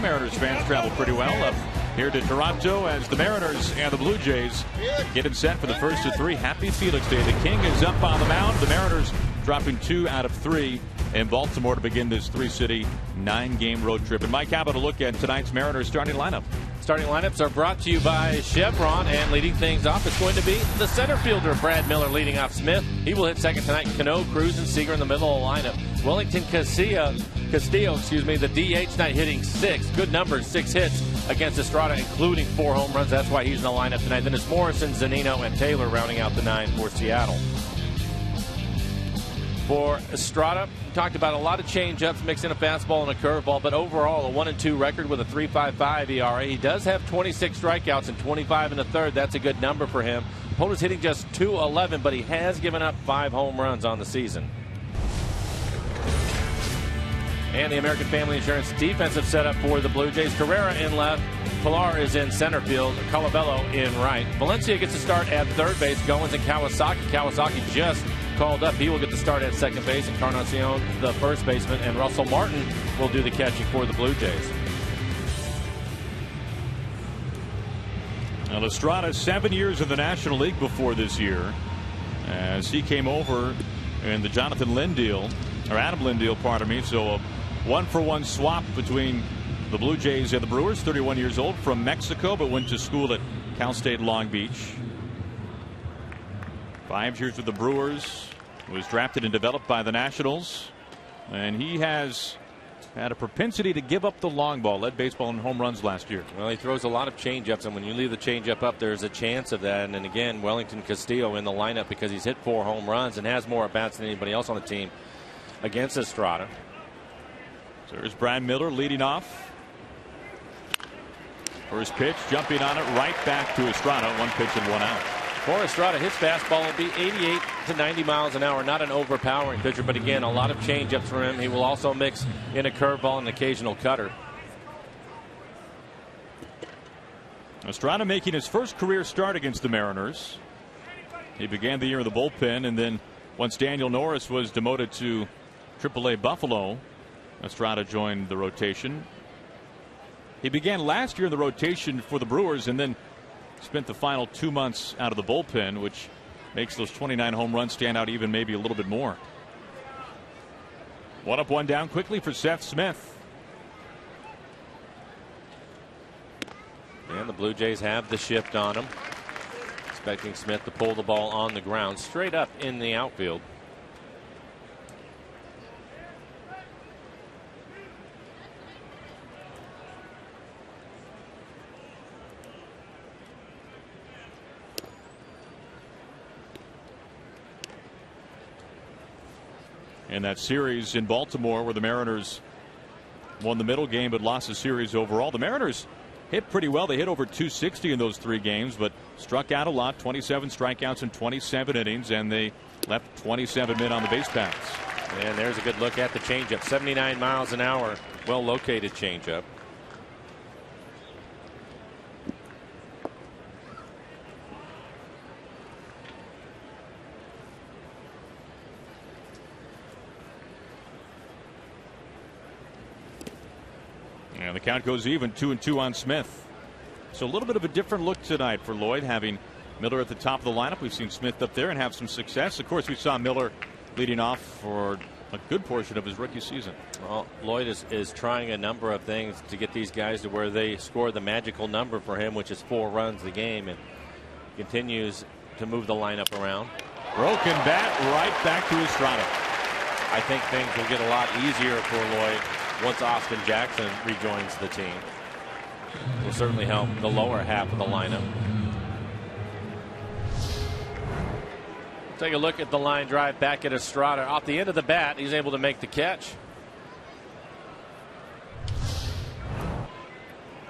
Mariners fans travel pretty well up here to Toronto as the Mariners and the Blue Jays getting set for the first of three. Happy Felix Day. The King is up on the mound. The Mariners dropping 2 out of 3 in Baltimore to begin this 3-city 9-game road trip. And Mike, how about a look at tonight's Mariners starting lineup? Starting lineups are brought to you by Chevron, and leading things off is going to be the center fielder, Brad Miller, leading off Smith. He will hit second tonight. Cano, Cruz, and Seager in the middle of the lineup. Wellington Castillo, the DH tonight, hitting 6. Good numbers, 6 hits against Estrada, including 4 home runs. That's why he's in the lineup tonight. Then it's Morrison, Zunino, and Taylor rounding out the 9 for Seattle. For Estrada, we talked about a lot of changeups, mixing a fastball and a curveball, but overall a 1-2 record with a 3.55 ERA. He does have 26 strikeouts and 25 in the third. That's a good number for him. Opponent's hitting just .211, but he has given up 5 home runs on the season. And the American Family Insurance defensive setup for the Blue Jays. Carrera in left. Pilar is in center field. Colabello in right. Valencia gets to start at third base. Goins and Kawasaki. Kawasaki just called up. He will get to start at second base. Encarnacion, the first baseman, and Russell Martin will do the catching for the Blue Jays. Now, Estrada, 7 years in the National League before this year, as he came over in the Jonathan Lynn deal, or Adam Lynn deal, pardon me. So a 1-for-1 swap between the Blue Jays and the Brewers. 31 years old, from Mexico, but went to school at Cal State Long Beach. 5 years with the Brewers, was drafted and developed by the Nationals, and he has had a propensity to give up the long ball. Led baseball in home runs last year. Well, he throws a lot of changeups, and when you leave the changeup up, there's a chance of that. And again, Wellington Castillo in the lineup because he's hit 4 home runs and has more at-bats than anybody else on the team against Estrada. So there's Brad Miller leading off. First pitch, jumping on it, right back to Estrada. 1 pitch and 1 out. For Estrada, his fastball will be 88 to 90 miles an hour. Not an overpowering pitcher, but again, a lot of changeups for him. He will also mix in a curveball and an occasional cutter. Estrada making his first career start against the Mariners. He began the year in the bullpen, and then once Daniel Norris was demoted to AAA Buffalo, Estrada joined the rotation. He began last year in the rotation for the Brewers, and then spent the final 2 months out of the bullpen, which makes those 29 home runs stand out even maybe a little bit more. 1 up, 1 down quickly for Seth Smith. And the Blue Jays have the shift on him, expecting Smith to pull the ball on the ground straight up in the outfield. In that series in Baltimore where the Mariners won the middle game but lost the series overall, the Mariners hit pretty well. They hit over 260 in those 3 games, but struck out a lot. 27 strikeouts in 27 innings, and they left 27 men on the base paths. And there's a good look at the changeup. 79 miles an hour. Well located changeup. And the count goes even, 2-2 on Smith. So a little bit of a different look tonight for Lloyd, having Miller at the top of the lineup. We've seen Smith up there and have some success. Of course, we saw Miller leading off for a good portion of his rookie season. Well, Lloyd is trying a number of things to get these guys to where they score the magical number for him, which is 4 runs a game, and continues to move the lineup around. Broken bat right back to Estrada. I think things will get a lot easier for Lloyd once Austin Jackson rejoins the team. Will certainly help the lower half of the lineup. Take a look at the line drive back at Estrada. Off the end of the bat, he's able to make the catch.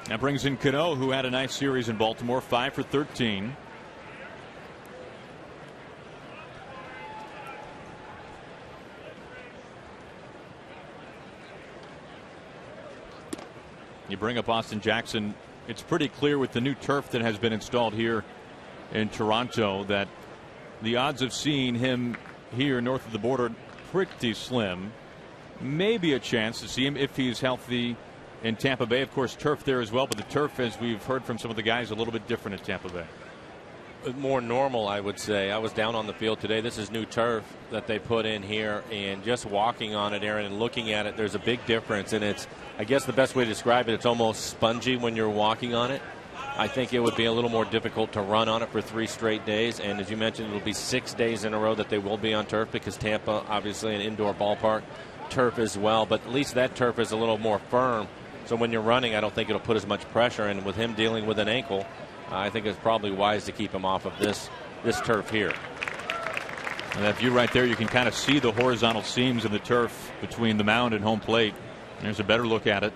That brings in Cano, who had a nice series in Baltimore, 5 for 13. You bring up Austin Jackson. It's pretty clear with the new turf that has been installed here in Toronto that the odds of seeing him here north of the border pretty slim. Maybe a chance to see him if he's healthy in Tampa Bay. Of course, turf there as well, but the turf, as we've heard from some of the guys, a little bit different in Tampa Bay. More normal, I would say. I was down on the field today. This is new turf that they put in here, and just walking on it, Aaron, and looking at it, there's a big difference. And it's, I guess the best way to describe it, it's almost spongy when you're walking on it. I think it would be a little more difficult to run on it for 3 straight days. And as you mentioned, it'll be 6 days in a row that they will be on turf, because Tampa, obviously an indoor ballpark, turf as well. But at least that turf is a little more firm. So when you're running, I don't think it'll put as much pressure. And with him dealing with an ankle, I think it's probably wise to keep him off of this turf here. And that view right there, you can kind of see the horizontal seams in the turf between the mound and home plate. There's a better look at it.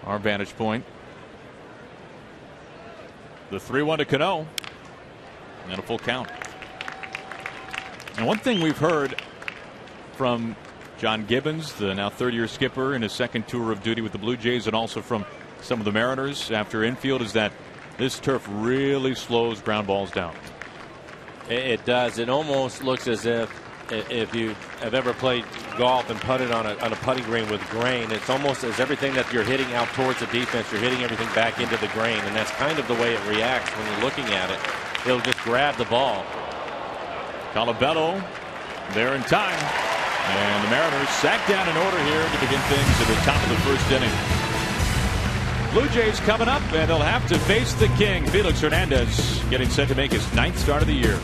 Our vantage point. The 3-1 to Cano. And a full count. And one thing we've heard from John Gibbons, the now 3rd-year skipper in his 2nd tour of duty with the Blue Jays, and also from some of the Mariners after infield, is that this turf really slows ground balls down. It does. It almost looks as if you have ever played golf and putted on a putting green with grain, it's almost as everything that you're hitting out towards the defense, you're hitting everything back into the grain, and that's kind of the way it reacts when you're looking at it. It'll just grab the ball. Colabello there in time, and the Mariners sack down in order here to begin things at the top of the 1st inning. Blue Jays coming up, and they'll have to face the king. Felix Hernandez getting set to make his 9th start of the year.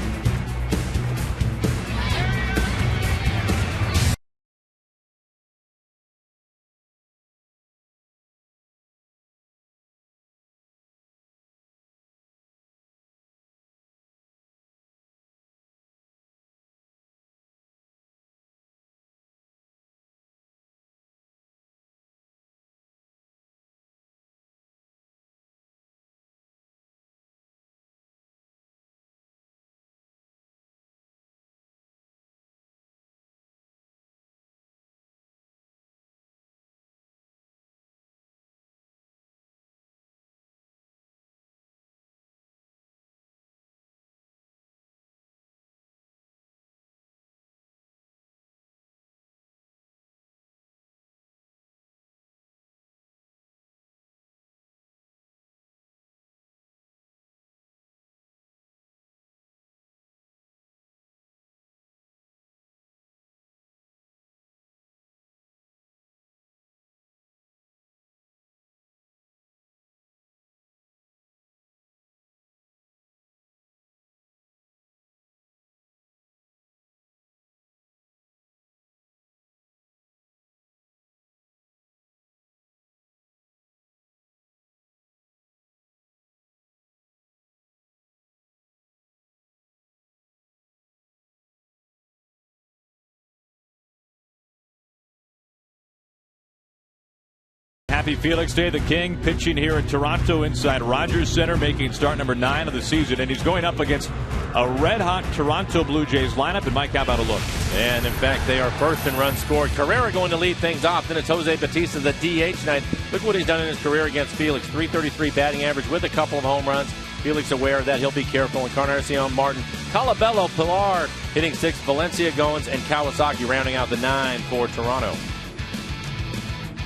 Happy Felix Day, the King, pitching here in Toronto inside Rogers Center, making start number 9 of the season, and he's going up against a red-hot Toronto Blue Jays lineup. And Mike, how about a look? And in fact, they are first in runs scored. Carrera going to lead things off. Then it's Jose Bautista, the DH tonight. Look what he's done in his career against Felix. .333 batting average with a couple of home runs. Felix aware of that. He'll be careful. Encarnacion Martin, Colabello, Pilar hitting 6, Valencia, Goins, and Kawasaki rounding out the 9 for Toronto.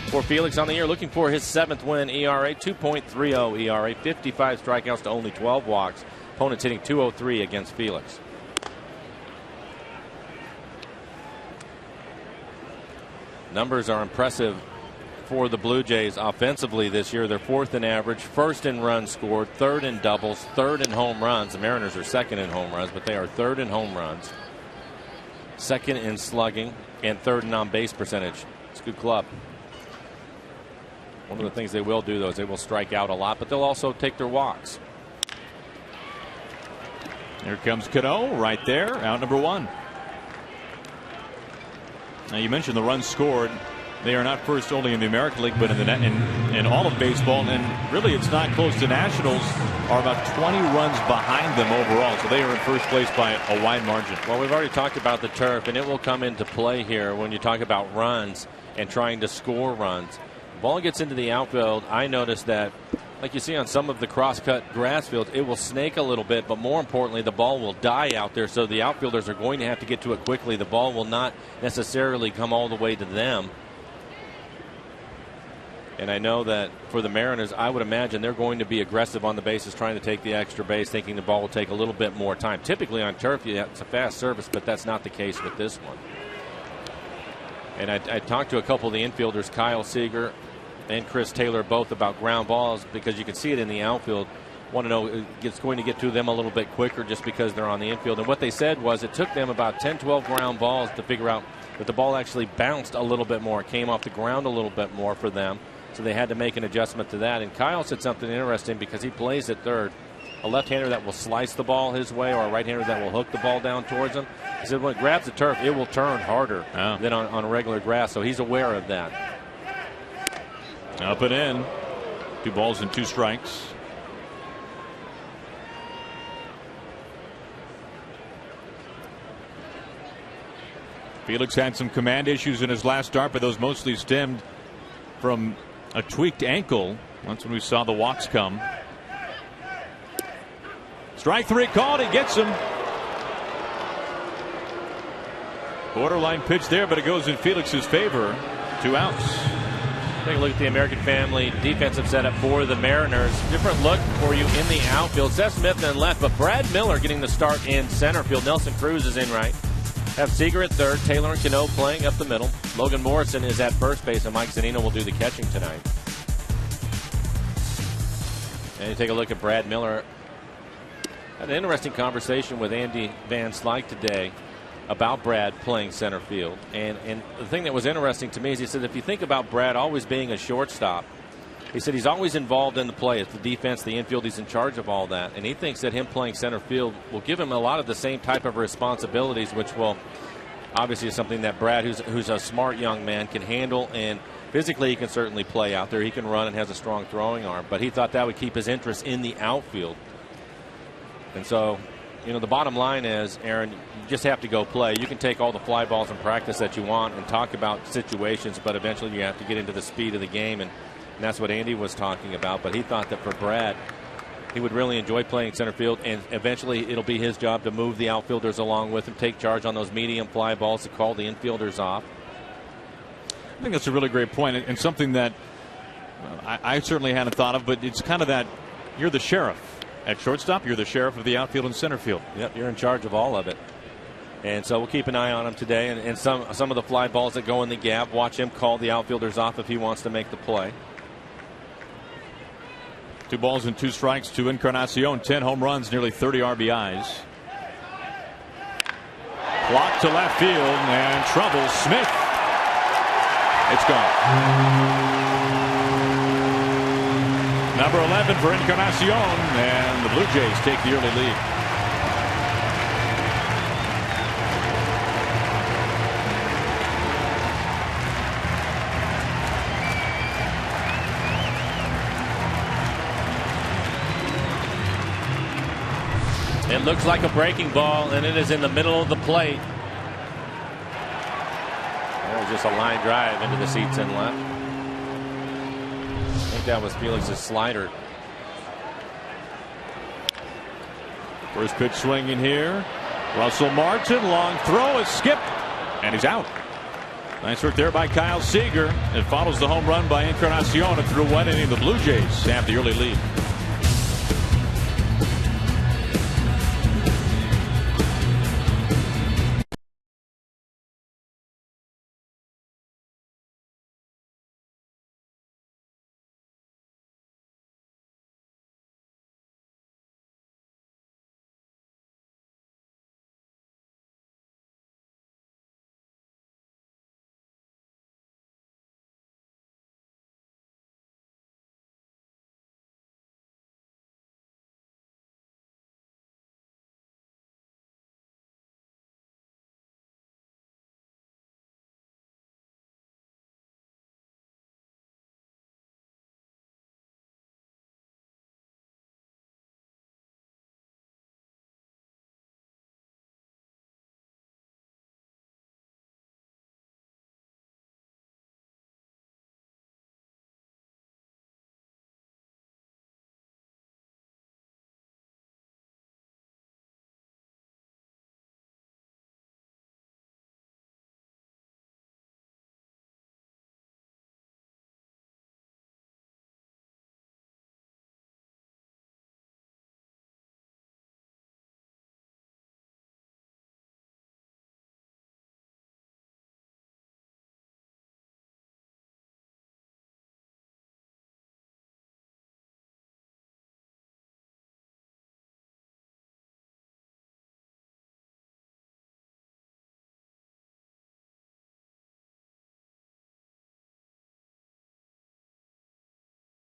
For Felix on the year, looking for his 7th win. ERA 2.30 ERA, 55 strikeouts to only 12 walks. Opponents hitting .203 against Felix. Numbers are impressive for the Blue Jays offensively this year. They're 4th in average, 1st in runs scored, 3rd in doubles, 3rd in home runs. The Mariners are 2nd in home runs, but they are 3rd in home runs, 2nd in slugging, and 3rd in on-base percentage. It's a good club. One of the things they will do, though, is they will strike out a lot, but they'll also take their walks. Here comes Cano right there, out number 1. Now, you mentioned the runs scored. They are not first only in the American League, but in all of baseball. And really, it's not close. The Nationals are about 20 runs behind them overall, so they are in first place by a wide margin. Well, we've already talked about the turf, and it will come into play here when you talk about runs and trying to score runs. Ball gets into the outfield. I noticed that, like you see on some of the cross-cut grass fields, it will snake a little bit, but more importantly, the ball will die out there, so the outfielders are going to have to get to it quickly. The ball will not necessarily come all the way to them. And I know that for the Mariners, I would imagine they're going to be aggressive on the bases, trying to take the extra base, thinking the ball will take a little bit more time. Typically on turf, it's a fast service, but that's not the case with this one. And I talked to a couple of the infielders, Kyle Seager and Chris Taylor, both about ground balls, because you can see it in the outfield. Want to know it's going to get to them a little bit quicker just because they're on the infield. And what they said was it took them about 10, 12 ground balls to figure out that the ball actually bounced a little bit more, came off the ground a little bit more for them. So they had to make an adjustment to that. And Kyle said something interesting because he plays at third. A left-hander that will slice the ball his way or a right-hander that will hook the ball down towards him. He said when it grabs the turf, it will turn harder than on regular grass. So he's aware of that. Up and in. 2 balls and 2 strikes. Felix had some command issues in his last start, but those mostly stemmed from a tweaked ankle. That's when we saw the walks come. Strike 3 called. He gets him. Borderline pitch there, but it goes in Felix's favor. 2 outs. Take a look at the American Family defensive setup for the Mariners. Different look for you in the outfield. Seth Smith in left, but Brad Miller getting the start in center field. Nelson Cruz is in right. Have Seager at third, Taylor and Cano playing up the middle. Logan Morrison is at first base, and Mike Zunino will do the catching tonight. And you take a look at Brad Miller. Had an interesting conversation with Andy Van Slyke today about Brad playing center field. And the thing that was interesting to me is he said if you think about Brad always being a shortstop, he said he's always involved in the play. It's the defense, the infield. He's in charge of all that. And he thinks that him playing center field will give him a lot of the same type of responsibilities, which will obviously is something that Brad, who's a smart young man, can handle. And physically he can certainly play out there. He can run and has a strong throwing arm. But he thought that would keep his interest in the outfield. And so, you know, the bottom line is, Aaron, you just have to go play. You can take all the fly balls in practice that you want and talk about situations, but eventually you have to get into the speed of the game. And that's what Andy was talking about. But he thought that for Brad, he would really enjoy playing center field, and eventually it'll be his job to move the outfielders along with him, take charge on those medium fly balls to call the infielders off. I think that's a really great point, and something that I certainly hadn't thought of, but it's kind of that you're the sheriff. At shortstop, you're the sheriff of the outfield and center field. Yep, you're in charge of all of it. And so we'll keep an eye on him today, and some of the fly balls that go in the gap, watch him call the outfielders off if he wants to make the play. 2 balls and 2 strikes to Encarnacion. 10 home runs, nearly 30 RBIs. Blocked to left field and trouble. Smith. It's gone. Number 11 for Encarnacion, and the Blue Jays take the early lead. It looks like a breaking ball, and it is in the middle of the plate. There's just a line drive into the seats and left. I think that was Felix's slider. First pitch swinging here. Russell Martin, long throw, a skip, and he's out. Nice work there by Kyle Seager. It follows the home run by Encarnacion, and through 1 inning, the Blue Jays have the early lead.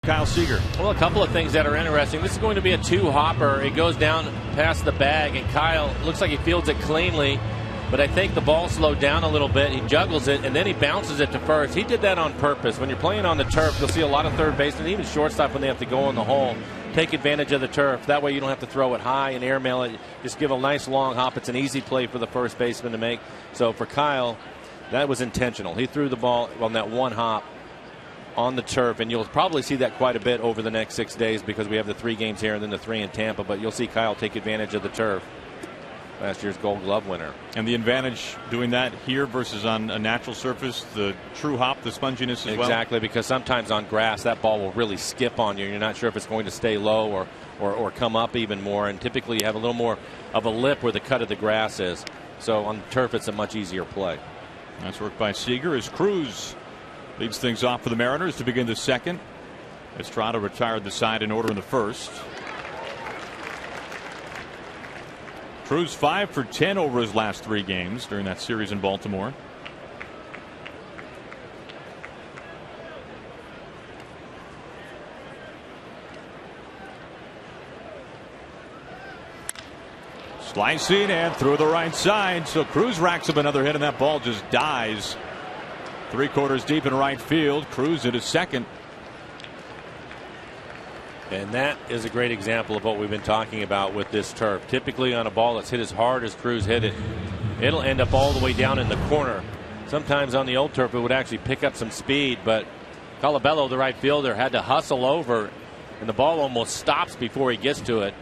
Kyle Seager. Well, a couple of things that are interesting. This is going to be a two-hopper. It goes down past the bag, and Kyle looks like he fields it cleanly. But I think the ball slowed down a little bit. He juggles it, and then he bounces it to first. He did that on purpose. When you're playing on the turf, you'll see a lot of third basemen, even shortstop, when they have to go in the hole, take advantage of the turf. That way you don't have to throw it high and airmail it. Just give a nice long hop. It's an easy play for the first baseman to make. So for Kyle, that was intentional. He threw the ball on that one hop on the turf, and you'll probably see that quite a bit over the next 6 days because we have the 3 games here and then the 3 in Tampa. But you'll see Kyle take advantage of the turf. Last year's Gold Glove winner. And the advantage doing that here versus on a natural surface, the true hop, the sponginess as well. Exactly, because sometimes on grass that ball will really skip on you. You're not sure if it's going to stay low or come up even more. And typically you have a little more of a lip where the cut of the grass is. So on turf it's a much easier play. Nice work by Seager as Cruz leads things off for the Mariners to begin the second. Estrada retired the side in order in the first. Cruz 5 for 10 over his last 3 games during that series in Baltimore. Slicing and through the right side. So Cruz racks up another hit, and that ball just dies 3/4 deep in right field. Cruz at his second. And that is a great example of what we've been talking about with this turf. Typically on a ball that's hit as hard as Cruz hit it, it'll end up all the way down in the corner. Sometimes on the old turf it would actually pick up some speed, but Colabello, the right fielder, had to hustle over, and the ball almost stops before he gets to it.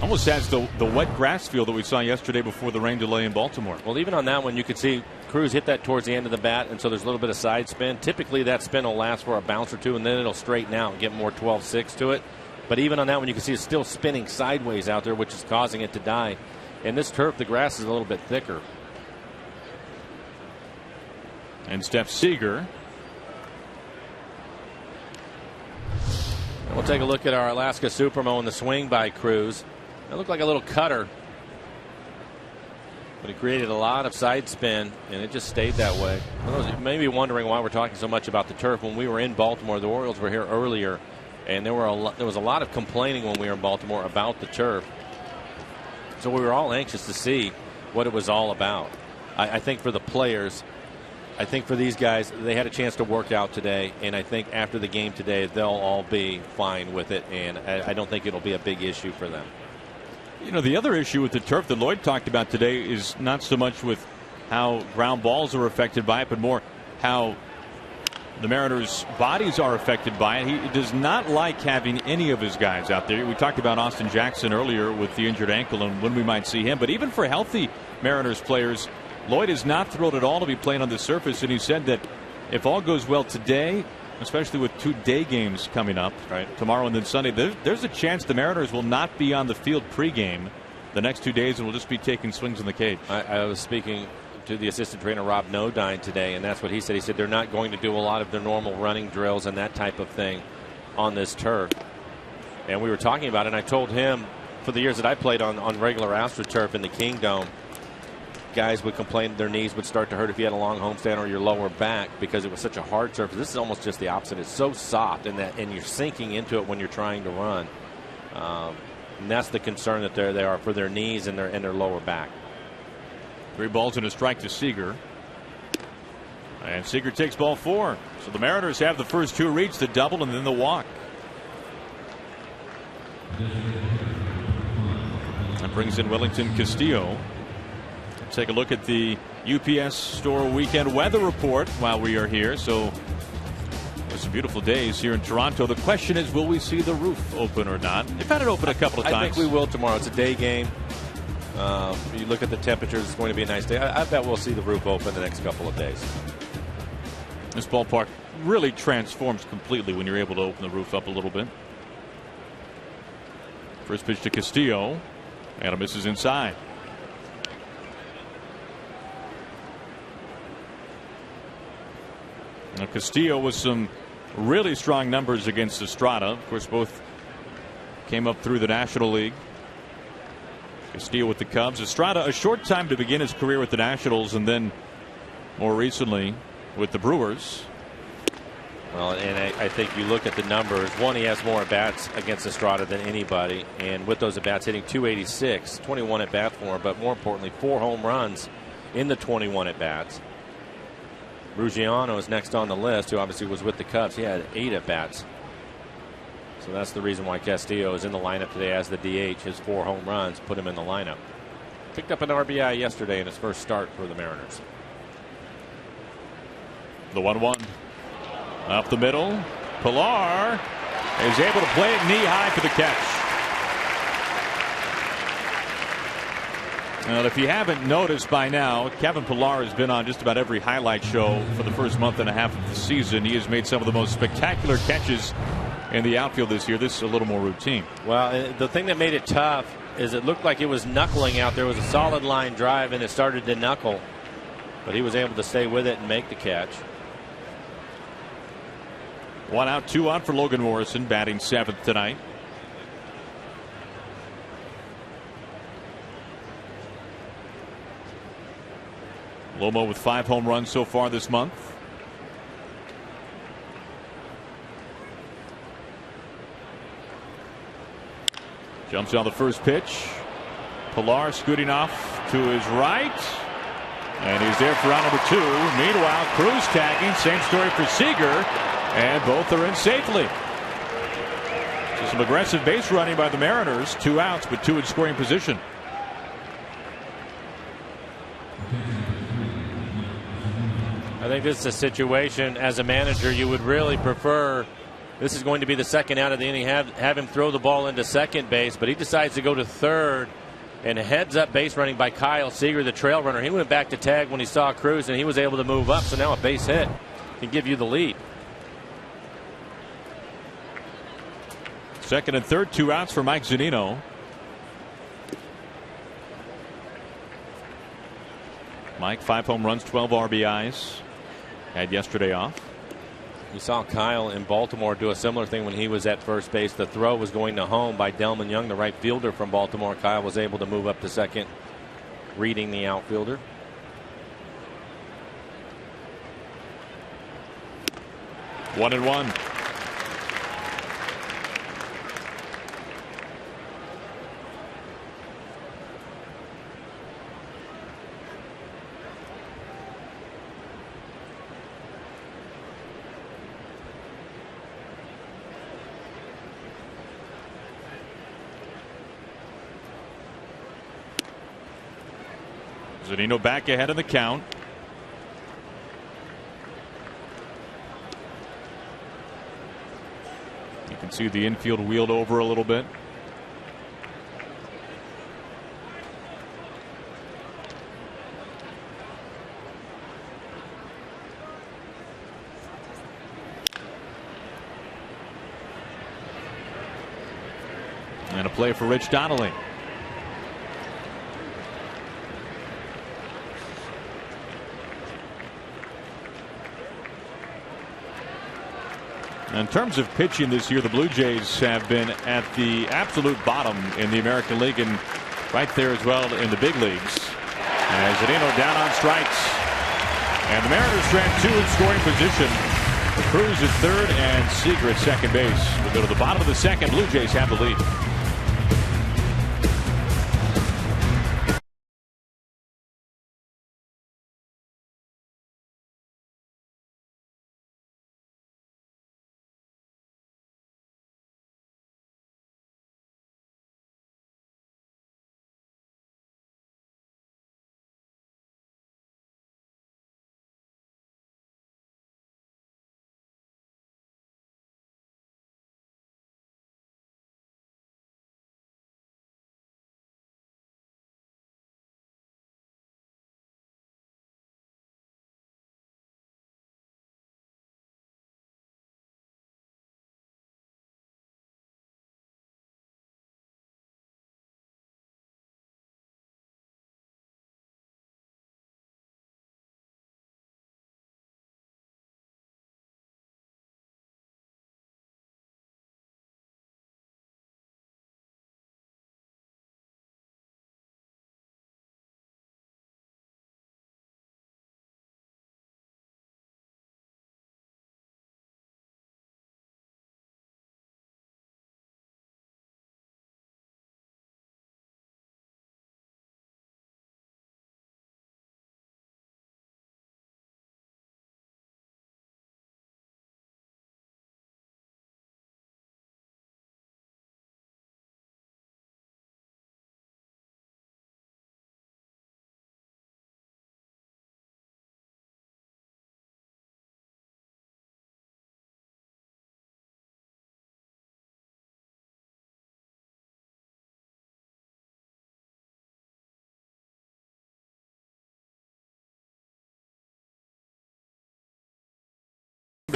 Almost has the wet grass field that we saw yesterday before the rain delay in Baltimore. Well, even on that one you could see Cruz hit that towards the end of the bat, and so there's a little bit of side spin. Typically that spin will last for a bounce or two, and then it'll straighten out and get more 12-6 to it. But even on that one you can see it's still spinning sideways out there, which is causing it to die. In this turf the grass is a little bit thicker. And steps Seager. And we'll take a look at our Alaska Supermo and the swing by Cruz. It looked like a little cutter, but he created a lot of side spin, and it just stayed that way. You may be wondering why we're talking so much about the turf. When we were in Baltimore, the Orioles were here earlier, and there was a lot of complaining when we were in Baltimore about the turf. So we were all anxious to see what it was all about. I think for the players, I think for these guys, they had a chance to work out today, and I think after the game today, they'll all be fine with it, and I don't think it'll be a big issue for them. You know, the other issue with the turf that Lloyd talked about today is not so much with how ground balls are affected by it, but more how the Mariners' bodies are affected by it. He does not like having any of his guys out there. We talked about Austin Jackson earlier with the injured ankle and when we might see him. But even for healthy Mariners players, Lloyd is not thrilled at all to be playing on the surface. And he said that if all goes well today, especially with 2 day games coming up, right, tomorrow and then Sunday, there's a chance the Mariners will not be on the field pregame the next 2 days and will just be taking swings in the cage. I was speaking to the assistant trainer Rob Nodine today, and that's what he said. He said they're not going to do a lot of their normal running drills and that type of thing on this turf. And we were talking about it, and I told him for the years that I played on regular AstroTurf in the Kingdome, guys would complain their knees would start to hurt if you had a long homestand or your lower back because it was such a hard surface. This is almost just the opposite. It's so soft, and you're sinking into it when you're trying to run. And that's the concern that they are for their knees and their lower back. 3 balls and a strike to Seager. And Seager takes ball 4. So the Mariners have the first 2 reach, the double and then the walk. That brings in Wellington Castillo. Take a look at the UPS Store weekend weather report while we are here. So there's some beautiful days here in Toronto. The question is, will we see the roof open or not? They've had it open a couple of times. I think we will tomorrow. It's a day game. You look at the temperatures, it's going to be a nice day. I bet we'll see the roof open the next couple of days. This ballpark really transforms completely when you're able to open the roof up a little bit. First pitch to Castillo, and a misses inside. Now Castillo with some really strong numbers against Estrada. Of course, both came up through the National League. Castillo with the Cubs. Estrada a short time to begin his career with the Nationals, and then more recently with the Brewers. Well, and I think you look at the numbers. One, he has more at-bats against Estrada than anybody. And with those at-bats, hitting .286, 21 at-bats for him. But more importantly, 4 home runs in the 21 at-bats. Ruggiano is next on the list, who obviously was with the Cubs. He had 8 at-bats. So that's the reason why Castillo is in the lineup today as the DH. His 4 home runs put him in the lineup. Picked up an RBI yesterday in his first start for the Mariners. The 1-1. Up the middle. Pilar is able to play it knee high for the catch. Well, if you haven't noticed by now, Kevin Pilar has been on just about every highlight show for the first month and a half of the season. He has made some of the most spectacular catches in the outfield this year. This is a little more routine. Well, the thing that made it tough is it looked like it was knuckling out there. It was a solid line drive, and it started to knuckle. But he was able to stay with it and make the catch. 1 out, 2 on for Logan Morrison, batting 7th tonight. Lomo with 5 home runs so far this month. Jumps on the first pitch. Pilar scooting off to his right. And he's there for round number 2. Meanwhile, Cruz tagging. Same story for Seager. And both are in safely. So some aggressive base running by the Mariners. 2 outs, but 2 in scoring position. I think this is a situation as a manager you would really prefer. This is going to be the second out of the inning. Have him throw the ball into second base, but he decides to go to third. And heads up base running by Kyle Seager, the trail runner. He went back to tag when he saw Cruz, and he was able to move up. So now a base hit can give you the lead. Second and third, 2 outs for Mike Zunino. Mike, 5 home runs, 12 RBIs. Had yesterday off. You saw Kyle in Baltimore do a similar thing when he was at first base. The throw was going to home by Delman Young, the right fielder from Baltimore. Kyle was able to move up to second, reading the outfielder. One and one. Zunino back ahead in the count. You can see the infield wheeled over a little bit. And a play for Rich Donnelly. In terms of pitching this year, the Blue Jays have been at the absolute bottom in the American League and right there as well in the big leagues. As Zunino down on strikes. And the Mariners strand 2 in scoring position. Cruz at third and Seager at second base. We go to the bottom of the second. Blue Jays have the lead.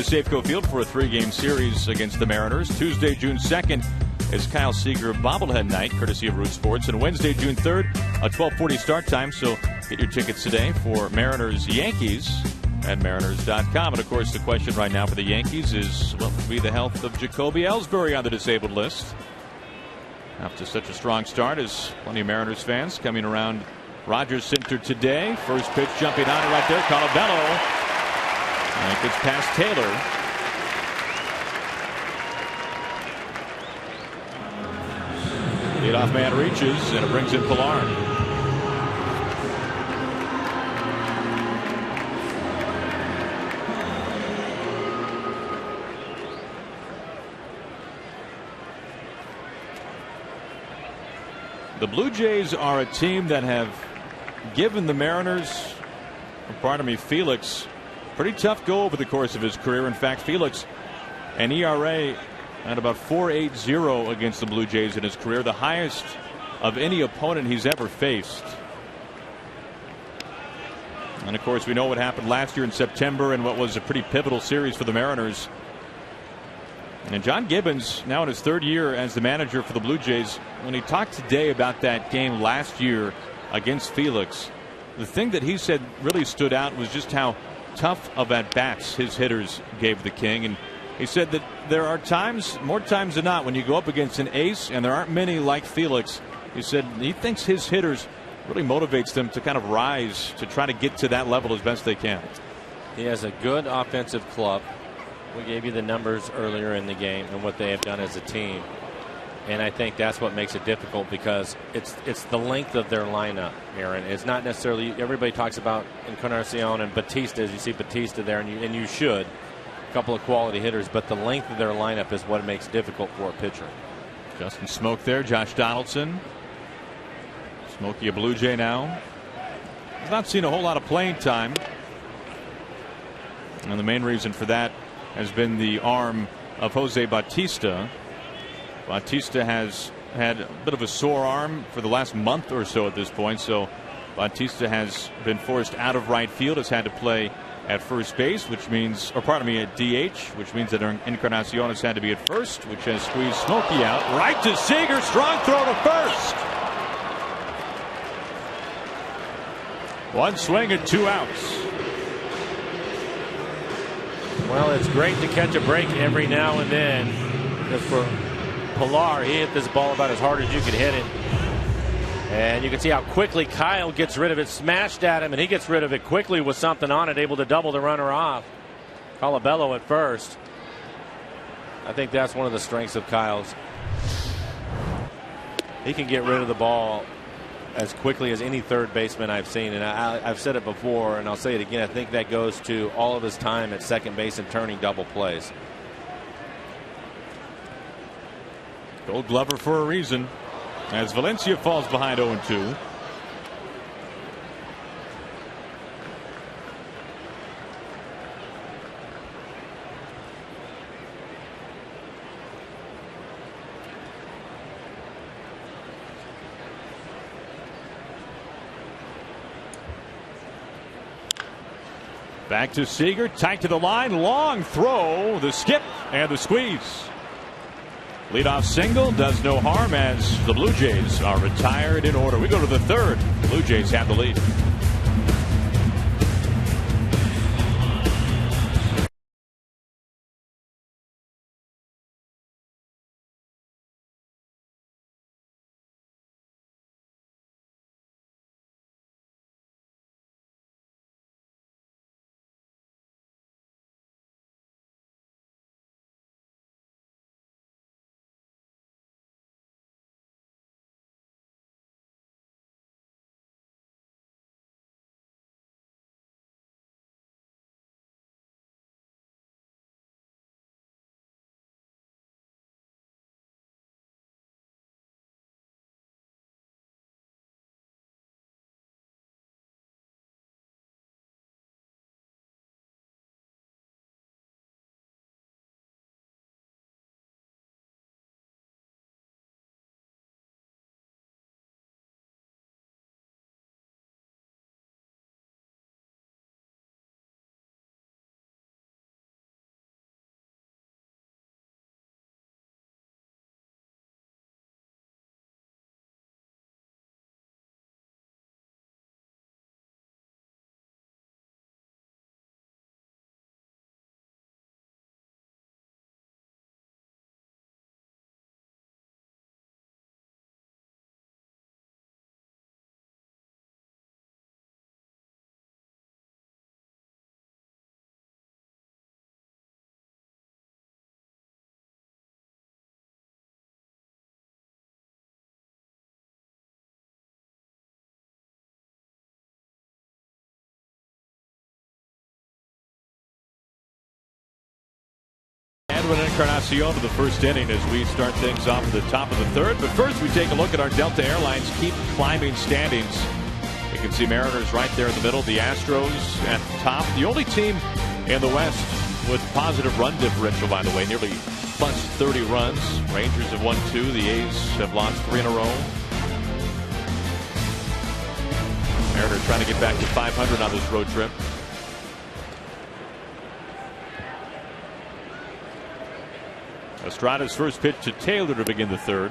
Safeco Field for a 3-game series against the Mariners. Tuesday, June 2nd is Kyle Seager bobblehead night, courtesy of Root Sports. And Wednesday, June 3rd, a 12:40 start time. So get your tickets today for Mariners-Yankees at Mariners.com. And, of course, the question right now for the Yankees is what will be the health of Jacoby Ellsbury on the disabled list. After such a strong start, as plenty of Mariners fans coming around Rogers Center today. First pitch jumping on it right there, Colabello. And it gets past Taylor. Leadoff man reaches, and it brings in Pilar. The Blue Jays are a team that have given the Mariners, Felix, pretty tough go over the course of his career. In fact, Felix, an ERA at about 4.80 against the Blue Jays in his career, the highest of any opponent he's ever faced. And of course, we know what happened last year in September in what was a pretty pivotal series for the Mariners. And John Gibbons, now in his 3rd year as the manager for the Blue Jays, when he talked today about that game last year against Felix, the thing that he said really stood out was just how tough of at-bats his hitters gave the King. And he said that there are times, more times than not, when you go up against an ace, and there aren't many like Felix, he said he thinks his hitters really motivates them to kind of rise to try to get to that level as best they can. He has a good offensive club. We gave you the numbers earlier in the game and what they have done as a team. And I think that's what makes it difficult, because it's the length of their lineup, Aaron. It's not necessarily, everybody talks about Encarnacion and Batista, as you see Batista there, and you should. A couple of quality hitters, but the length of their lineup is what makes it difficult for a pitcher. Justin Smoke there, Josh Donaldson. Smokey, a Blue Jay now. He's not seen a whole lot of playing time. And the main reason for that has been the arm of Jose Bautista. Bautista has had a bit of a sore arm for the last month or so at this point, so Bautista has been forced out of right field, has had to play at first base, which means, or pardon me, at DH, which means that Encarnacion has had to be at first, which has squeezed Smokey out. Right to Seager, strong throw to first. One swing and 2 outs. Well, it's great to catch a break every now and then, because for Pilar, he hit this ball about as hard as you could hit it. And you can see how quickly Kyle gets rid of it. Smashed at him, and he gets rid of it quickly with something on it, able to double the runner off. Colabello at first. I think that's one of the strengths of Kyle's. He can get rid of the ball as quickly as any third baseman I've seen. And I've said it before, and I'll say it again. I think that goes to all of his time at second base and turning double plays. Gold Glover for a reason, as Valencia falls behind 0-2. Back to Seager, tight to the line, long throw, the skip and the squeeze. Leadoff single does no harm, as the Blue Jays are retired in order. We go to the 3rd. Blue Jays have the lead. Edwin Encarnacion to the first inning as we start things off at the top of the third. But first, we take a look at our Delta Airlines Keep Climbing standings. You can see Mariners right there in the middle. The Astros at the top. The only team in the West with positive run differential, by the way, nearly plus 30 runs. Rangers have won 2. The A's have lost 3 in a row. Mariners trying to get back to 500 on this road trip. Estrada's first pitch to Taylor to begin the third.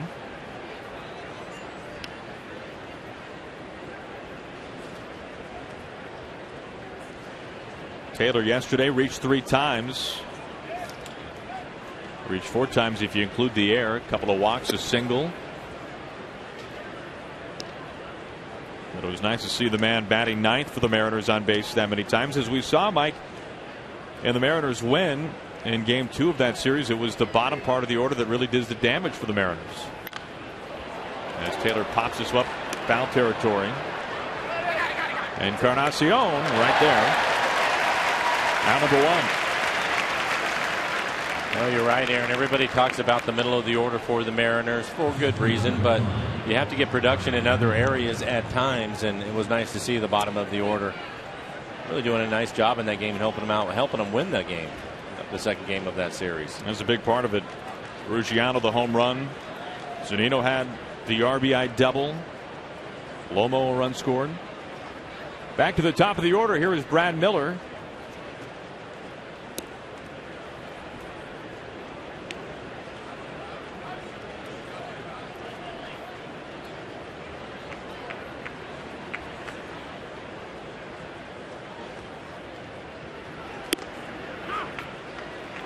Taylor yesterday reached 3 times. Reached 4 times if you include the air. A couple of walks, a single. But it was nice to see the man batting ninth for the Mariners on base that many times. As we saw, Mike, in the Mariners win in game 2 of that series, it was the bottom part of the order that really did the damage for the Mariners. As Taylor pops this up foul territory. Encarnacion right there. Out number 1. Well, you're right, Aaron. Everybody talks about the middle of the order for the Mariners for good reason, but you have to get production in other areas at times, and it was nice to see the bottom of the order really doing a nice job in that game and helping them out, helping them win that game, the second game of that series. That's a big part of it. Ruggiano the home run. Zunino had the RBI double. Lomo a run scored. Back to the top of the order. Here is Brad Miller.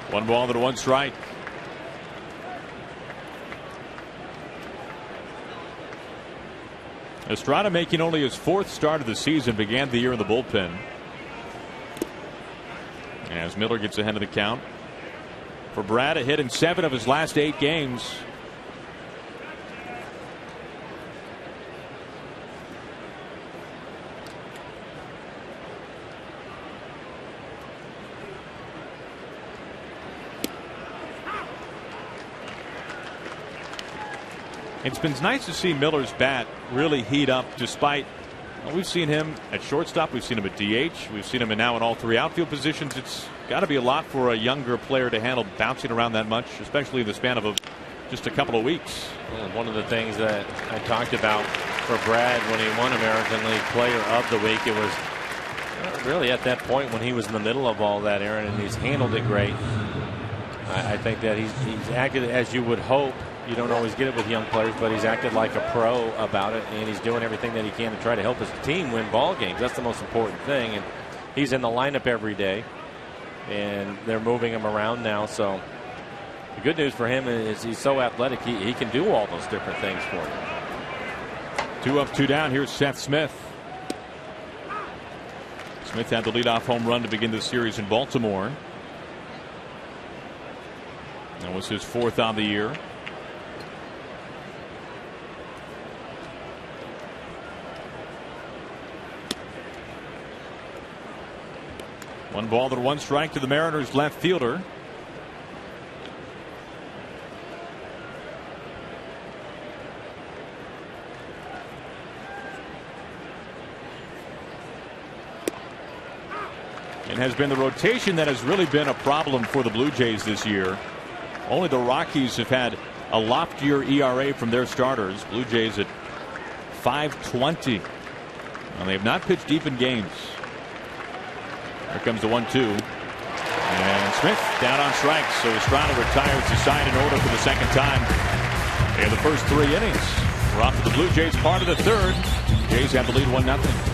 One ball to 1 strike. Estrada, making only his 4th start of the season, began the year in the bullpen. As Miller gets ahead of the count. For Brad, a hit in 7 of his last 8 games. It's been nice to see Miller's bat really heat up despite, well, we've seen him at shortstop, we've seen him at DH, we've seen him now in all 3 outfield positions. It's got to be a lot for a younger player to handle bouncing around that much, especially in the span of just a couple of weeks. Well, one of the things that I talked about for Brad when he won American League Player of the Week, it was really at that point when he was in the middle of all that, Aaron, and he's handled it great. I think that he's acted as you would hope. You don't always get it with young players, but he's acted like a pro about it, and he's doing everything that he can to try to help his team win ball games. That's the most important thing, and he's in the lineup every day, and they're moving him around now. So the good news for him is he's so athletic, he can do all those different things for you. 2 up, 2 down. Here's Seth Smith. Smith had the leadoff home run to begin the series in Baltimore. That was his 4th on the year. One ball to 1 strike to the Mariners left fielder. It has been the rotation that has really been a problem for the Blue Jays this year. Only the Rockies have had a loftier ERA from their starters. Blue Jays at 5.20. And they have not pitched deep in games. Here comes the 1-2. And Smith down on strikes. So Estrada retires the side in order for the second time in the first 3 innings. We're off to the Blue Jays part of the third. Jays have the lead 1-0.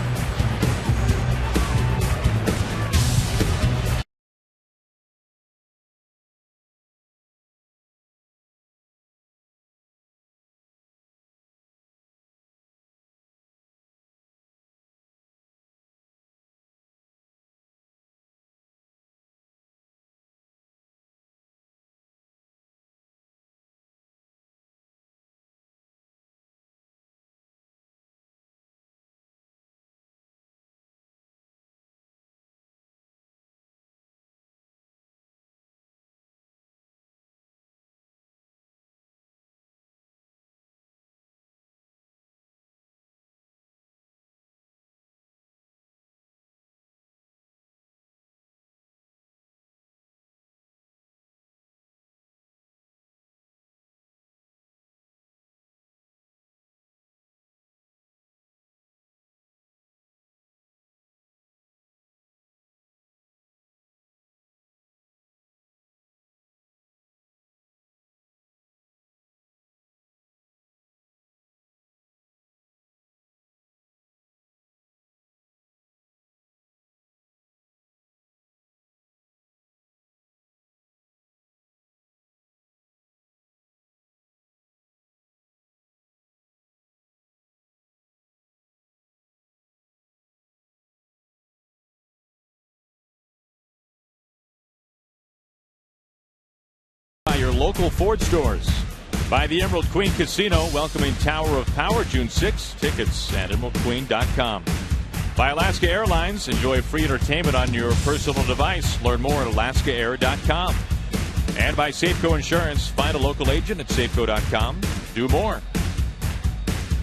local Ford stores. By the Emerald Queen Casino, welcoming Tower of Power June 6th. Tickets at emeraldqueen.com. By Alaska Airlines, enjoy free entertainment on your personal device. Learn more at alaskaair.com. And by Safeco Insurance, find a local agent at safeco.com. Do more.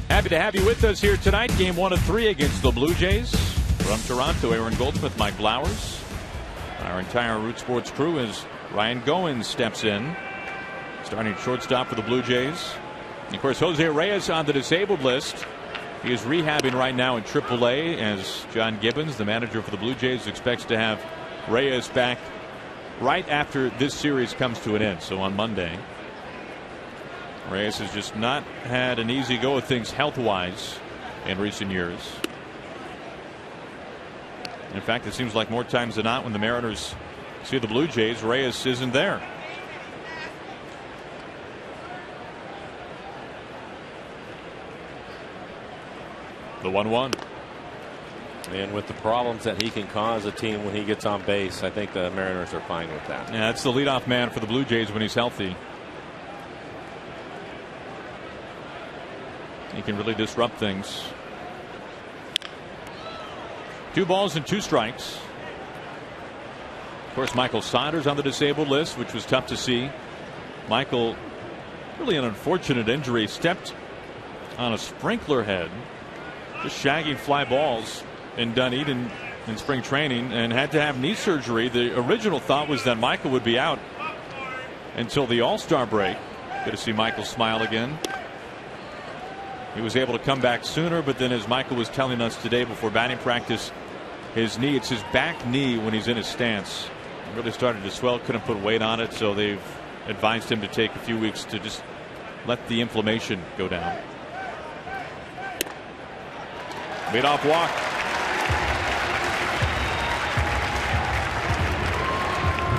Happy to have you with us here tonight. Game 1 of 3 against the Blue Jays. From Toronto, Aaron Goldsmith, Mike Blowers. Our entire Root Sports crew as Ryan Goins steps in. Starting shortstop for the Blue Jays. And of course, Jose Reyes on the disabled list. He is rehabbing right now in AAA as John Gibbons, the manager for the Blue Jays, expects to have Reyes back right after this series comes to an end. So on Monday. Reyes has just not had an easy go of things health-wise in recent years. In fact, it seems like more times than not when the Mariners see the Blue Jays, Reyes isn't there. The 1-1. And with the problems that he can cause a team when he gets on base, I think the Mariners are fine with that. Yeah, that's the leadoff man for the Blue Jays when he's healthy. He can really disrupt things. 2 balls and 2 strikes. Of course, Michael Saunders on the disabled list, which was tough to see. Michael, really an unfortunate injury, stepped on a sprinkler head, just shagging fly balls in Dunedin in spring training, and had to have knee surgery. The original thought was that Michael would be out until the All-Star break. Good to see Michael smile again. He was able to come back sooner, but then as Michael was telling us today before batting practice, his knee, it's his back knee when he's in his stance, really started to swell, couldn't put weight on it, so they've advised him to take a few weeks to just let the inflammation go down. Leadoff walk.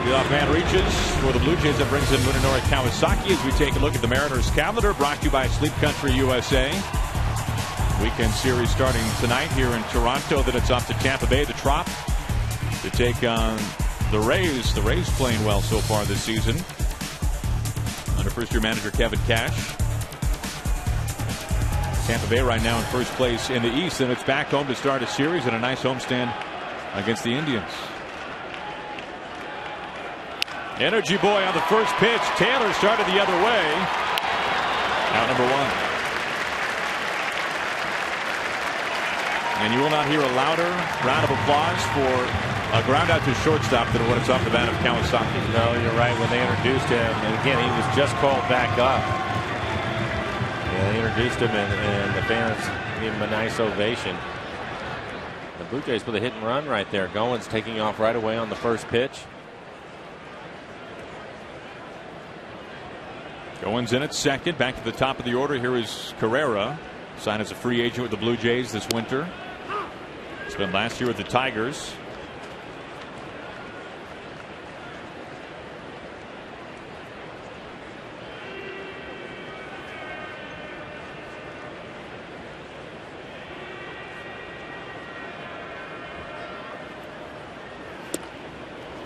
Leadoff man reaches for the Blue Jays. That brings in Munenori Kawasaki as we take a look at the Mariners calendar, brought to you by Sleep Country USA. Weekend series starting tonight here in Toronto. Then it's off to Tampa Bay, the Trop, to take on the Rays. The Rays playing well so far this season under first-year manager Kevin Cash. Tampa Bay right now in first place in the East, and it's back home to start a series and a nice homestand against the Indians. Energy boy on the first pitch. Taylor started the other way. Out number 1. And you will not hear a louder round of applause for a ground out to shortstop than when it's off the bat of Kawasaki. No, you're right. When they introduced him, and again, he was just called back up. Yeah, they introduced him, and the fans gave him a nice ovation. The Blue Jays with a hit and run right there. Goins taking off right away on the first pitch. Goins in at second. Back to the top of the order. Here is Carrera. Signed as a free agent with the Blue Jays this winter. Spent last year with the Tigers.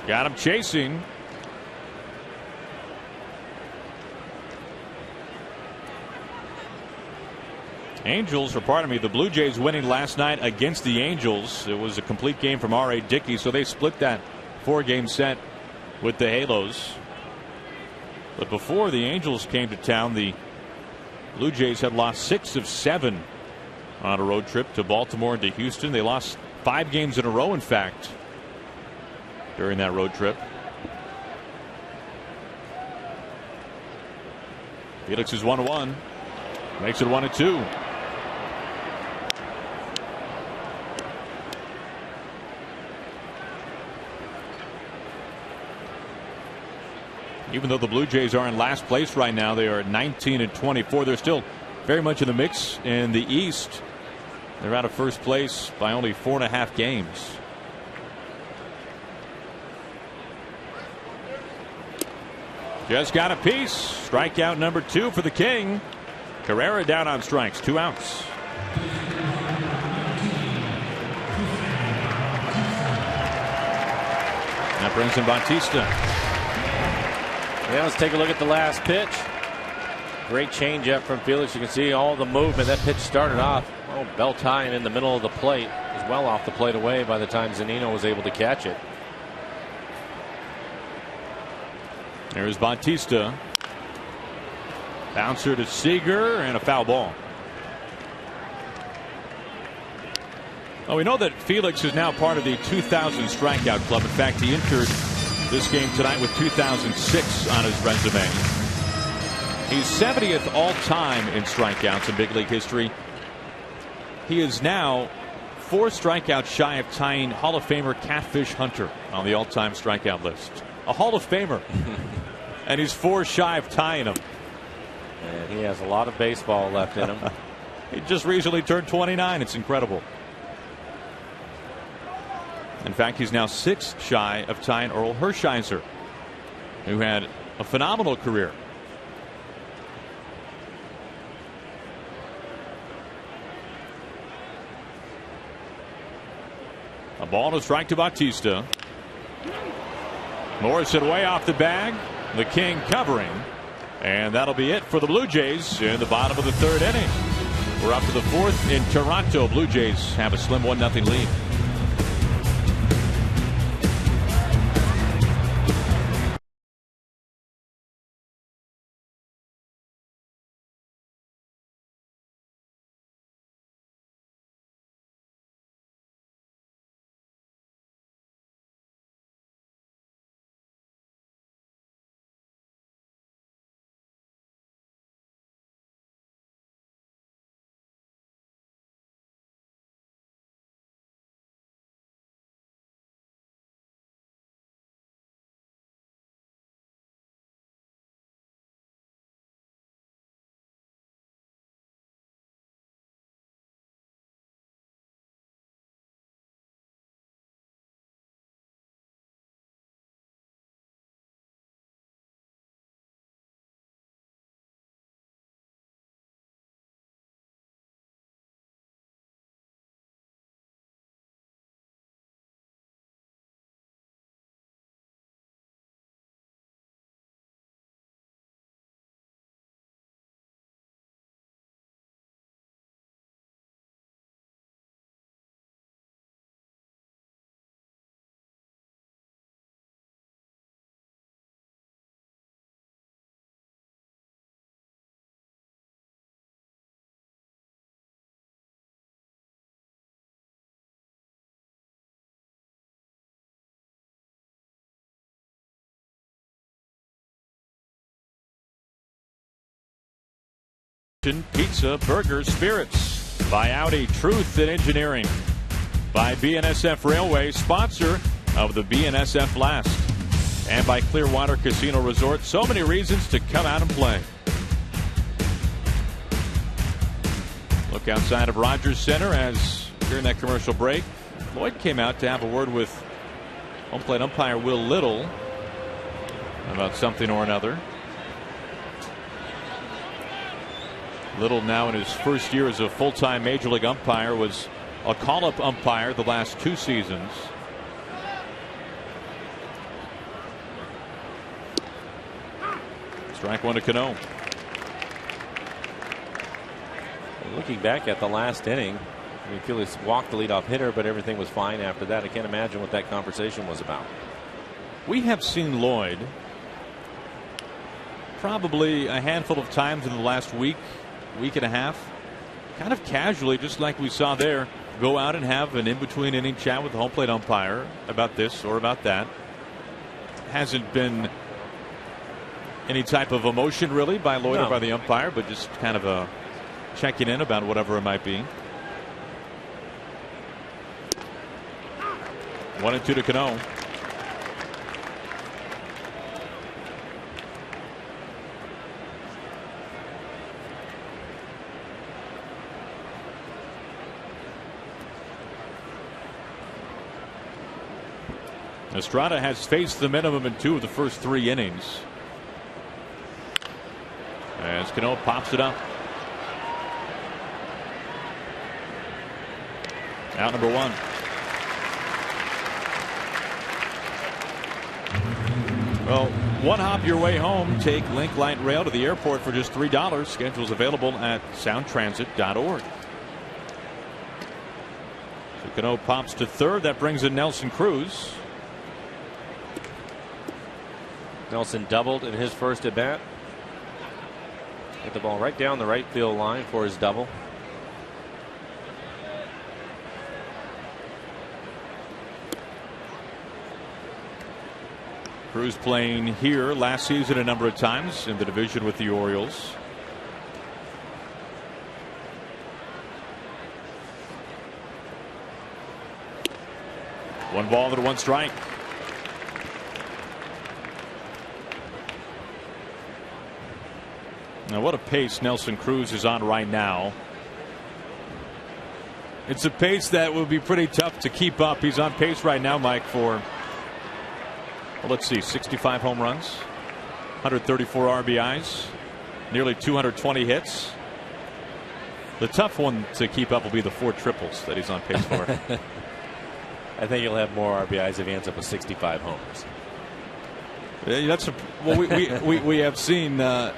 Got him chasing. The Blue Jays winning last night against the Angels. It was a complete game from R.A. Dickey, so they split that 4-game set with the Halos. But before the Angels came to town, the Blue Jays had lost 6 of 7 on a road trip to Baltimore and to Houston. They lost 5 games in a row, in fact, during that road trip. Felix is 1-1. Makes it 1-2. Even though the Blue Jays are in last place right now, they are at 19-24. They're still very much in the mix in the East. They're out of first place by only 4.5 games. Just got a piece. Strikeout number 2 for the King. Carrera down on strikes. 2 outs. That brings in Bautista. Yeah, let's take a look at the last pitch. Great changeup from Felix. You can see all the movement. That pitch started off belt high and in the middle of the plate. It was well off the plate away by the time Zunino was able to catch it. There's Bautista. Bouncer to Seager and a foul ball. Well, we know that Felix is now part of the 2,000 strikeout club. In fact, he entered this game tonight with 2006 on his resume. He's 70th all-time in strikeouts in big league history. He is now 4 strikeouts shy of tying Hall of Famer Catfish Hunter on the all-time strikeout list. A Hall of Famer. And he's 4 shy of tying him. And he has a lot of baseball left in him. He just recently turned 29. It's incredible. In fact, he's now 6 shy of tying Earl Hershiser, who had a phenomenal career. A ball to strike to Bautista. Morrison way off the bag. The King covering. And that'll be it for the Blue Jays in the bottom of the 3rd inning. We're up to the 4th in Toronto. Blue Jays have a slim 1-0 lead. Pizza, burgers, spirits. By Audi, Truth in Engineering. By BNSF Railway, sponsor of the BNSF Last. And by Clearwater Casino Resort. So many reasons to come out and play. Look outside of Rogers Center as during that commercial break, Lloyd came out to have a word with home plate umpire Will Little about something or another. Little, now in his first year as a full-time major league umpire, was a call-up umpire the last 2 seasons. Strike 1 to Cano. Looking back at the last inning, I mean, Felix walked the leadoff hitter, but everything was fine after that. I can't imagine what that conversation was about. We have seen Lloyd probably a handful of times in the last week and a half, kind of casually, just like we saw there, go out and have an in-between inning chat with the home plate umpire about this or about that. Hasn't been any type of emotion really by Lloyd or by the umpire, but just kind of a checking in about whatever it might be. 1-2 to Cano. Estrada has faced the minimum in 2 of the first 3 innings. As Cano pops it up. Out number 1. Well, one hop your way home. Take Link Light Rail to the airport for just $3. Schedules available at soundtransit.org. So Cano pops to third. That brings in Nelson Cruz. Nelson doubled in his first at bat. Hit the ball right down the right field line for his double. Cruz playing here last season a number of times in the division with the Orioles. One ball and one strike. Now, what a pace Nelson Cruz is on right now. It's a pace that will be pretty tough to keep up. He's on pace right now, Mike, for, well, let's see, 65 home runs, 134 RBIs, nearly 220 hits. The tough one to keep up will be the 4 triples that he's on pace for. I think he'll have more RBIs if he ends up with 65 homers. Yeah, that's well, we have seen a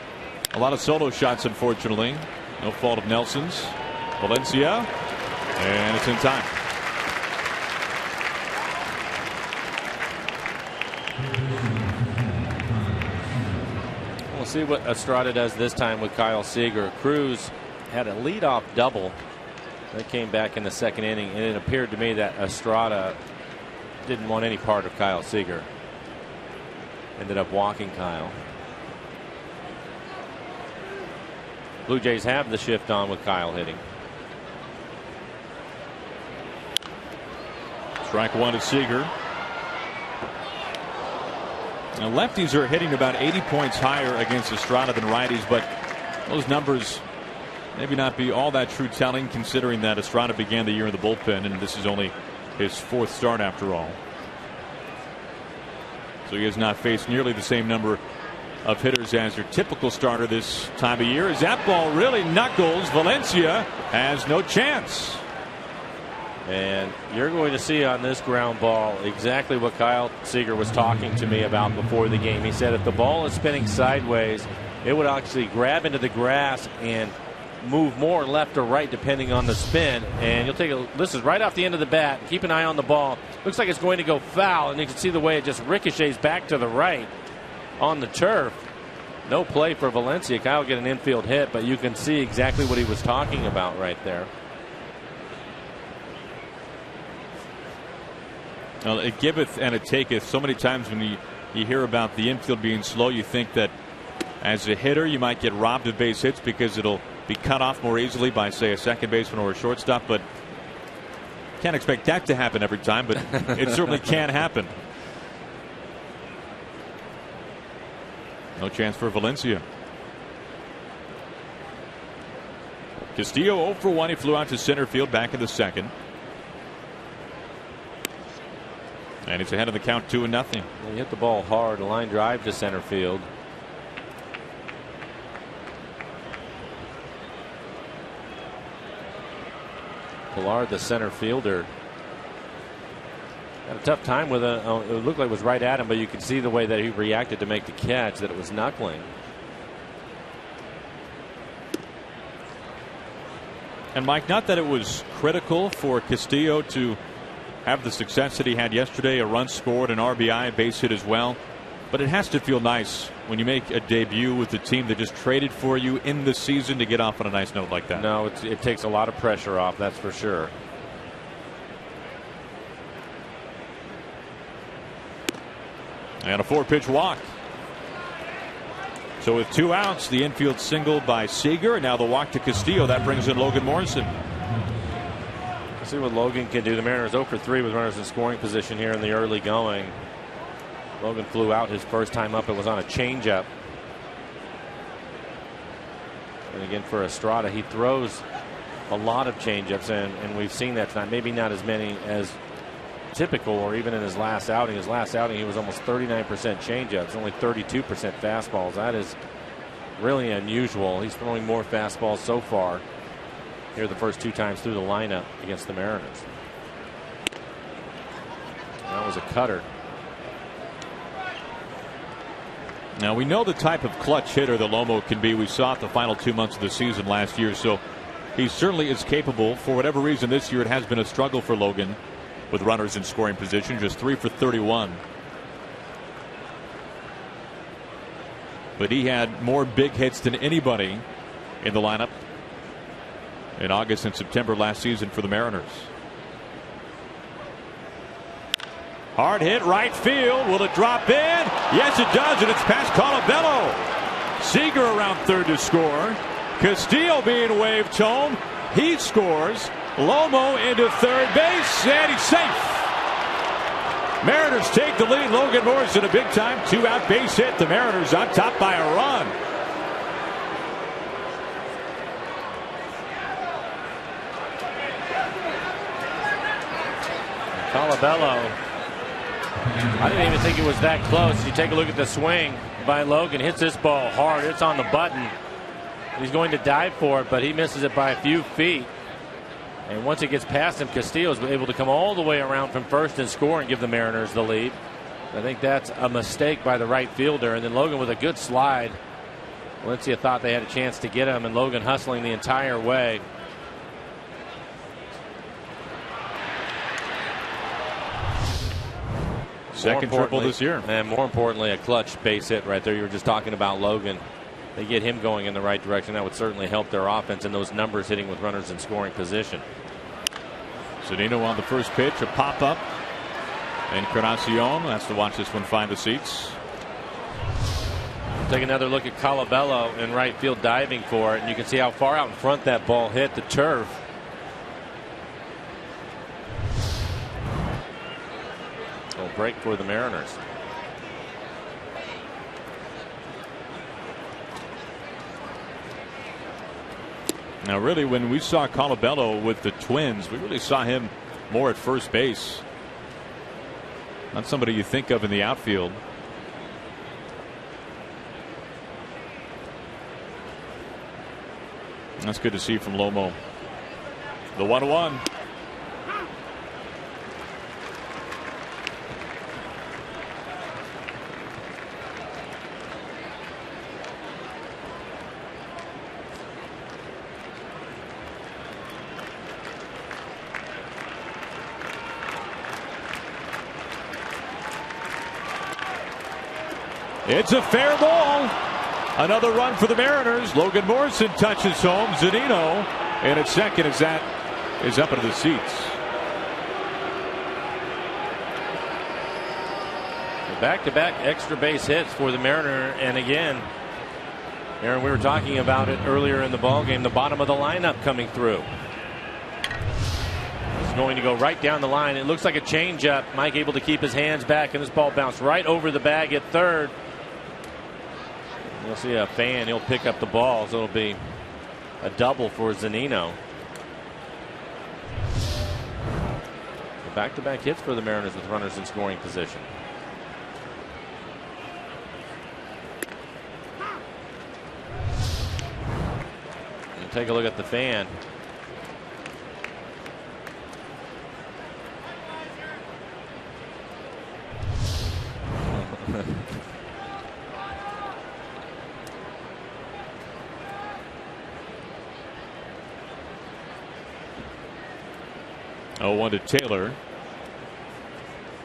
lot of solo shots, unfortunately. No fault of Nelson's. Valencia, and it's in time. We'll see what Estrada does this time with Kyle Seager. Cruz had a leadoff double that came back in the second inning, and it appeared to me that Estrada didn't want any part of Kyle Seager. Ended up walking Kyle. Blue Jays have the shift on with Kyle hitting. Strike one to Seager. Now, lefties are hitting about 80 points higher against Estrada than righties, but those numbers maybe not be all that true telling, considering that Estrada began the year in the bullpen, and this is only his 4th start after all. So he has not faced nearly the same number of hitters as your typical starter this time of year. As that ball really knuckles, Valencia has no chance. And you're going to see on this ground ball exactly what Kyle Seager was talking to me about before the game. He said if the ball is spinning sideways, it would actually grab into the grass and move more left or right depending on the spin. And you'll take this is right off the end of the bat. Keep an eye on the ball. Looks like it's going to go foul, and you can see the way it just ricochets back to the right on the turf. No play for Valencia. Kyle get an infield hit, but you can see exactly what he was talking about right there. Well, it giveth and it taketh. So many times when you hear about the infield being slow, you think that as a hitter you might get robbed of base hits because it'll be cut off more easily by, say, a second baseman or a shortstop, but can't expect that to happen every time, but it certainly can happen. No chance for Valencia. Castillo 0 for 1. He flew out to center field back in the second. And he's ahead of the count 2-0. He hit the ball hard, a line drive to center field. Pilar, the center fielder, had a tough time with it. It looked like it was right at him, but you could see the way that he reacted to make the catch, that it was knuckling. And Mike, not that it was critical for Castillo to have the success that he had yesterday, a run scored, an RBI, a base hit as well, but it has to feel nice when you make a debut with the team that just traded for you in the season to get off on a nice note like that. No, it takes a lot of pressure off, that's for sure. And a 4-pitch walk. So with 2 outs, the infield single by Seager, and now the walk to Castillo. That brings in Logan Morrison. Let's see what Logan can do. The Mariners 0 for 3 with runners in scoring position here in the early going. Logan flew out his first time up. It was on a changeup. And again for Estrada, he throws a lot of changeups, and we've seen that tonight. Maybe not as many as typical, or even in his last outing. His last outing, he was almost 39% changeups, only 32% fastballs. That is really unusual. He's throwing more fastballs so far here the first 2 times through the lineup against the Mariners. That was a cutter. Now we know the type of clutch hitter that Lomo can be. We saw it the final 2 months of the season last year, so he certainly is capable. For whatever reason this year it has been a struggle for Logan with runners in scoring position, just 3 for 31. But he had more big hits than anybody in the lineup in August and September last season for the Mariners. Hard hit right field. Will it drop in? Yes, it does, and it's past Colabello. Seager around third to score. Castillo being waved home. He scores. Lomo into third base, and he's safe. Mariners take the lead. Logan Morrison a big time 2-out base hit. The Mariners on top by a run. Colabello, I didn't even think it was that close. You take a look at the swing by Logan. Hits this ball hard. It's on the button. He's going to dive for it, but he misses it by a few feet. And once it gets past him, Castillo is able to come all the way around from first and score and give the Mariners the lead. I think that's a mistake by the right fielder. And then Logan with a good slide. Valencia thought they had a chance to get him, and Logan hustling the entire way. Second triple this year. And more importantly, a clutch base hit right there. You were just talking about Logan. They get him going in the right direction. That would certainly help their offense and those numbers hitting with runners in scoring position. Zunino on the first pitch, a pop up. Encarnacion has to watch this one find the seats. Take another look at Colabello in right field diving for it, and you can see how far out in front that ball hit the turf. A break for the Mariners. Now really, when we saw Colabello with the Twins, we really saw him more at first base. Not somebody you think of in the outfield. That's good to see from Lomo. The 1-1. It's a fair ball. Another run for the Mariners. Logan Morrison touches home. Zunino in at second as that is up into the seats. Back-to-back extra base hits for the Mariner, and again, Aaron, we were talking about it earlier in the ballgame. The bottom of the lineup coming through. It's going to go right down the line. It looks like a changeup. Mike able to keep his hands back, and this ball bounced right over the bag at third. You'll see a fan. He'll pick up the ball, so it'll be a double for Zunino. Back-to-back hits for the Mariners with runners in scoring position. And take a look at the fan. Oh, 1 to Taylor.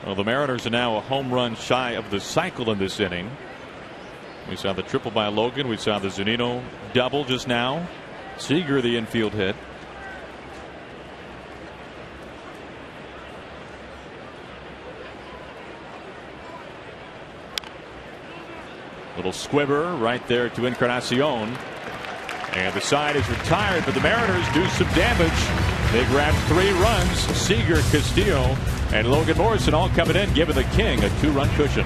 Well, the Mariners are now a home run shy of the cycle in this inning. We saw the triple by Logan. We saw the Zunino double just now. Seager the infield hit. Little squibber right there to Encarnacion. And the side is retired, but the Mariners do some damage. They grabbed 3 runs. Seager, Castillo, and Logan Morrison all coming in, giving the King a 2-run cushion.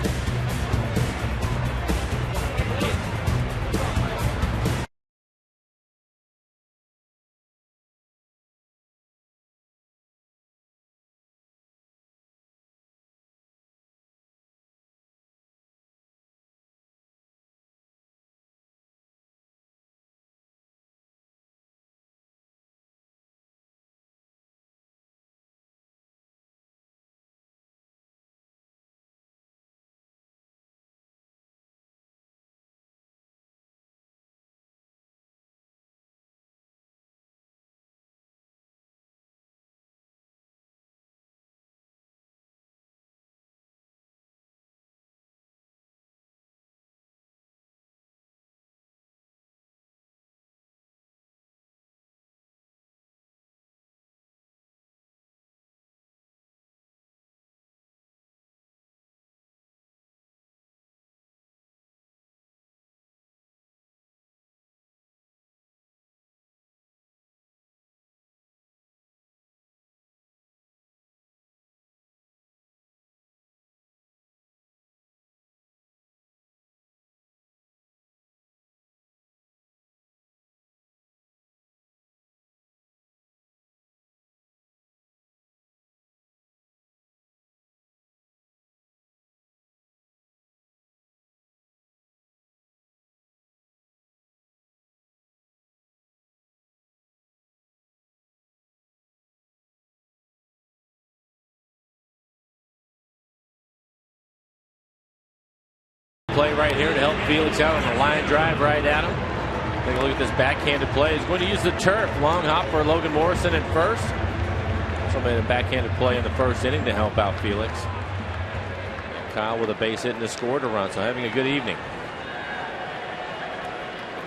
play right here to help Felix out on the line drive right at him. Take a look at this backhanded play. He's going to use the turf. Long hop for Logan Morrison at first. Also made a backhanded play in the first inning to help out Felix. And Kyle with a base hit and a score to run. So having a good evening.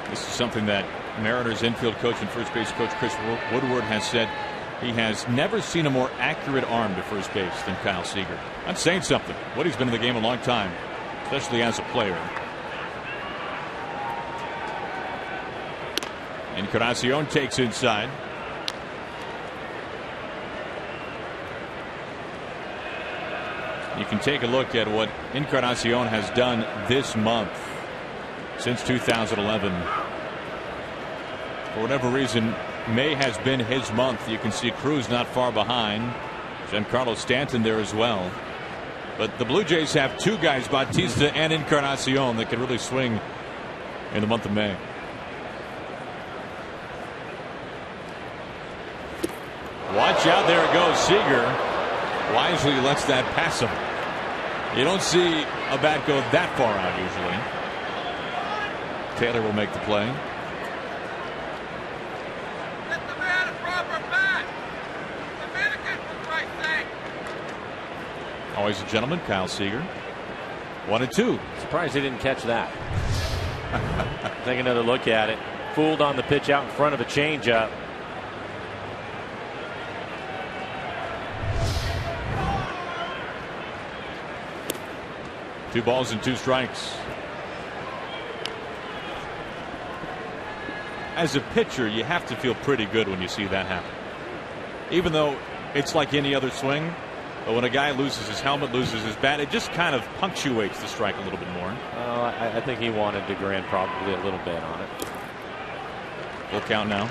This is something that Mariners infield coach and first base coach Chris Woodward has said. He has never seen a more accurate arm to first base than Kyle Seager. I'm saying something. Woody's been in the game a long time, especially as a player. Encarnacion takes inside. You can take a look at what Encarnacion has done this month since 2011. For whatever reason, May has been his month. You can see Cruz not far behind. Giancarlo Stanton there as well. But the Blue Jays have two guys, Bautista and Encarnacion, that can really swing in the month of May. Watch out, there it goes. Seager wisely lets that pass him. You don't see a bat go that far out usually. Taylor will make the play. Always a gentleman, Kyle Seager. 1-2. Surprised he didn't catch that. Take another look at it. Fooled on the pitch out in front of a changeup. Two balls and two strikes. As a pitcher, you have to feel pretty good when you see that happen. Even though it's like any other swing. But when a guy loses his helmet, loses his bat, it just kind of punctuates the strike a little bit more. I think he wanted to grant probably a little bit on it. Full count now.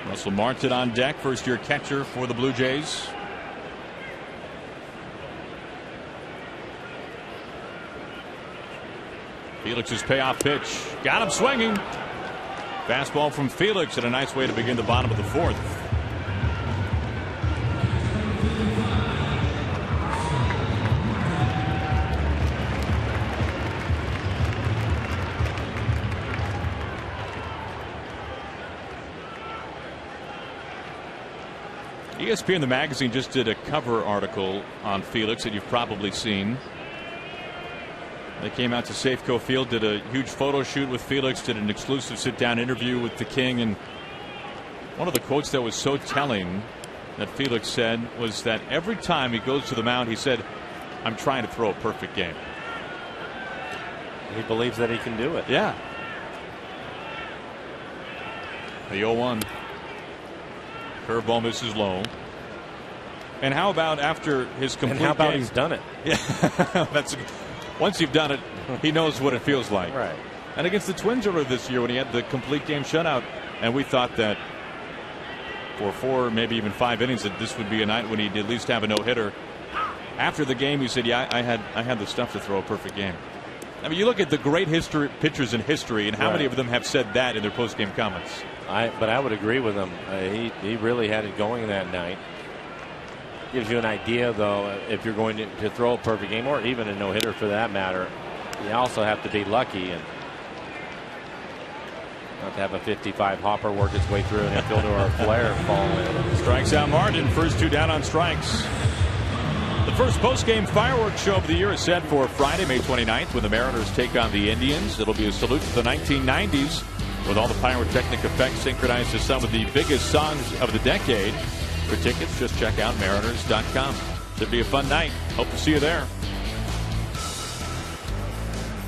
Russell Martin on deck, first-year catcher for the Blue Jays. Felix's payoff pitch. Got him swinging. Fastball from Felix, and a nice way to begin the bottom of the fourth. ESPN the magazine just did a cover article on Felix that you've probably seen. They came out to Safeco Field, did a huge photo shoot with Felix, did an exclusive sit-down interview with the King, and one of the quotes that was so telling that Felix said was that every time he goes to the mound, he said, "I'm trying to throw a perfect game." He believes that he can do it. Yeah. The 0-1. Curveball misses low. And how about after his complete And how about game? he's done it? Yeah, that's. Once you've done it, he knows what it feels like. Right. And against the Twins earlier this year when he had the complete game shutout, and we thought that for 4, maybe even 5 innings that this would be a night when he'd at least have a no-hitter. After the game, he said, "Yeah, I had the stuff to throw a perfect game." I mean, you look at the great pitchers in history, and how many of them have said that in their post-game comments? But I would agree with him. He really had it going that night. Gives you an idea, though, if you're going to throw a perfect game, or even a no-hitter for that matter, you also have to be lucky and not to have a 55 hopper work its way through an infielder or a flare fall in. Strikes out Martin. First 2 down on strikes. The first post-game fireworks show of the year is set for Friday, May 29th, when the Mariners take on the Indians. It'll be a salute to the 1990s with all the pyrotechnic effects synchronized to some of the biggest songs of the decade. For tickets, just check out Mariners.com. Should be a fun night. Hope to see you there.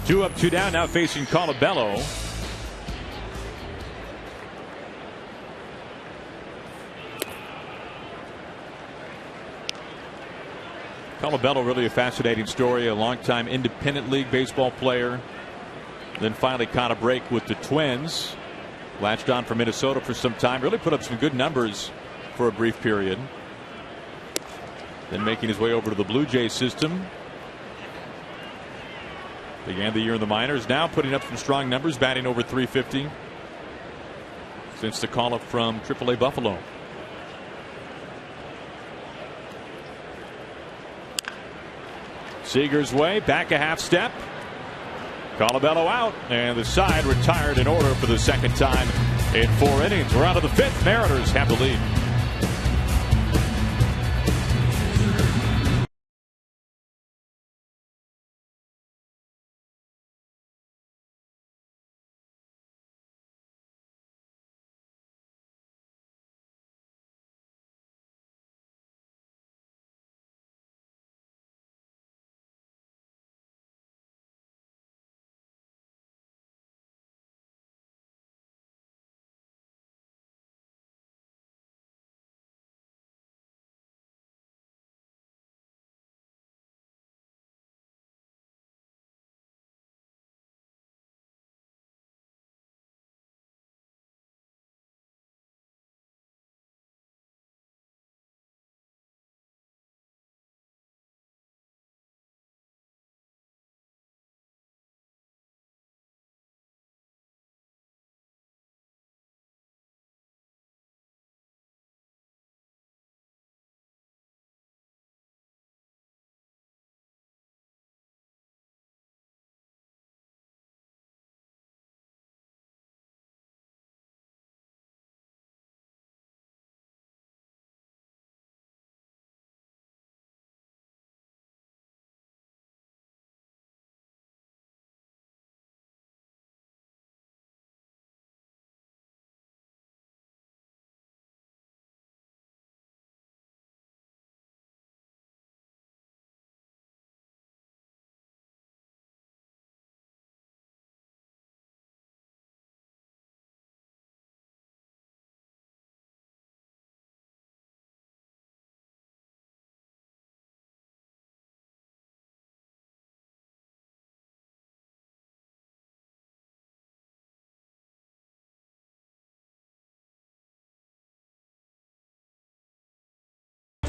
2 up, 2 down, now facing Colabello. Colabello, really a fascinating story. A longtime independent league baseball player. Then finally caught a break with the Twins. Latched on for Minnesota for some time. Really put up some good numbers for a brief period. Then making his way over to the Blue Jays system. Began the year in the minors. Now putting up some strong numbers, batting over .350 since the call up from AAA Buffalo. Seager's way, back a half step. Colabello out, and the side retired in order for the second time in 4 innings. We're out of the 5th. Mariners have the lead.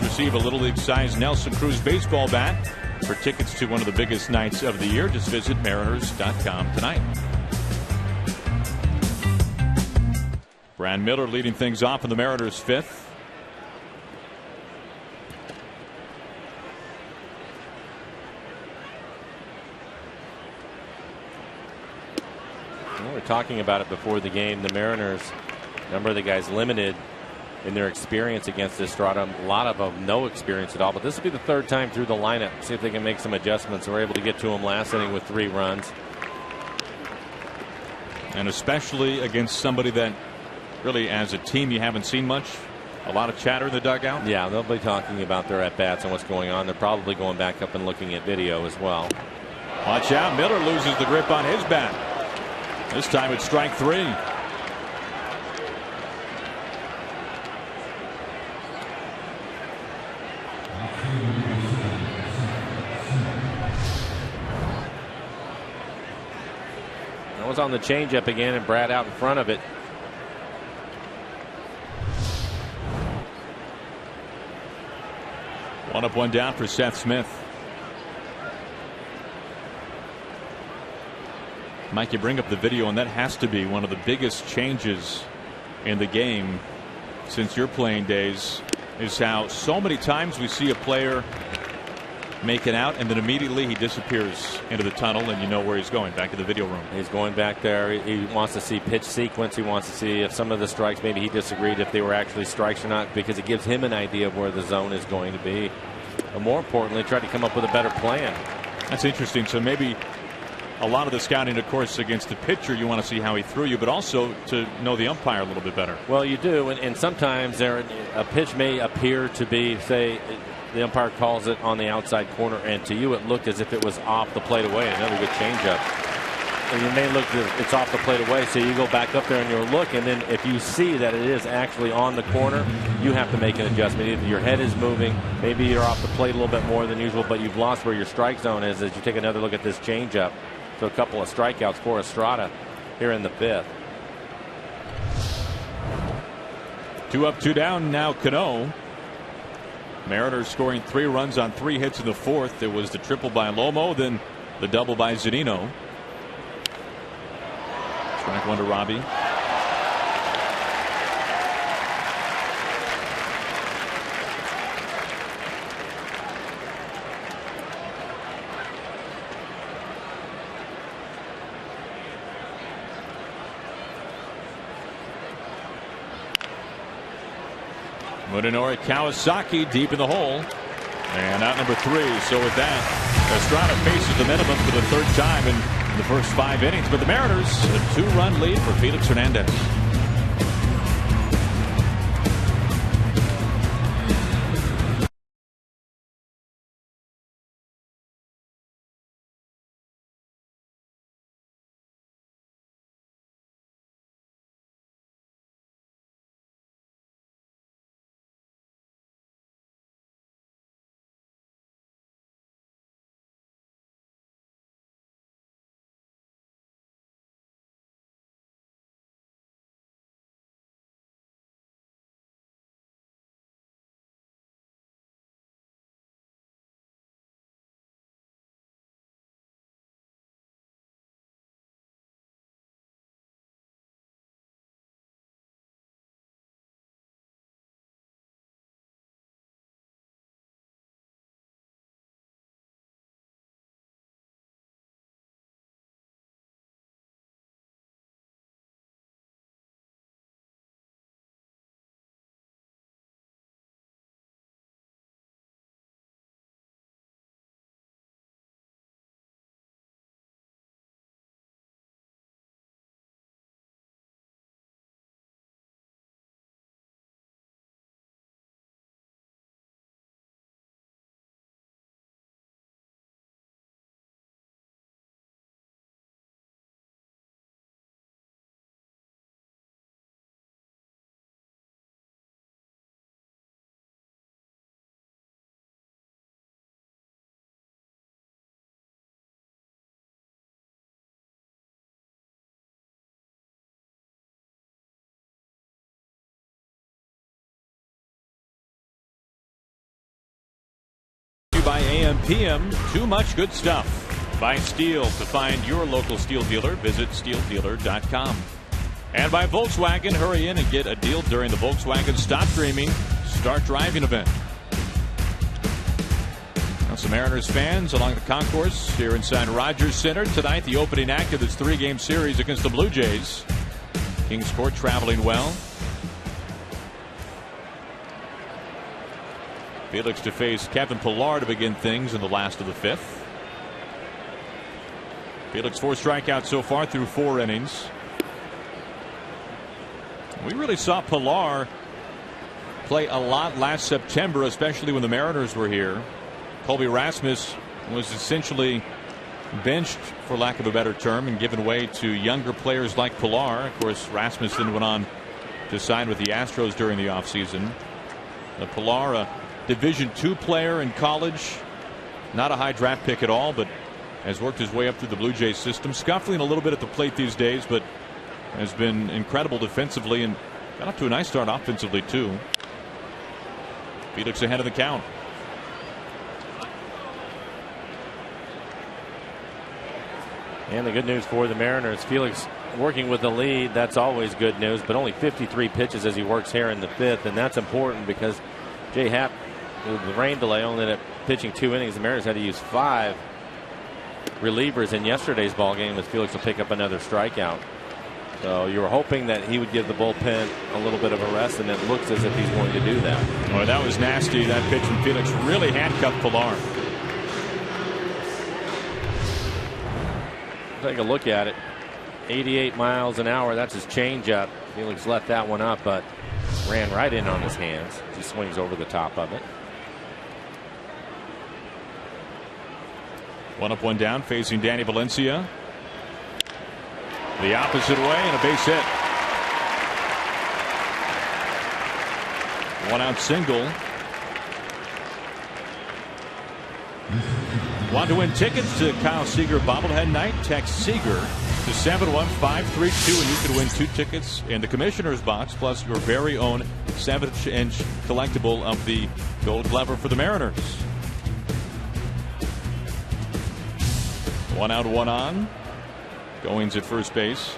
Receive a Little League size Nelson Cruz baseball bat. For tickets to one of the biggest nights of the year, just visit Mariners.com tonight. Brad Miller leading things off in the Mariners' 5th. We were talking about it before the game. The Mariners, a number of the guys limited in their experience against Estrada. A lot of them no experience at all. But this will be the 3rd time through the lineup. See if they can make some adjustments. We're able to get to him last inning with 3 runs. And especially against somebody that really, as a team, you haven't seen much. A lot of chatter in the dugout. Yeah, they'll be talking about their at-bats and what's going on. They're probably going back up and looking at video as well. Watch out. Miller loses the grip on his bat. This time it's strike 3. That was on the changeup again, and Brad out in front of it. One up, one down for Seth Smith. Mike, you bring up the video, and that has to be one of the biggest changes in the game since your playing days, is how so many times we see a player make it out and then immediately he disappears into the tunnel and you know where he's going, back to the video room. He's going back there. He wants to see pitch sequence. He wants to see if some of the strikes, maybe he disagreed if they were actually strikes or not, because it gives him an idea of where the zone is going to be. But more importantly, try to come up with a better plan. That's interesting. So maybe a lot of the scouting, of course, against the pitcher, you want to see how he threw you, but also to know the umpire a little bit better. Well, you do, and sometimes a pitch may appear to be, say, the umpire calls it on the outside corner, and to you it looked as if it was off the plate away. Another good changeup. And you may look that it's off the plate away, so you go back up there and you look, and then if you see that it is actually on the corner, you have to make an adjustment. Either your head is moving, maybe you're off the plate a little bit more than usual, but you've lost where your strike zone is as you take another look at this changeup. So a couple of strikeouts for Estrada here in the 5th. 2 up, 2 down now. Cano. Mariners scoring 3 runs on 3 hits in the 4th. It was the triple by Lomo, then the double by Zunino. Strike 1 to Robbie. Munenori Kawasaki deep in the hole. And out number 3. So with that, Estrada faces the minimum for the 3rd time in the first 5 innings. But the Mariners, a 2-run lead for Felix Hernandez. By AM/PM, too much good stuff. Buy steel. To find your local steel dealer, visit steeldealer.com. And by Volkswagen, hurry in and get a deal during the Volkswagen Stop Dreaming, Start Driving event. Now some Mariners fans along the concourse here inside Rogers Center tonight. The opening act of this 3-game series against the Blue Jays. Kings Court traveling well. Felix to face Kevin Pillar to begin things in the last of the 5th. Felix 4 strikeouts so far through 4 innings. We really saw Pillar play a lot last September, especially when the Mariners were here. Colby Rasmus was essentially benched, for lack of a better term, and given way to younger players like Pillar. Of course, Rasmus then went on to sign with the Astros during the offseason. Pillar, Division II player in college, not a high draft pick at all, but has worked his way up through the Blue Jays system. Scuffling a little bit at the plate these days, but has been incredible defensively and got up to a nice start offensively too. Felix ahead of the count. And the good news for the Mariners, Felix working with the lead, that's always good news, but only 53 pitches as he works here in the 5th, and that's important because Jay Happ, with the rain delay, only ended up pitching 2 innings. The Mariners had to use 5 relievers in yesterday's ball game as Felix will pick up another strikeout. So you were hoping that he would give the bullpen a little bit of a rest, and it looks as if he's going to do that. Boy, that was nasty. That pitch from Felix really handcuffed Pillar. Take a look at it. 88 miles an hour. That's his changeup. Felix let that one up, but ran right in on his hands. He swings over the top of it. 1 up, 1 down, facing Danny Valencia. The opposite way and a base hit. 1 out single. Want to win tickets to Kyle Seager bobblehead night? Text Seager to 71532 and you can win 2 tickets in the commissioner's box plus your very own 7-inch collectible of the Gold Glover for the Mariners. 1 out, 1 on. Goings at first base.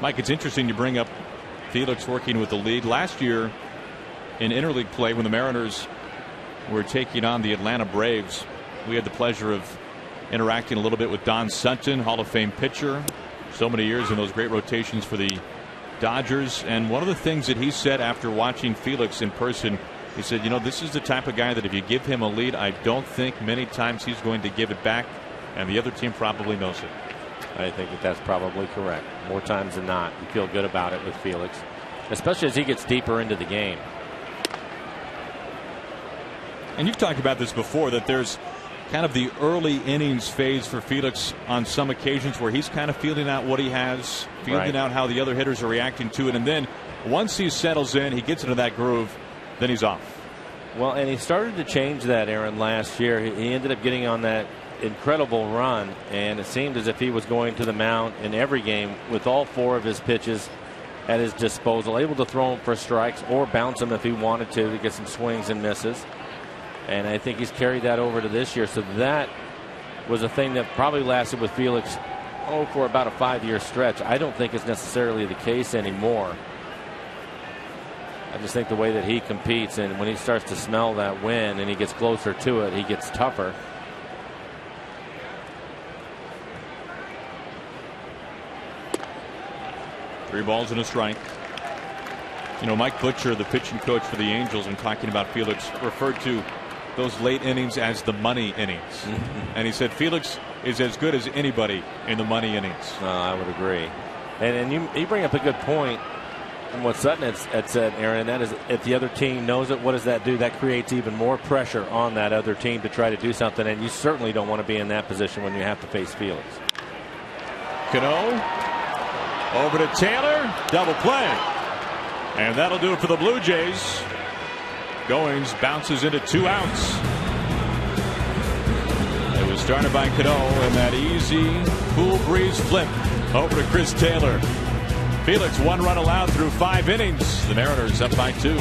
Mike, it's interesting you bring up Felix working with the lead. Last year in interleague play when the Mariners were taking on the Atlanta Braves, we had the pleasure of interacting a little bit with Don Sutton, Hall of Fame pitcher. So many years in those great rotations for the Dodgers. And one of the things that he said after watching Felix in person He said, you know, this is the type of guy that if you give him a lead, I don't think many times he's going to give it back, and the other team probably knows it. I think that's probably correct. More times than not, you feel good about it with Felix, especially as he gets deeper into the game. And you've talked about this before, that there's kind of the early innings phase for Felix on some occasions where he's kind of feeling out what he has, feeling out how the other hitters are reacting to it, and then once he settles in, he gets into that groove, then he's off. Well, and he started to change that, Aaron, last year. He ended up getting on that incredible run, and it seemed as if he was going to the mound in every game with all 4 of his pitches at his disposal, able to throw them for strikes or bounce them if he wanted to get some swings and misses. And I think he's carried that over to this year. So that was a thing that probably lasted with Felix for about a 5-year stretch. I don't think it's necessarily the case anymore. I just think the way that he competes, and when he starts to smell that win and he gets closer to it, he gets tougher. Three balls and a strike. You know, Mike Butcher, the pitching coach for the Angels, when talking about Felix, referred to those late innings as the money innings. And he said Felix is as good as anybody in the money innings. I would agree. And you bring up a good point from what Sutton had said, Aaron, and that is if the other team knows it, what does that do? That creates even more pressure on that other team to try to do something, and you certainly don't want to be in that position when you have to face Felix. Cano over to Taylor, double play, and that'll do it for the Blue Jays. Goings bounces into 2 outs. It was started by Cano, and that easy cool breeze flip over to Chris Taylor. Felix 1 run allowed through 5 innings. The Mariners up by 2.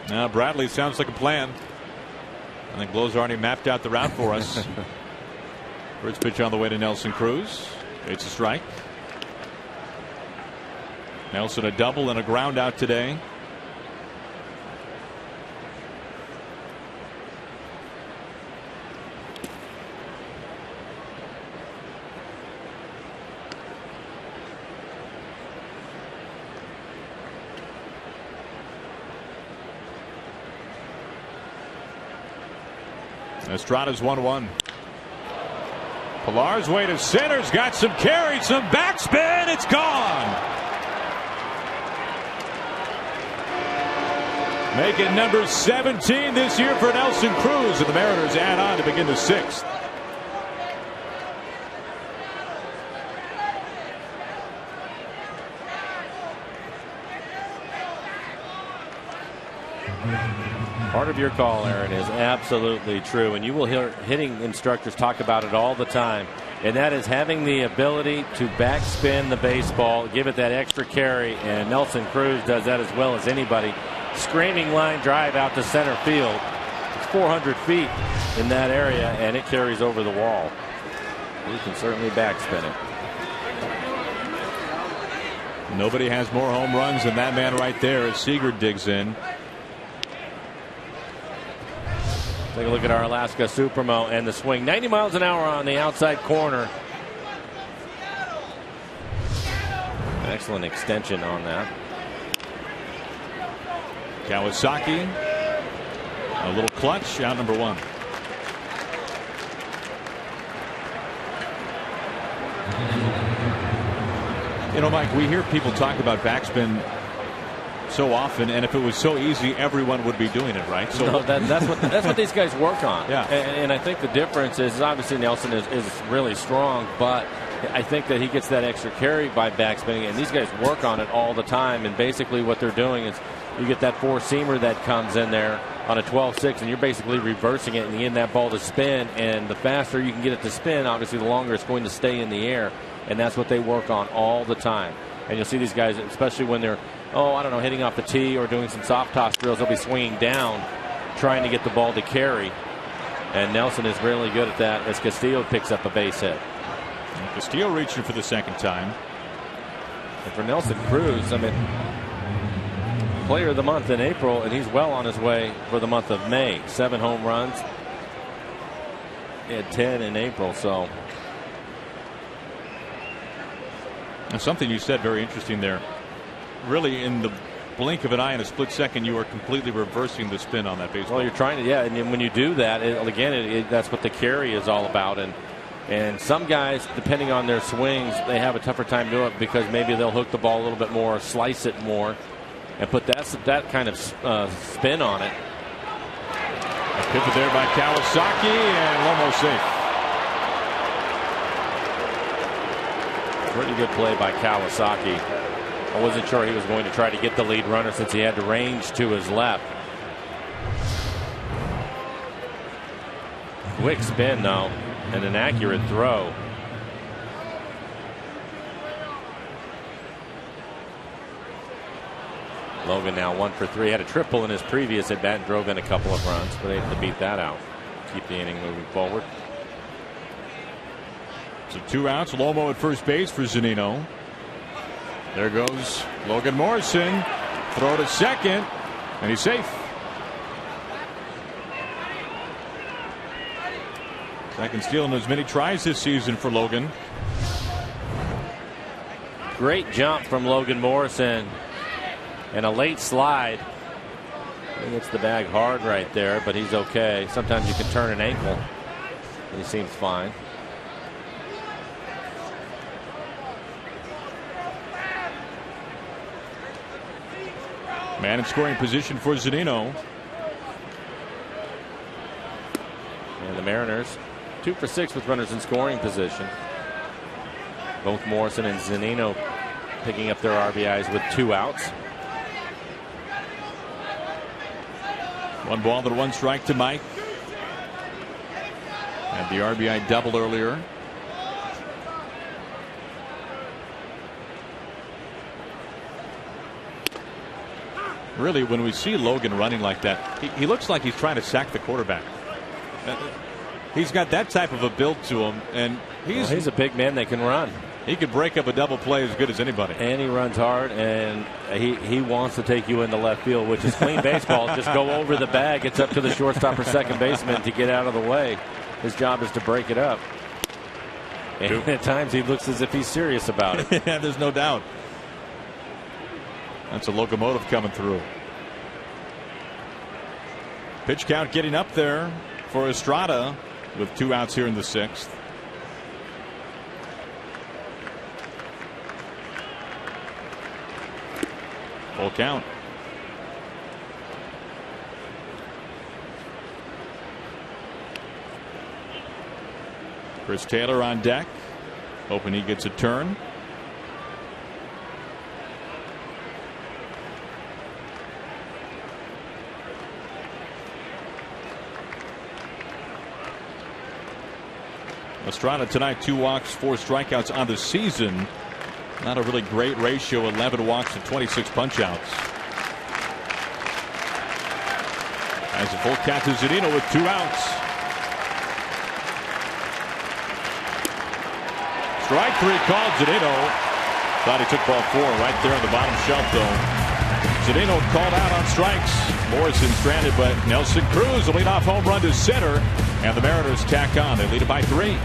Now Bradley sounds like a plan. I think Blo's already mapped out the route for us. First pitch on the way to Nelson Cruz. It's a strike. Nelson a double and a ground out today. Estrada's 1-1. Pilar's way to center's got some carry, some backspin. It's gone. Make it number 17 this year for Nelson Cruz, and the Mariners add on to begin the 6th. Part of your call, Aaron, is absolutely true, and you will hear hitting instructors talk about it all the time, and that is having the ability to backspin the baseball, give it that extra carry, and Nelson Cruz does that as well as anybody. Screaming line drive out to center field. It's 400 feet in that area, and it carries over the wall. You can certainly backspin it. Nobody has more home runs than that man right there as Seager digs in. Take a look at our Alaska Supremo and the swing. 90 miles an hour on the outside corner. Excellent extension on that. Kawasaki, a little clutch, out number 1. You know, Mike, we hear people talk about backspin so often, and if it was so easy, everyone would be doing it, right? So no, that's what these guys work on. Yeah. And I think the difference is obviously Nelson is really strong, but I think that he gets that extra carry by backspinning, and these guys work on it all the time. And basically what they're doing is you get that 4-seamer that comes in there on a 12-6, and you're basically reversing it and you get that ball to spin. And the faster you can get it to spin, obviously the longer it's going to stay in the air. And that's what they work on all the time. And you'll see these guys, especially when they're, I don't know, hitting off the tee or doing some soft toss drills, they'll be swinging down, trying to get the ball to carry. And Nelson is really good at that as Castillo picks up a base hit. And Castillo reaching for the second time. And for Nelson Cruz, I mean, player of the month in April, and he's well on his way for the month of May. 7 home runs. He had 10 in April, so. And something you said very interesting there. Really, in the blink of an eye, in a split second, you are completely reversing the spin on that baseball. Well, you're trying to, yeah, and when you do that, that's what the carry is all about. And some guys, depending on their swings, they have a tougher time doing it because maybe they'll hook the ball a little bit more, slice it more, and put that kind of spin on it. A pivot there by Kawasaki, and almost safe. Pretty good play by Kawasaki. I wasn't sure he was going to try to get the lead runner since he had the range to his left. Quick spin, though, and an accurate throw. Logan now 1 for 3. Had a triple in his previous at bat and drove in a couple of runs, but they had to beat that out. Keep the inning moving forward. So 2 outs. Lomo at first base for Zunino. There goes Logan Morrison. Throw to second, and he's safe. Second steal in as many tries this season for Logan. Great jump from Logan Morrison. And a late slide. He hits the bag hard right there, but he's okay. Sometimes you can turn an ankle. He seems fine. Man in scoring position for Zunino. And the Mariners 2 for 6 with runners in scoring position. Both Morrison and Zunino picking up their RBIs with 2 outs. 1 ball and 1 strike to Mike. Had the RBI double earlier. Really, when we see Logan running like that, he looks like he's trying to sack the quarterback. He's got that type of a build to him, and he's a big man that can run. He could break up a double play as good as anybody. And he runs hard, and he wants to take you into left field, which is clean baseball. Just go over the bag. It's up to the shortstop or second baseman to get out of the way. His job is to break it up. And at times he looks as if he's serious about it. Yeah, there's no doubt. That's a locomotive coming through. Pitch count getting up there for Estrada with 2 outs here in the 6th. Full count. Chris Taylor on deck, hoping he gets a turn. Estrada tonight, 2 walks, 4 strikeouts on the season. Not a really great ratio, 11 walks and 26 punch-outs. As a full count to Zunino with 2 outs. Strike 3 called. Zunino thought he took ball 4 right there on the bottom shelf, though. Zunino called out on strikes. Morrison stranded, but Nelson Cruz, the leadoff home run to center, and the Mariners tack on. They lead it by 3.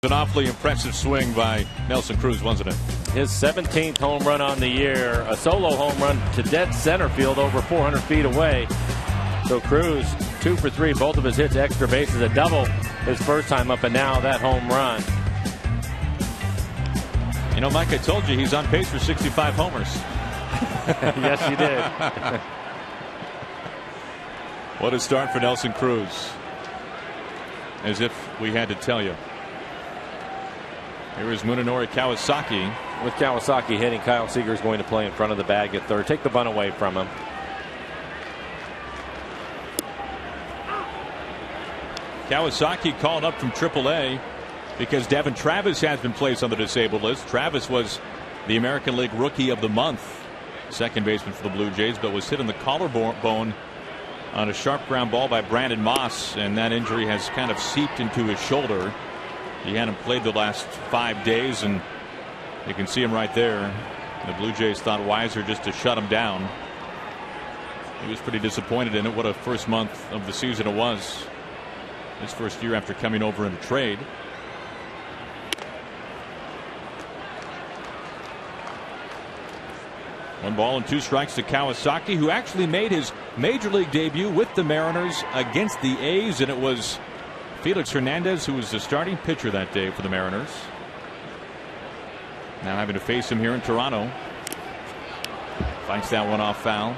An awfully impressive swing by Nelson Cruz, wasn't it? His 17th home run on the year, a solo home run to dead center field over 400 feet away. So Cruz 2 for 3, both of his hits extra bases, a double his first time up, and now that home run. You know, Mike, I told you he's on pace for 65 homers. Yes, you did. What a start for Nelson Cruz. As if we had to tell you. Here is Munenori Kawasaki. With Kawasaki hitting, Kyle Seager is going to play in front of the bag at third. Take the bunt away from him. Kawasaki called up from AAA because Devin Travis has been placed on the disabled list. Travis was the American League Rookie of the Month, second baseman for the Blue Jays, but was hit in the collarbone on a sharp ground ball by Brandon Moss, and that injury has kind of seeped into his shoulder. He hadn't played the last 5 days, and you can see him right there. The Blue Jays thought wiser just to shut him down. He was pretty disappointed in it. What a first month of the season it was. His first year after coming over in a trade. One ball and 2 strikes to Kawasaki, who actually made his major league debut with the Mariners against the A's, and it was Felix Hernandez who was the starting pitcher that day for the Mariners. Now having to face him here in Toronto. Fights that one off foul.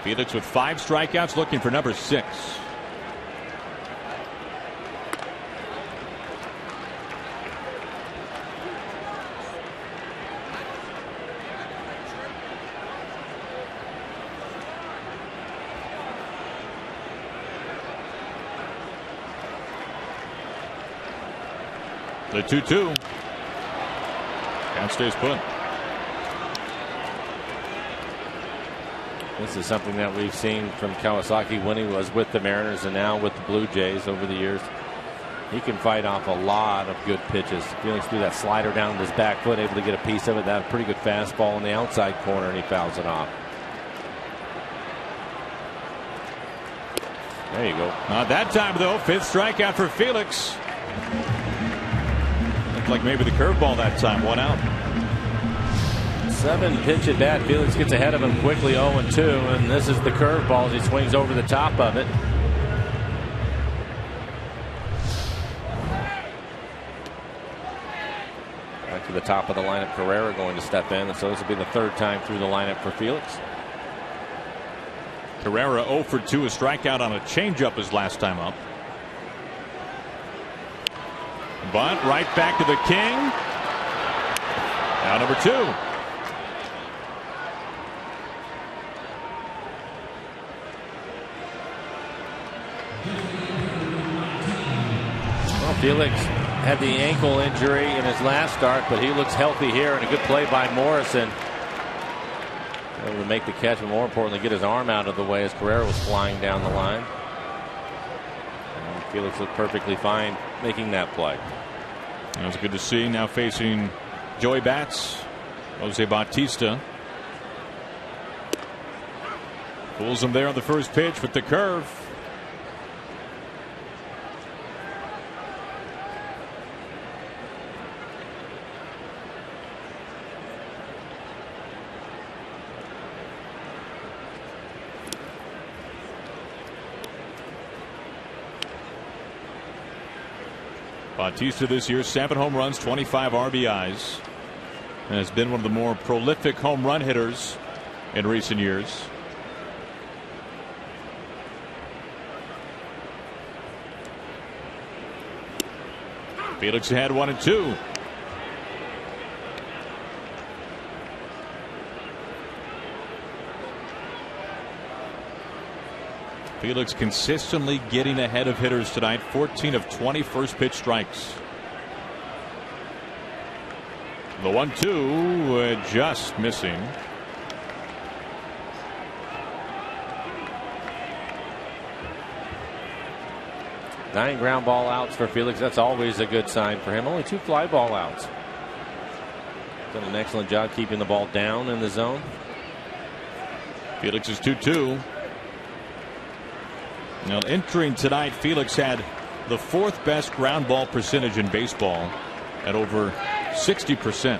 Felix with 5 strikeouts, looking for number 6. The 2-2. Count stays put. This is something that we've seen from Kawasaki when he was with the Mariners and now with the Blue Jays over the years. He can fight off a lot of good pitches. Felix threw that slider down with his back foot, able to get a piece of it. That pretty good fastball in the outside corner, and he fouls it off. There you go. Not that time, though. 5th strikeout for Felix. Looked like maybe the curveball that time. 1 out. 7 pitch at bat. Felix gets ahead of him quickly, 0-2, and this is the curveball as he swings over the top of it. Back to the top of the lineup. Carrera going to step in, and so this will be the 3rd time through the lineup for Felix. Carrera 0 for 2, a strikeout on a changeup his last time up. Bunt right back to the King. Now number 2. Well, Felix had the ankle injury in his last start, but he looks healthy here, and a good play by Morrison. Able to make the catch, but more importantly, get his arm out of the way as Carrera was flying down the line. And Felix looked perfectly fine making that play. That was good to see. Now facing Joey Bats, Jose Bautista. Fools him there on the first pitch with the curve. Bautista this year, 7 home runs, 25 RBIs, and has been one of the more prolific home run hitters in recent years. Felix had 1 and 2. Felix consistently getting ahead of hitters tonight. 14 of 20 first pitch strikes. The 1-2 just missing. Nine ground ball outs for Felix. That's always a good sign for him. Only 2 fly ball outs. Done an excellent job keeping the ball down in the zone. Felix is 2-2. Now entering tonight, Felix had the 4th best ground ball percentage in baseball at over 60%.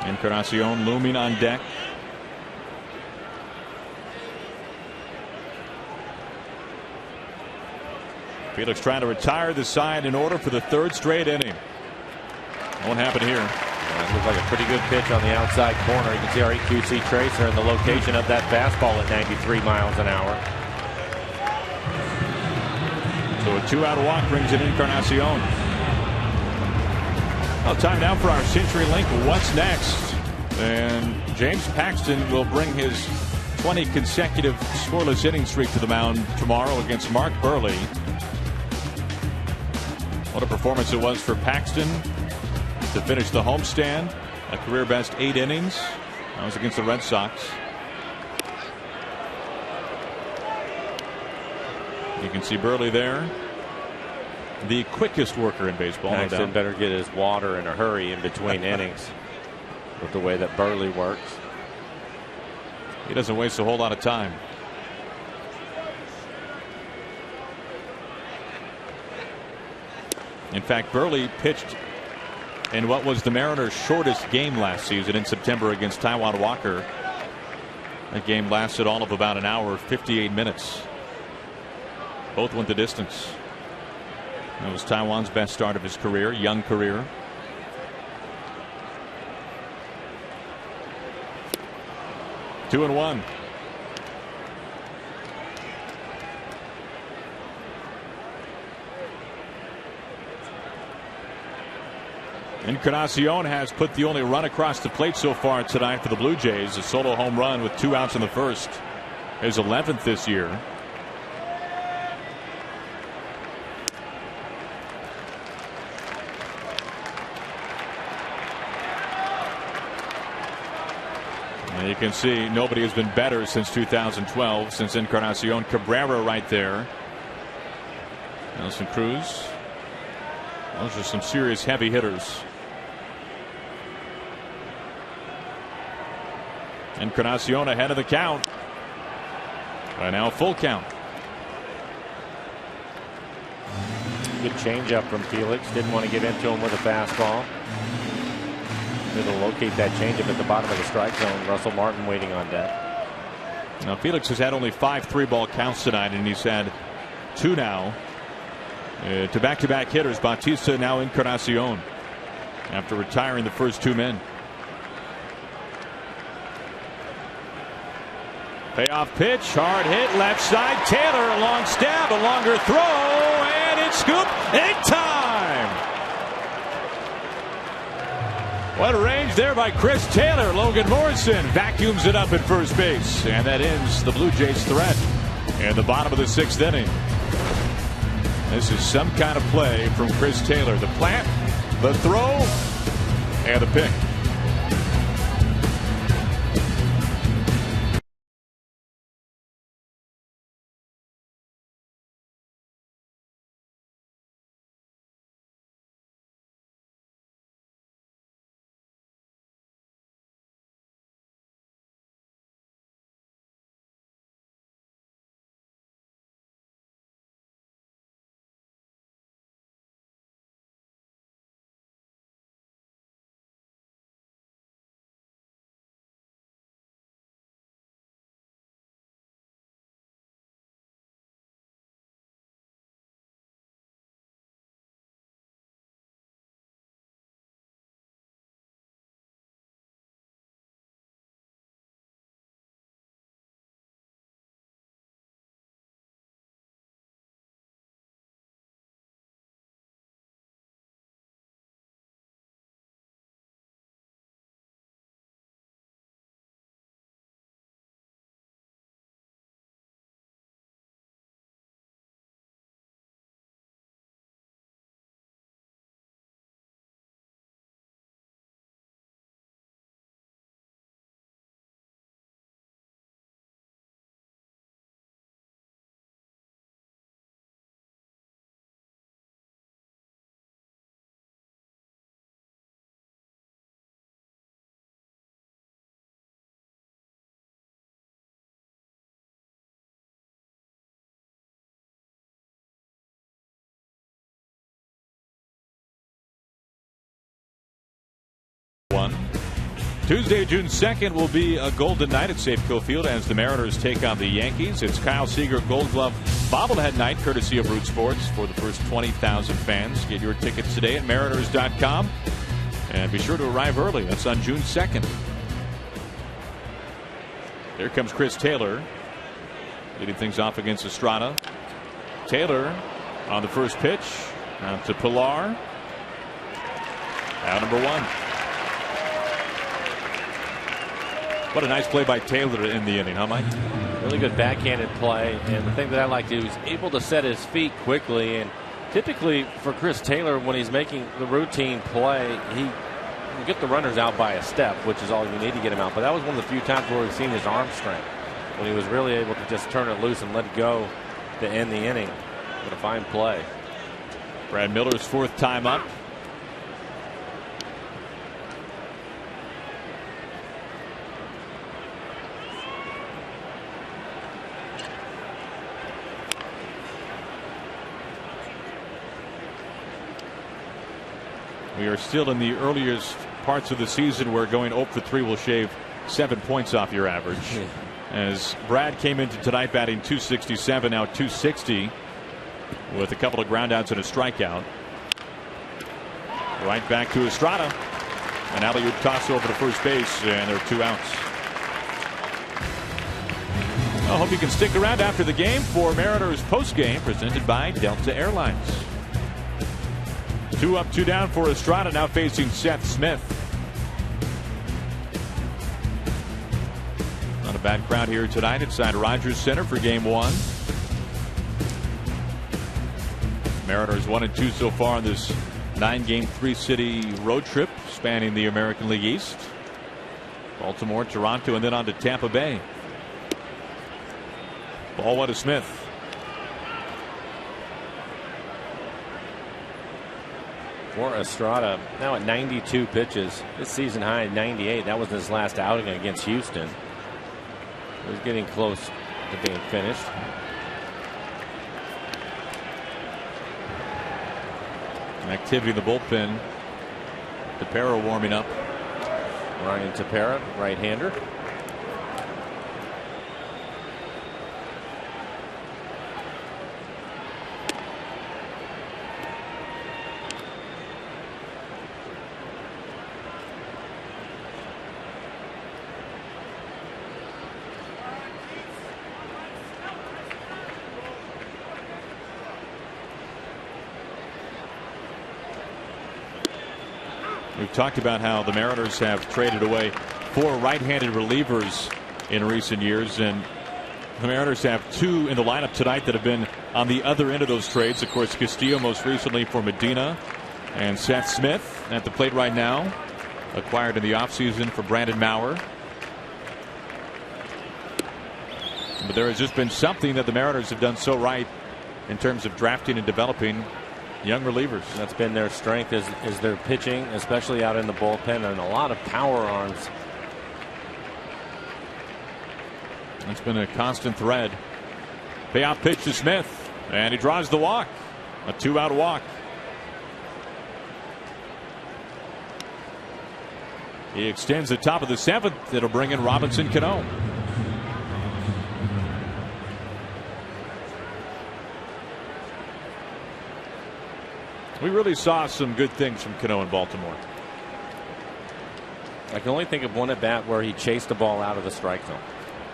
Encarnacion looming on deck. Felix trying to retire the side in order for the 3rd straight inning. Won't happen here. It looks like a pretty good pitch on the outside corner. You can see our EQC tracer and the location of that fastball at 93 miles an hour. So a 2-out walk brings in Encarnacion. Well, time now for our CenturyLink What's Next. And James Paxton will bring his 20 consecutive scoreless inning streak to the mound tomorrow against Mark Burley. What a performance it was for Paxton to finish the homestand. A career best 8 innings. That was against the Red Sox. You can see Burley there. The quickest worker in baseball. Paxton better get his water in a hurry in between innings with the way that Burley works. He doesn't waste a whole lot of time. In fact, Burley pitched in what was the Mariners' shortest game last season in September against Taijuan Walker. That game lasted all of about an hour, 58 minutes. Both went the distance. That was Taijuan's best start of his career, young career. Two and one. Encarnacion has put the only run across the plate so far tonight for the Blue Jays. A solo home run with 2 outs in the first. His 11th this year. And you can see nobody has been better since 2012, since Encarnacion. Cabrera right there. Nelson Cruz. Those are some serious heavy hitters. Encarnacion ahead of the count. By now full count. Good changeup from Felix. Didn't want to give in to him with a fastball. It'll locate that changeup at the bottom of the strike zone. Russell Martin waiting on deck. Now Felix has had only 5 3-ball counts tonight, and he's had 2 now to back-to-back hitters. Bautista, now Encarnacion, after retiring the first 2 men. Payoff pitch, hard hit, left side. Taylor, a long stab, a longer throw, and it's scooped in time. What a range there by Chris Taylor. Logan Morrison vacuums it up at first base, and that ends the Blue Jays' threat in the bottom of the 6th inning. This is some kind of play from Chris Taylor. The plant, the throw, and the pick. Tuesday, June 2nd will be a golden night at Safeco Field as the Mariners take on the Yankees. It's Kyle Seager Gold Glove bobblehead night courtesy of Root Sports for the first 20,000 fans. Get your tickets today at mariners.com and be sure to arrive early. That's on June 2nd. Here comes Chris Taylor leading things off against Estrada. Taylor on the first pitch. Out to Pilar. Out number 1. What a nice play by Taylor in the inning, huh, Mike? Really good backhanded play. And the thing that I like to do is able to set his feet quickly. And typically for Chris Taylor, when he's making the routine play, he will get the runners out by a step, which is all you need to get him out. But that was one of the few times where we've seen his arm strength, when he was really able to just turn it loose and let it go to end the inning. What a fine play. Brad Miller's 4th time up. We are still in the earliest parts of the season where going 0 for 3 will shave 7 points off your average. Yeah. As Brad came into tonight batting .267, now .260 with a couple of groundouts and a strikeout. Right back to Estrada. An alley-oop toss over to first base, and there are 2 outs. I hope you can stick around after the game for Mariners postgame presented by Delta Airlines. 2 up, 2 down for Estrada, now facing Seth Smith. Not a bad crowd here tonight inside Rogers Center for game 1. Mariners 1-2 so far on this 9-game 3-city road trip spanning the American League East. Baltimore, Toronto, and then on to Tampa Bay. Ball one to Smith. For Estrada, now at 92 pitches. This season high 98. That was his last outing against Houston. He was getting close to being finished. Activity in the bullpen. Tepera warming up. Ryan Tepera, right-hander. We've talked about how the Mariners have traded away 4 right-handed relievers in recent years, and the Mariners have 2 in the lineup tonight that have been on the other end of those trades. Of course, Castillo most recently for Medina, and Seth Smith at the plate right now, acquired in the offseason for Brandon Maurer. But there has just been something that the Mariners have done so right in terms of drafting and developing young relievers. That's been their strength is their pitching, especially out in the bullpen, and a lot of power arms. That's been a constant thread. Payoff pitch to Smith, and he draws the walk. A 2-out walk. He extends the top of the 7th. It'll bring in Robinson Cano. We really saw some good things from Cano in Baltimore. I can only think of one at bat where he chased the ball out of the strike zone.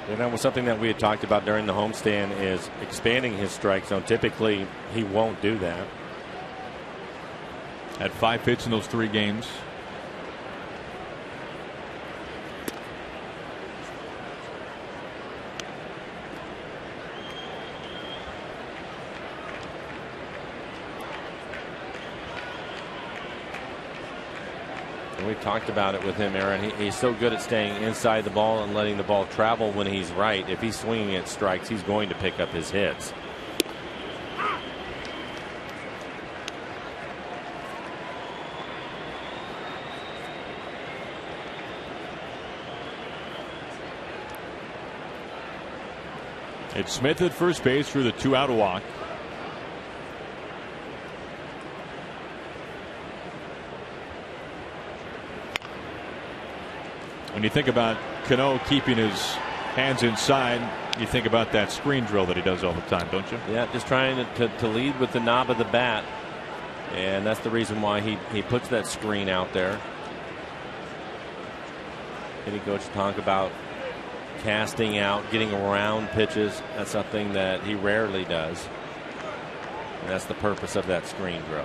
And that was something that we had talked about during the homestand, is expanding his strike zone. Typically, he won't do that. Had 5 hits in those 3 games. And we've talked about it with him, Aaron. He's so good at staying inside the ball and letting the ball travel when he's right. If he's swinging at strikes, he's going to pick up his hits. It's Smith at first base through the 2-out walk. When you think about Cano keeping his hands inside, you think about that screen drill that he does all the time, don't you? Yeah, just trying to lead with the knob of the bat. And that's the reason why he puts that screen out there. Hitting coach talk about casting out, getting around pitches. That's something that he rarely does. And that's the purpose of that screen drill.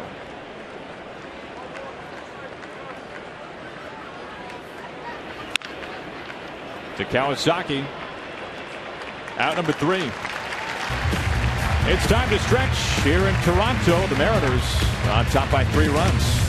To Kawasaki. Out number 3. It's time to stretch here in Toronto. The Mariners on top by 3 runs.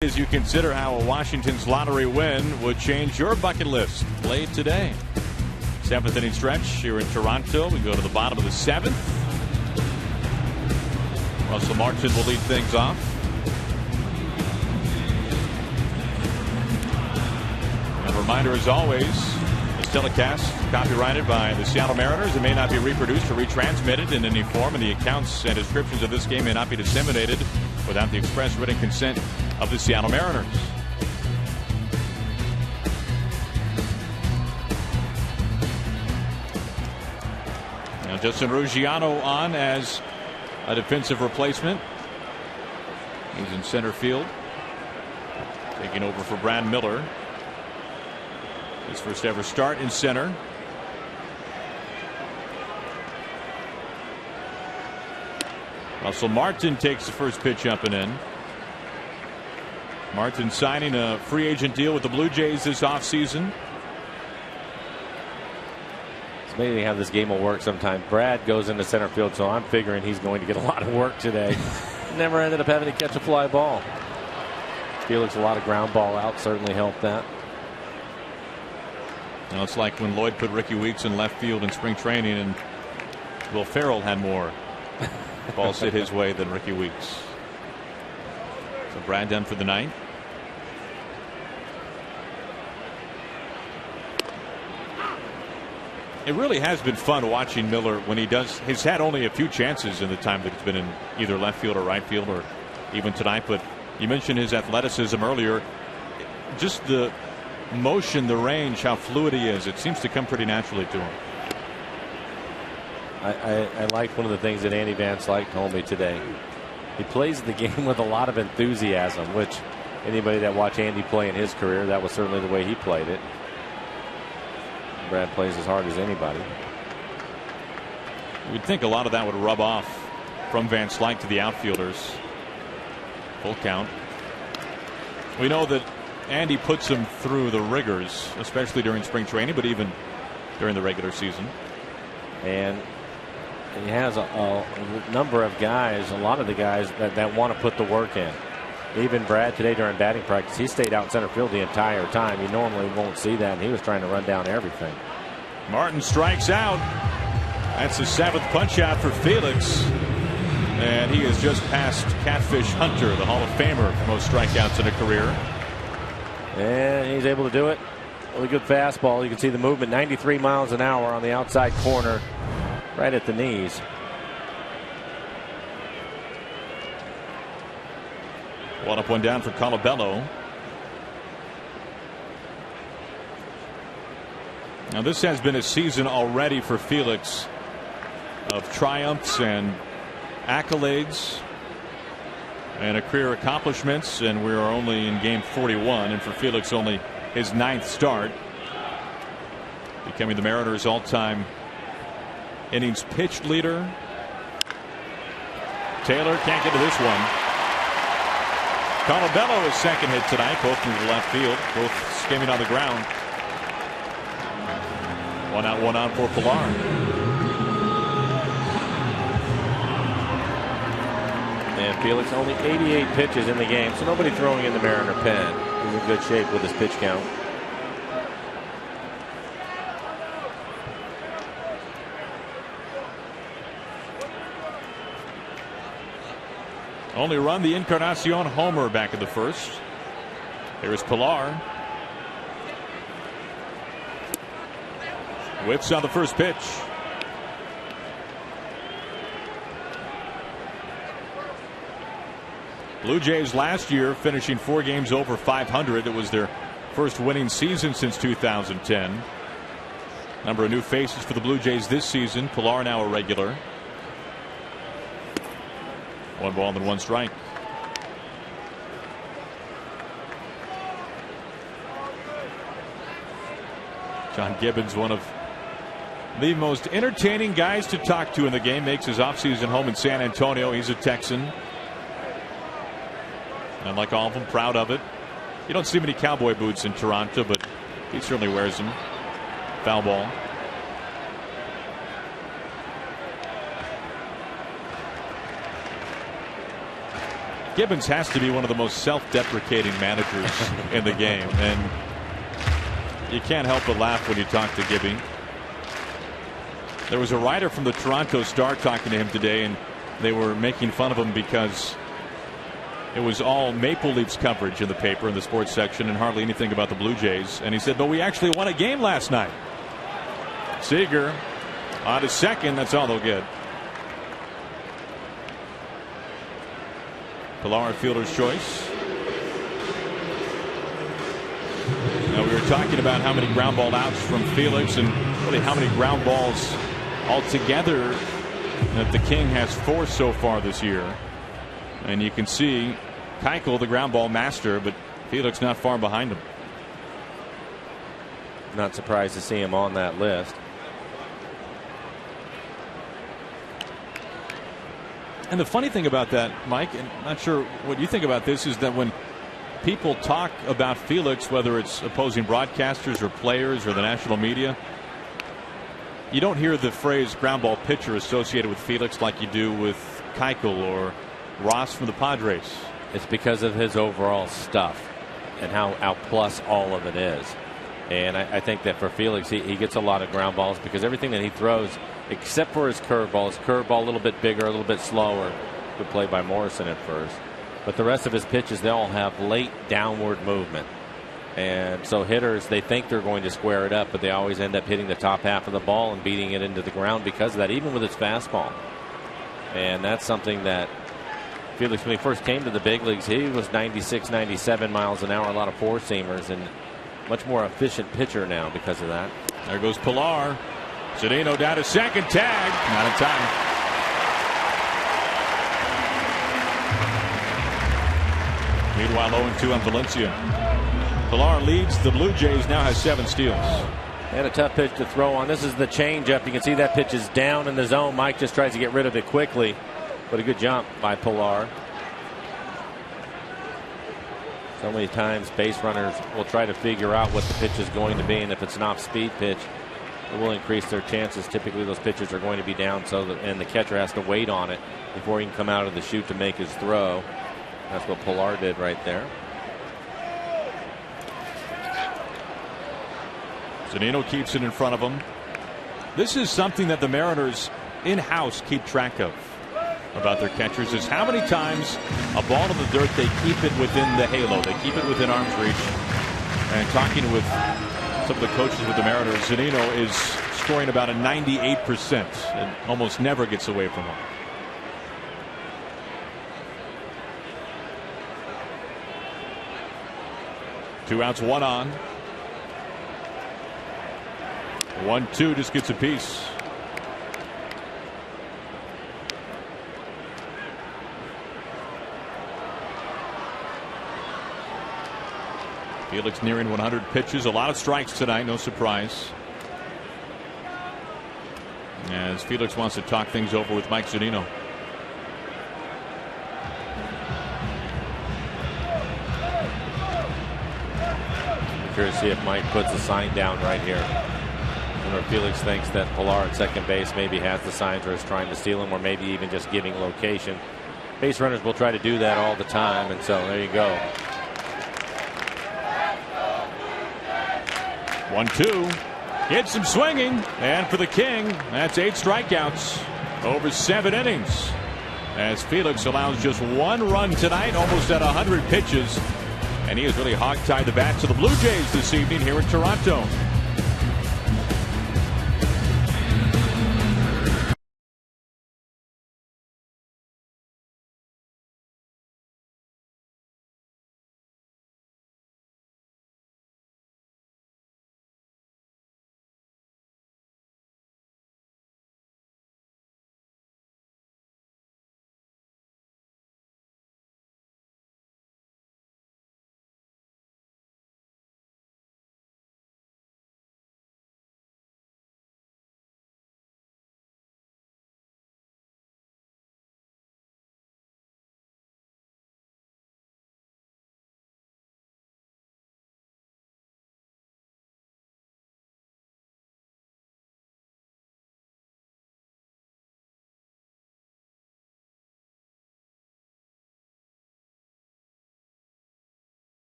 As you consider how a Washington's lottery win would change your bucket list. Played today. 7th inning stretch here in Toronto. We go to the bottom of the 7th. Russell Martin will lead things off. And a reminder, as always, this telecast copyrighted by the Seattle Mariners. It may not be reproduced or retransmitted in any form, and the accounts and descriptions of this game may not be disseminated without the express written consent of the Seattle Mariners. Now Justin Ruggiano on as a defensive replacement. He's in center field, taking over for Brad Miller. His first ever start in center. Russell Martin takes the first pitch up and in. Martin signing a free agent deal with the Blue Jays this offseason. It's amazing how this game will work sometimes. Brad goes into center field, so I'm figuring he's going to get a lot of work today. Never ended up having to catch a fly ball. Felix, a lot of ground ball out, certainly helped that. Now it's like when Lloyd put Ricky Weeks in left field in spring training, and Will Ferrell had more balls hit his way than Ricky Weeks. So Brad done for the night. It really has been fun watching Miller when he does. He's had only a few chances in the time that he's been in either left field or right field, or even tonight. But you mentioned his athleticism earlier. Just the motion, the range, how fluid he is. It seems to come pretty naturally to him. I liked one of the things that Andy Vance Slyke told me today. He plays the game with a lot of enthusiasm, which anybody that watched Andy play in his career, that was certainly the way he played it. Brad plays as hard as anybody. You'd think a lot of that would rub off from Vance Slyke to the outfielders. Full count. We know that Andy puts them through the rigors, especially during spring training, but even during the regular season. And he has a number of guys, a lot of the guys that want to put the work in. Even Brad today during batting practice, he stayed out in center field the entire time. You normally won't see that, and he was trying to run down everything. Martin strikes out. That's the 7th punch out for Felix. And he has just passed Catfish Hunter, the Hall of Famer for most strikeouts in a career. And he's able to do it. Really good fastball. You can see the movement, 93 miles an hour on the outside corner, right at the knees. One up, one down for Colabello. Now this has been a season already for Felix of triumphs and accolades and a career accomplishments, and we are only in game 41, and for Felix only his 9th start, becoming the Mariners' all-time innings pitched leader. Taylor can't get to this one. Colabello his second hit tonight, both from the left field, both skimming on the ground. One out, one on for Pilar. And Felix only 88 pitches in the game, so nobody throwing in the Mariner pen. He's in good shape with his pitch count. Only run the Encarnacion homer back in the first. Here's Pilar. Whips on the first pitch. Blue Jays last year finishing 4 games over 500. It was their first winning season since 2010. Number of new faces for the Blue Jays this season. Pilar now a regular. 1 ball and 1 strike. John Gibbons, one of the most entertaining guys to talk to in the game, makes his offseason home in San Antonio. He's a Texan. And like all of them, proud of it. You don't see many cowboy boots in Toronto, but he certainly wears them. Foul ball. Gibbons has to be one of the most self-deprecating managers in the game, and you can't help but laugh when you talk to Gibby. There was a writer from the Toronto Star talking to him today, and they were making fun of him because it was all Maple Leafs coverage in the paper in the sports section and hardly anything about the Blue Jays. And he said, but we actually won a game last night. Seager on his second. That's all they'll get. Pilar, fielder's choice. Now, we were talking about how many ground ball outs from Felix and really how many ground balls altogether that the King has 4 so far this year. And you can see Keuchel, the ground ball master, but Felix not far behind him. Not surprised to see him on that list. And the funny thing about that, Mike, and I'm not sure what you think about this, is that when people talk about Felix, whether it's opposing broadcasters or players or the national media, you don't hear the phrase ground ball pitcher associated with Felix like you do with Keuchel or Ross from the Padres. It's because of his overall stuff and how plus all of it is. And I think that for Felix, he gets a lot of ground balls because everything that he throws, except for his curveball a little bit bigger, a little bit slower. Good play by Morrison at first. But the rest of his pitches, they all have late downward movement. And so hitters, they think they're going to square it up, but they always end up hitting the top half of the ball and beating it into the ground because of that, even with his fastball. And that's something that Felix, when he first came to the big leagues, he was 96, 97 miles an hour, a lot of four-seamers, and much more efficient pitcher now because of that. There goes Pilar. Zunino down to second, tag. Not in time. Meanwhile, 0-2 on Valencia. Pilar leads the Blue Jays, now has 7 steals. And a tough pitch to throw on. This is the changeup. You can see that pitch is down in the zone. Mike just tries to get rid of it quickly. But a good jump by Pilar. So many times base runners will try to figure out what the pitch is going to be, and if it's an off-speed pitch, it will increase their chances. Typically those pitches are going to be down, and the catcher has to wait on it before he can come out of the chute to make his throw. That's what Pilar did right there. Zunino keeps it in front of him. This is something that the Mariners in-house keep track of about their catchers, is how many times a ball in the dirt they keep it within the halo. They keep it within arm's reach. And talking with some of the coaches with the Mariners, Zunino is scoring about a 98% and almost never gets away from him. Two outs, one on. 1-2, just gets a piece. Felix nearing 100 pitches. A lot of strikes tonight, no surprise. As Felix wants to talk things over with Mike Zunino. I'm curious to see if Mike puts a sign down right here. Or Felix thinks that Pilar at second base maybe has the signs or is trying to steal them, or maybe even just giving location. Base runners will try to do that all the time, and so there you go. 1-2. Hits him swinging, and for the King, that's 8 strikeouts over 7 innings. As Felix allows just 1 run tonight, almost at 100 pitches, and he has really hog-tied the bats of the Blue Jays this evening here in Toronto.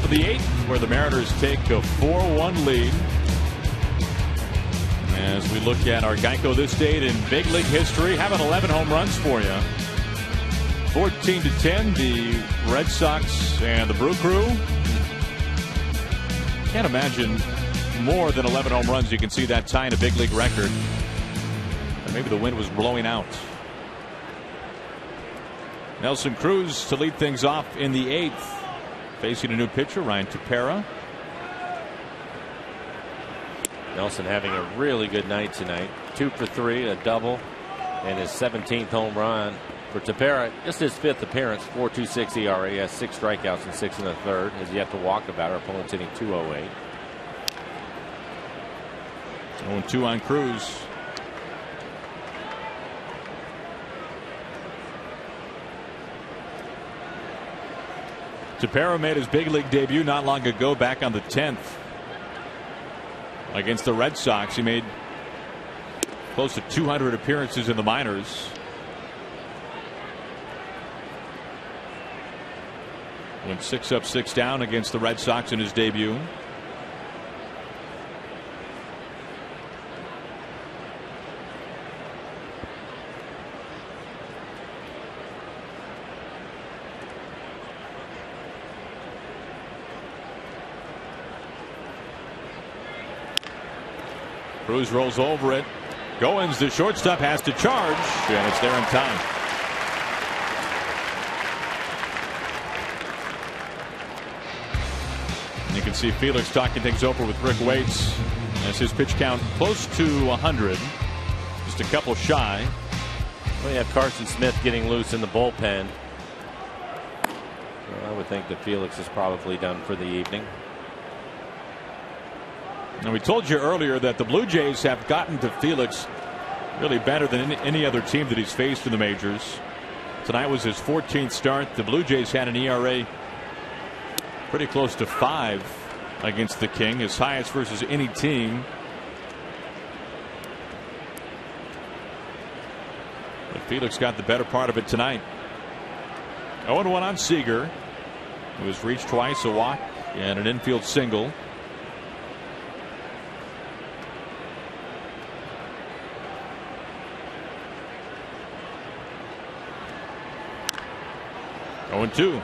of the 8th, where the Mariners take a 4-1 lead. As we look at our Geico this date in big league history, having 11 home runs for you. 14-10, the Red Sox and the Brew Crew. Can't imagine more than 11 home runs. You can see that tying a big league record. Or maybe the wind was blowing out. Nelson Cruz to lead things off in the 8th. Facing a new pitcher, Ryan Tepera. Nelson having a really good night tonight. 2 for 3, a double, and his 17th home run. For Tepera, just his 5th appearance, 4.26 ERA. He has 6 strikeouts and 6 in the 3rd. Has yet to walk about. Our opponent's hitting .208. 0-2 on Cruz. Tepera made his big league debut not long ago, back on the 10th. Against the Red Sox, he made close to 200 appearances in the minors. Went 6 up, 6 down against the Red Sox in his debut. Cruz rolls over it. Goins, the shortstop, has to charge, and it's there in time. You can see Felix talking things over with Rick Waits as his pitch count close to 100. Just a couple shy. We have Carson Smith getting loose in the bullpen. Well, I would think that Felix is probably done for the evening. And we told you earlier that the Blue Jays have gotten to Felix really better than any other team that he's faced in the majors. Tonight was his 14th start. The Blue Jays had an ERA pretty close to 5 against the King, his highest versus any team. But Felix got the better part of it tonight. 0-1 on Seager. He was reached twice, a walk, and an infield single. And 2.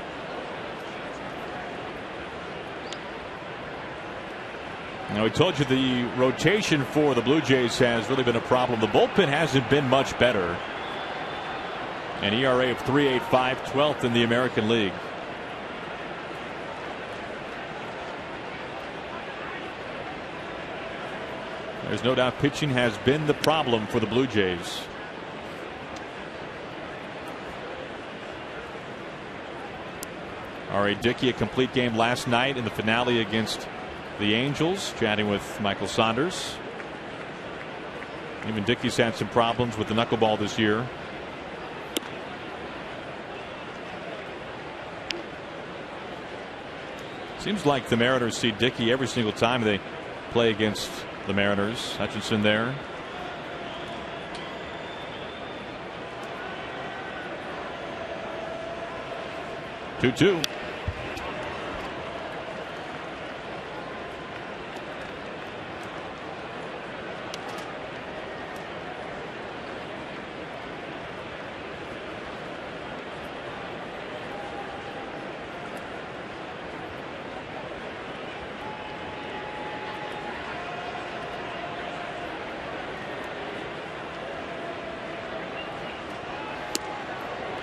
Now, we told you the rotation for the Blue Jays has really been a problem. The bullpen hasn't been much better. An ERA of 3.85, 12th in the American League. There's no doubt pitching has been the problem for the Blue Jays. R.A. Dickey, a complete game last night in the finale against the Angels, chatting with Michael Saunders. Even Dickey's had some problems with the knuckleball this year. Seems like the Mariners see Dickey every single time they play against the Mariners. Hutchinson there. Two.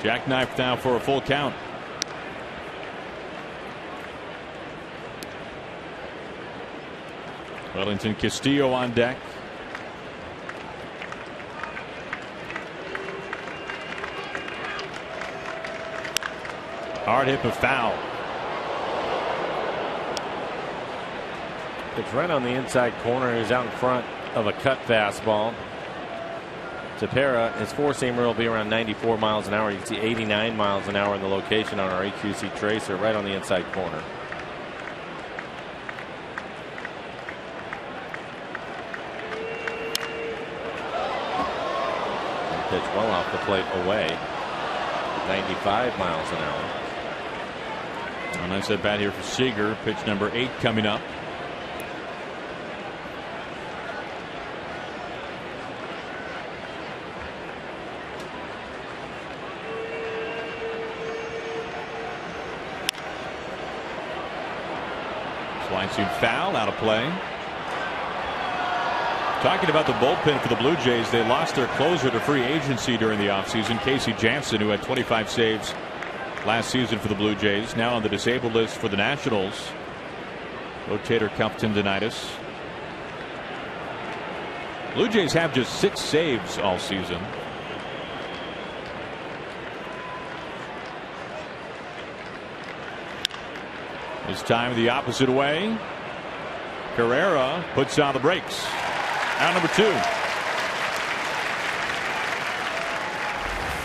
Jackknife now for a full count. Wellington Castillo on deck. Hard hit, but foul. It's right on the inside corner. He's out in front of a cut fastball. Tepera, his four-seamer will be around 94 miles an hour. You can see 89 miles an hour in the location on our AQC tracer, right on the inside corner. Pitch well off the plate away. 95 miles an hour. A nice at bat here for Seager. Pitch number 8 coming up. Line suit foul, out of play. Talking about the bullpen for the Blue Jays, they lost their closer to free agency during the offseason, Casey Janssen, who had 25 saves last season for the Blue Jays, now on the disabled list for the Nationals. Rotator cuff tendonitis. Blue Jays have just 6 saves all season. This time the opposite way. Carrera puts on the brakes. Out number 2.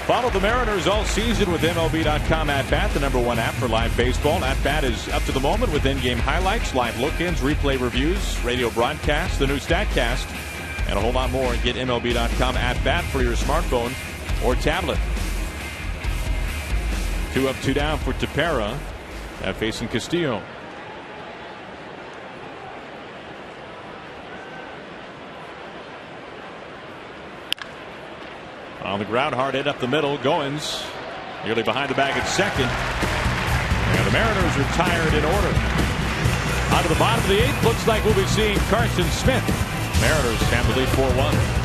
Follow the Mariners all season with MLB.com At Bat, the #1 app for live baseball. At Bat is up to the moment with in-game highlights, live look-ins, replay reviews, radio broadcasts, the new StatCast, and a whole lot more. Get MLB.com At Bat for your smartphone or tablet. 2 up, 2 down for Tepera. Facing Castillo. On the ground, hard hit up the middle. Goins nearly behind the bag at second. And the Mariners retired in order. On to the bottom of the 8th. Looks like we'll be seeing Carson Smith. Mariners have the lead 4-1.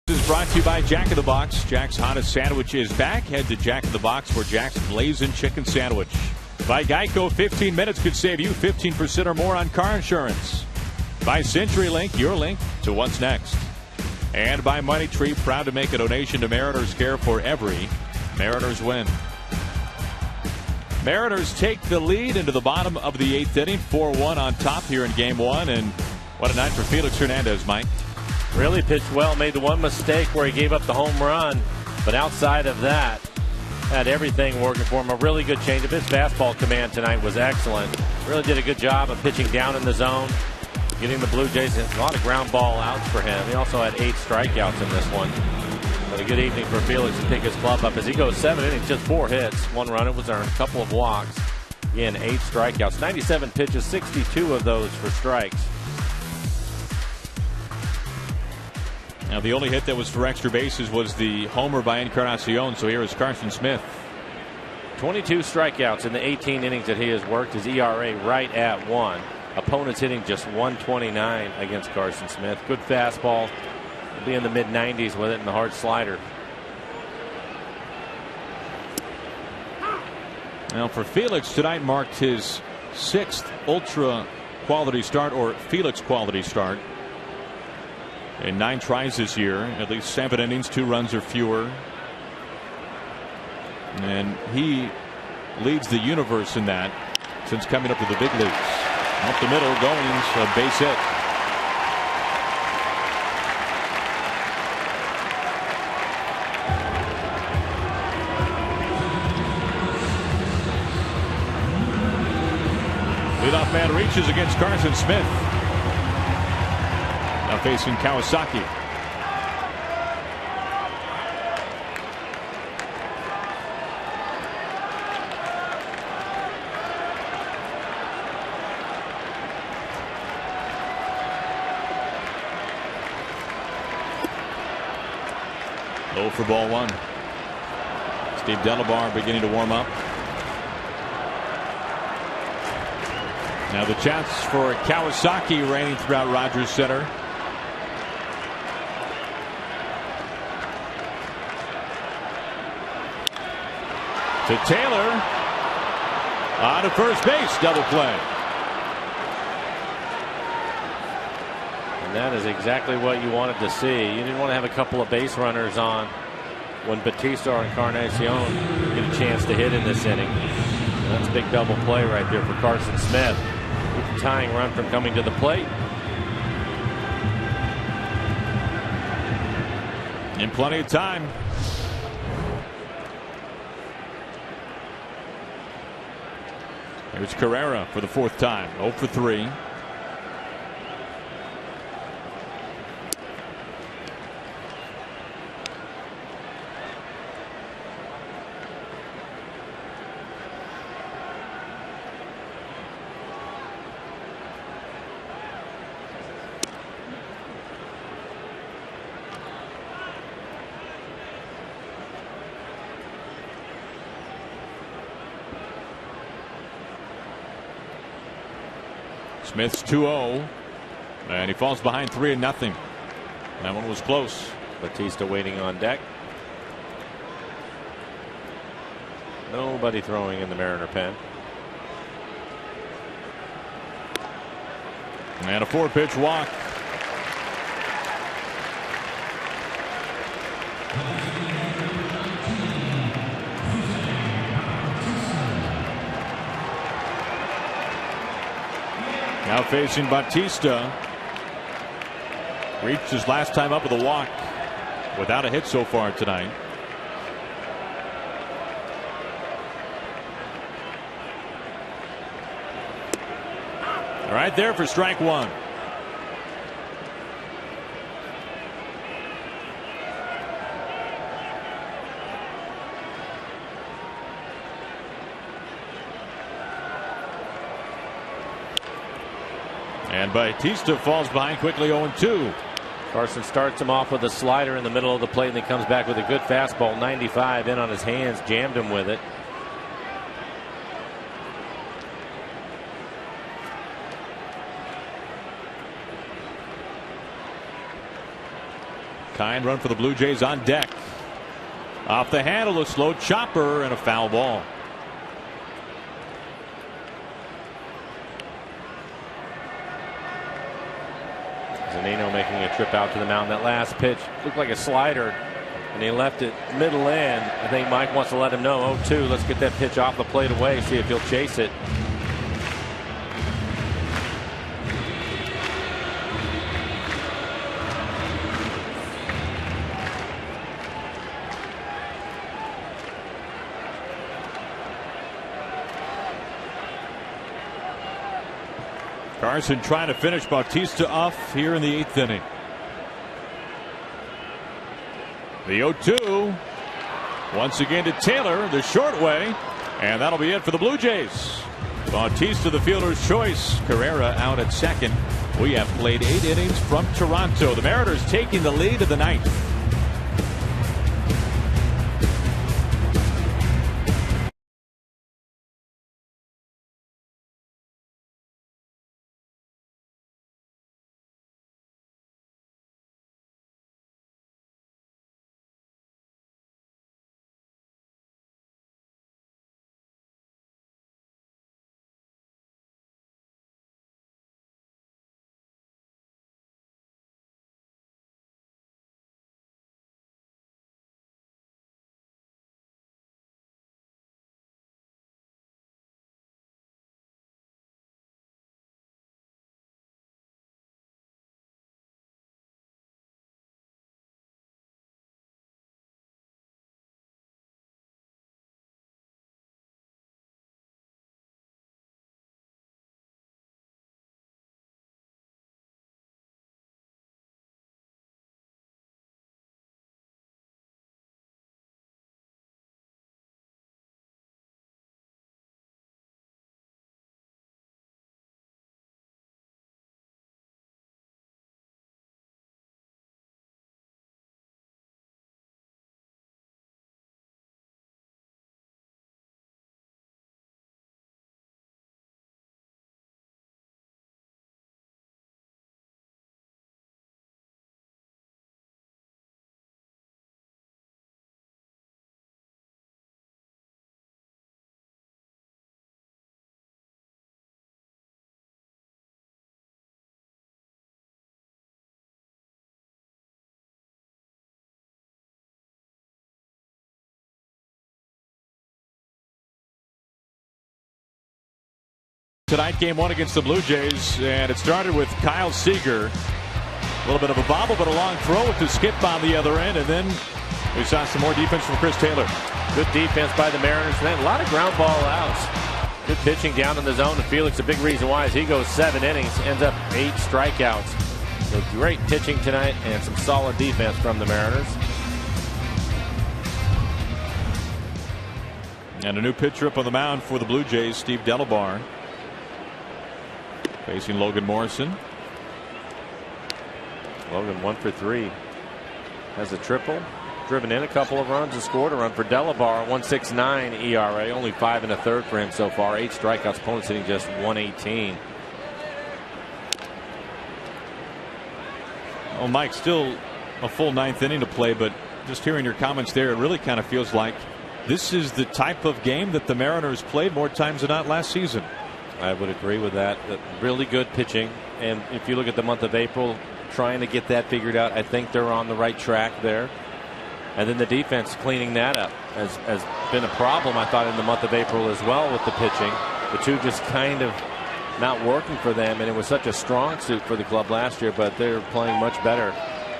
This is brought to you by Jack in the Box. Jack's hottest sandwich is back. Head to Jack in the Box for Jack's Blazing Chicken Sandwich. By Geico, 15 minutes could save you 15% or more on car insurance. By CenturyLink, your link to what's next. And by Money Tree, proud to make a donation to Mariners Care for every Mariners win. Mariners take the lead into the bottom of the 8th inning, 4-1 on top here in Game 1. And what a night for Felix Hernandez, Mike. Really pitched well, made the one mistake where he gave up the home run, but outside of that, had everything working for him. A really good changeup. His fastball command tonight was excellent. Really did a good job of pitching down in the zone, getting the Blue Jays a lot of ground ball outs for him. He also had 8 strikeouts in this one. But a good evening for Felix to pick his club up as he goes 7 innings, just 4 hits, 1 run. It was earned, a couple of walks. Again, 8 strikeouts, 97 pitches, 62 of those for strikes. Now, the only hit that was for extra bases was the homer by Encarnacion. So here is Carson Smith. 22 strikeouts in the 18 innings that he has worked. His ERA right at 1. Opponents hitting just 129 against Carson Smith. Good fastball. He'll be in the mid-90s with it, and the hard slider. Now, for Felix, tonight marked his 6th ultra quality start, or Felix quality start. In 9 tries this year, at least 7 innings, 2 runs or fewer. And he leads the universe in that since coming up to the big leagues. Up the middle, Goins, a base hit. man reaches against Carson Smith. Now facing Kawasaki. Low for ball one. Steve Delabar beginning to warm up. Now the chance for Kawasaki reigning throughout Rogers Center. To Taylor. On to first base. Double play. And that is exactly what you wanted to see. You didn't want to have a couple of base runners on when Batista or Encarnacion get a chance to hit in this inning. And that's a big double play right there for Carson Smith. Keep the tying run from coming to the plate. In plenty of time. Here's Carrera for the fourth time. 0 for 3. Smith's 2-0, and he falls behind 3-0. That one was close. Batista waiting on deck. Nobody throwing in the Mariner pen. And a 4-pitch walk. Now facing Batista. Reached his last time up with a walk without a hit so far tonight. Right there for strike one. And Batista falls behind quickly 0-2. Carson starts him off with a slider in the middle of the plate, and he comes back with a good fastball. 95 in on his hands, jammed him with it. Kind run for the Blue Jays on deck. Off the handle, a slow chopper and a foul ball. Zunino making a trip out to the mound. That last pitch looked like a slider, and he left it middle end. I think Mike wants to let him know 0-2. Let's get that pitch off the plate away, see if he'll chase it. Carson trying to finish Bautista off here in the 8th inning. The 0-2 once again to Taylor the short way, and that'll be it for the Blue Jays. Bautista the fielder's choice. Carrera out at second. We have played 8 innings from Toronto. The Mariners taking the lead of the 9th. Tonight, game one against the Blue Jays, and it started with Kyle Seager. A little bit of a bobble, but a long throw with the skip on the other end, and then we saw some more defense from Chris Taylor. Good defense by the Mariners tonight. A lot of ground ball outs. Good pitching down in the zone, and Felix, a big reason why is he goes 7 innings, ends up 8 strikeouts. So great pitching tonight and some solid defense from the Mariners. And a new pitcher up on the mound for the Blue Jays, Steve Delabar, facing Logan Morrison. Logan 1 for 3. Has a triple. Driven in a couple of runs and scored a run for Delabar. 1.69 ERA. Only 5 1/3 for him so far. 8 strikeouts. Opponents hitting just 118. Oh, Mike, still a full 9th inning to play, but just hearing your comments there, it really kind of feels like this is the type of game that the Mariners played more times than not last season. I would agree with that. Really good pitching. And if you look at the month of April, trying to get that figured out, I think they're on the right track there. And then the defense cleaning that up has been a problem, I thought, in the month of April as well with the pitching. The two just kind of not working for them, and it was such a strong suit for the club last year, but they're playing much better.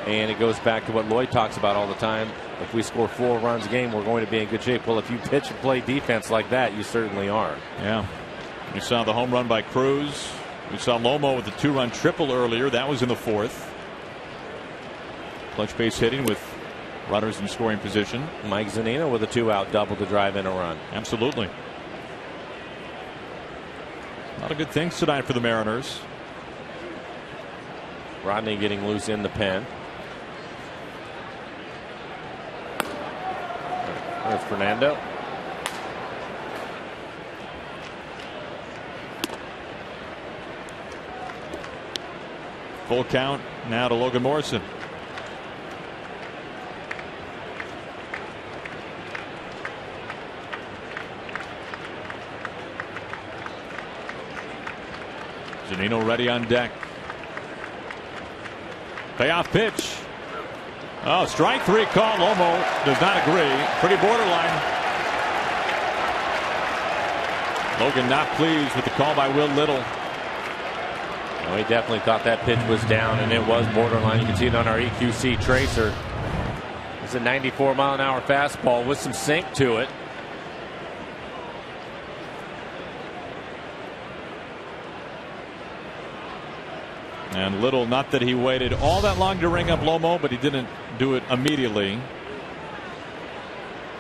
And it goes back to what Lloyd talks about all the time. If we score 4 runs a game, we're going to be in good shape. Well, if you pitch and play defense like that, you certainly are. Yeah. We saw the home run by Cruz. We saw Lomo with a 2-run triple earlier. That was in the 4th. Clutch base hitting with runners in scoring position. Mike Zunino with a 2-out double to drive in a run. Absolutely. A lot of good things tonight for the Mariners. Rodney getting loose in the pen. There's Fernando. Full count now to Logan Morrison. Zunino ready on deck. Payoff pitch. Oh, strike 3 call. Lomo does not agree. Pretty borderline. Logan not pleased with the call by Will Little. Well, he definitely thought that pitch was down, and it was borderline. You can see it on our EQC tracer. It's a 94-mile-an-hour fastball with some sink to it. And Little, not that he waited all that long to ring up Lomo, but he didn't do it immediately.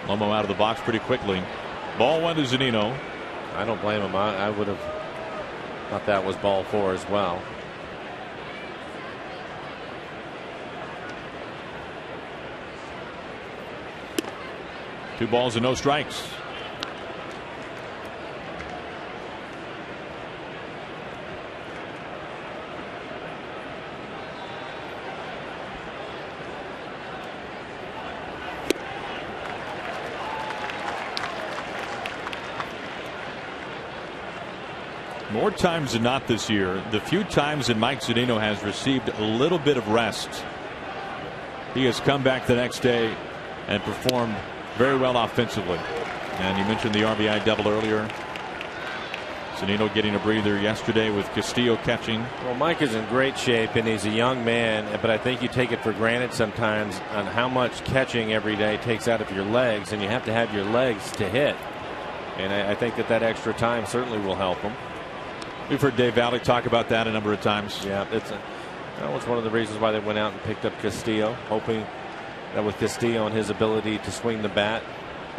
Lomo out of the box pretty quickly. Ball 1 to Zunino. I don't blame him. I would have thought that was ball 4 as well. Two balls and no strikes. More times than not this year, the few times that Mike Zunino has received a little bit of rest, he has come back the next day and performed very well offensively. And you mentioned the RBI double earlier. Zunino getting a breather yesterday with Castillo catching. Well, Mike is in great shape, and he's a young man, but I think you take it for granted sometimes on how much catching every day takes out of your legs, and you have to have your legs to hit. And I think that extra time certainly will help him. We've heard Dave Valley talk about that a number of times. Yeah, that was one of the reasons why they went out and picked up Castillo, hoping that with Castillo and his ability to swing the bat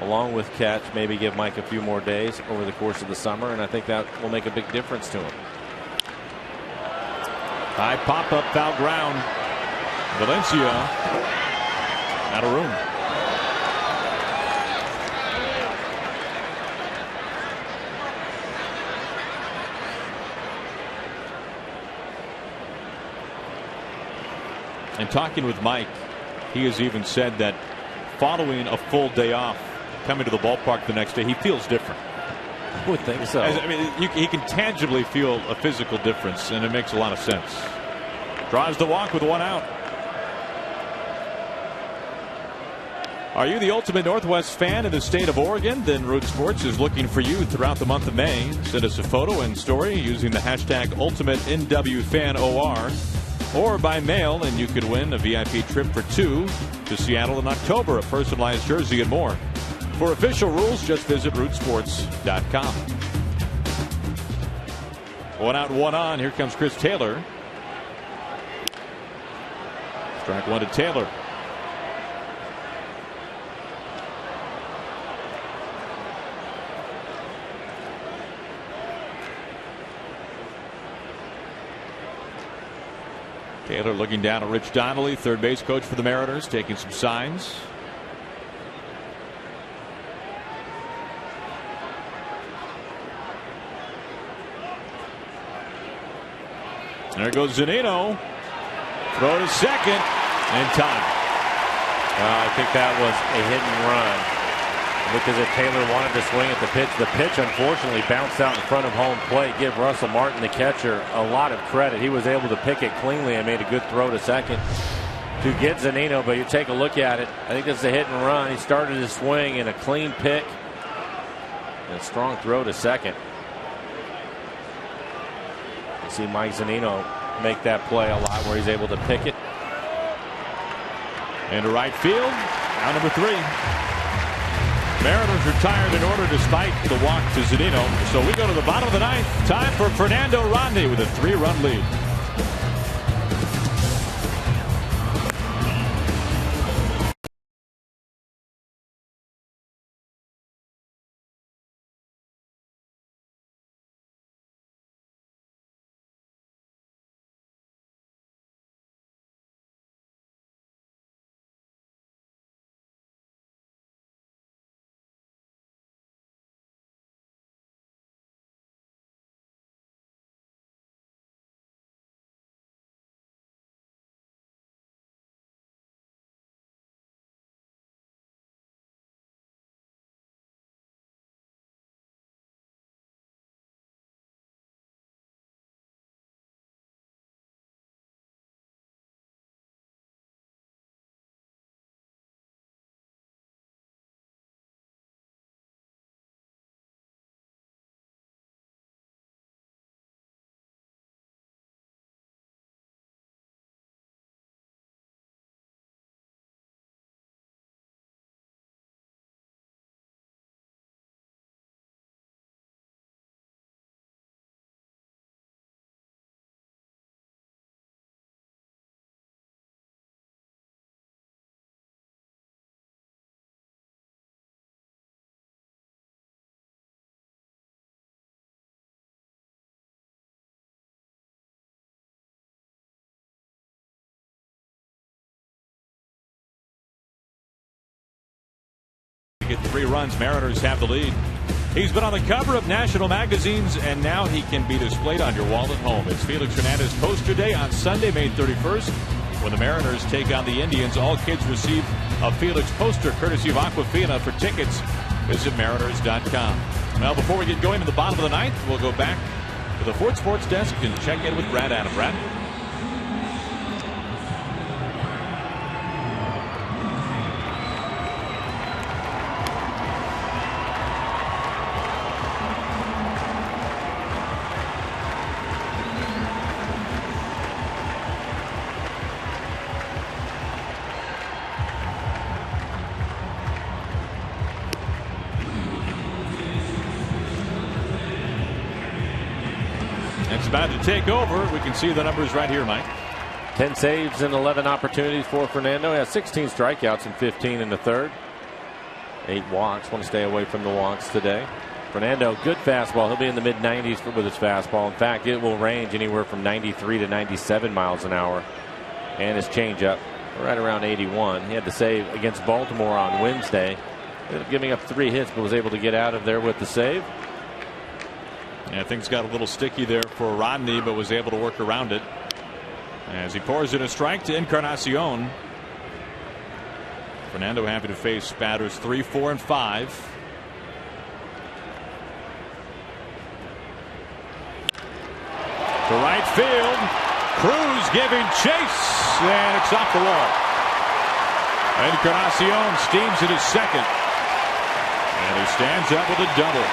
along with catch, maybe give Mike a few more days over the course of the summer, and I think that will make a big difference to him. High pop-up, foul ground. Valencia out of room. And talking with Mike, he has even said that following a full day off, coming to the ballpark the next day, he feels different. I would think so. I mean, he can tangibly feel a physical difference, and it makes a lot of sense. Draws the walk with 1 out. Are you the ultimate Northwest fan in the state of Oregon? Then Root Sports is looking for you throughout the month of May. Send us a photo and story using the hashtag UltimateNWFanOR or by mail, and you could win a VIP trip for 2 to Seattle in October, a personalized jersey, and more. For official rules, just visit rootsports.com. 1 out, 1 on. Here comes Chris Taylor. Strike 1 to Taylor. Taylor looking down at Rich Donnelly, third base coach for the Mariners, taking some signs. There goes Zunino. Throw to second and time. I think that was a hit and run. Because if Taylor wanted to swing at the pitch unfortunately bounced out in front of home plate. Give Russell Martin, the catcher, a lot of credit. He was able to pick it cleanly and made a good throw to second to get Zunino. But you take a look at it, I think this is a hit and run. He started his swing in a clean pick and a strong throw to second. You see Mike Zunino make that play a lot where he's able to pick it. Into right field, now number 3. Mariners retired in order despite the walk to Zunino. So we go to the bottom of the 9th. Time for Fernando Rodney with a 3-run lead. Get 3 runs. Mariners have the lead. He's been on the cover of national magazines, and now he can be displayed on your wall at home. It's Felix Hernandez Poster Day on Sunday, May 31st. When the Mariners take on the Indians, all kids receive a Felix poster courtesy of Aquafina. For tickets, visit mariners.com. Well, before we get going to the bottom of the 9th, we'll go back to the Ford Sports Desk and check in with Brad Adam. Brad? About to take over. We can see the numbers right here, Mike. 10 saves and 11 opportunities for Fernando. He has 16 strikeouts and 15 in the third. 8 walks. Want to stay away from the walks today. Fernando, good fastball. He'll be in the mid-90s with his fastball. In fact, it will range anywhere from 93 to 97 miles an hour. And his changeup right around 81. He had to save against Baltimore on Wednesday. Ended up giving up 3 hits, but was able to get out of there with the save. Yeah, things got a little sticky there for Rodney, but was able to work around it as he pours in a strike to Encarnacion. Fernando happy to face batters 3, 4, and 5. To right field, Cruz giving chase, and it's off the wall. Encarnacion steams at his second. And he stands up with a double.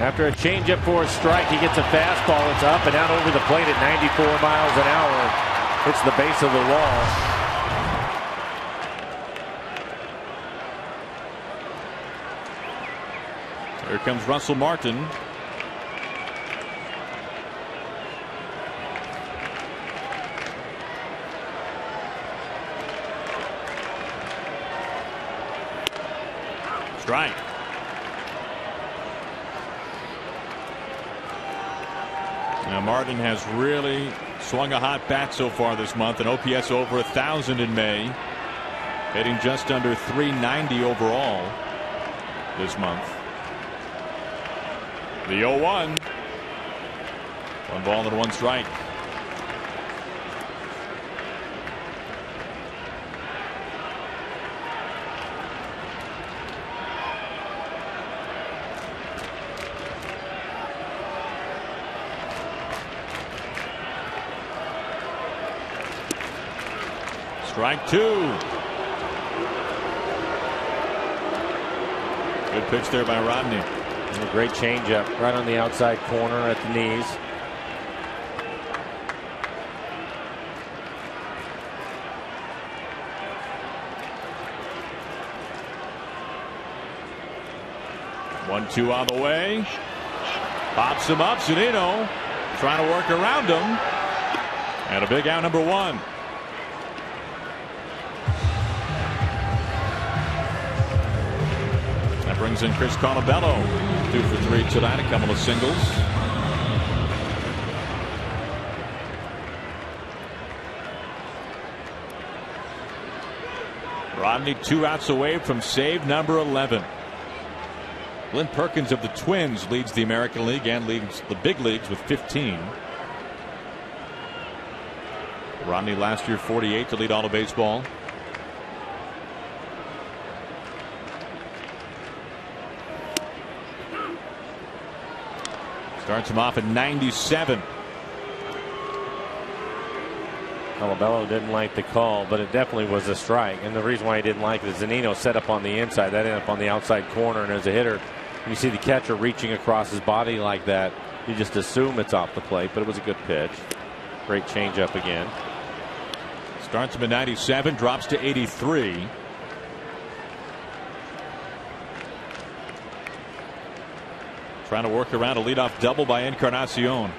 After a changeup for a strike, he gets a fastball. It's up and out over the plate at 94 miles an hour. Hits the base of the wall. Here comes Russell Martin. Strike. Now Martin has really swung a hot bat so far this month. An OPS over 1,000 in May. Hitting just under 390 overall this month. The 0-1. 1 ball and 1 strike. Strike 2. Good pitch there by Rodney. A great changeup right on the outside corner at the knees. One, two on the way. Pops him up. Zunino trying to work around him. And a big out, number 1. That brings in Chris Colabello. 2 for 3 tonight. A couple of singles. Rodney 2 outs away from save number 11. Glenn Perkins of the Twins leads the American League and leads the big leagues with 15. Rodney last year 48 to lead all of baseball. Starts him off at 97. Colabello didn't like the call, but it definitely was a strike. And the reason why he didn't like it is Zunino set up on the inside. That ended up on the outside corner. And as a hitter, when you see the catcher reaching across his body like that, you just assume it's off the plate. But it was a good pitch. Great changeup again. Starts him at 97, drops to 83. Trying to work around a leadoff double by Encarnacion.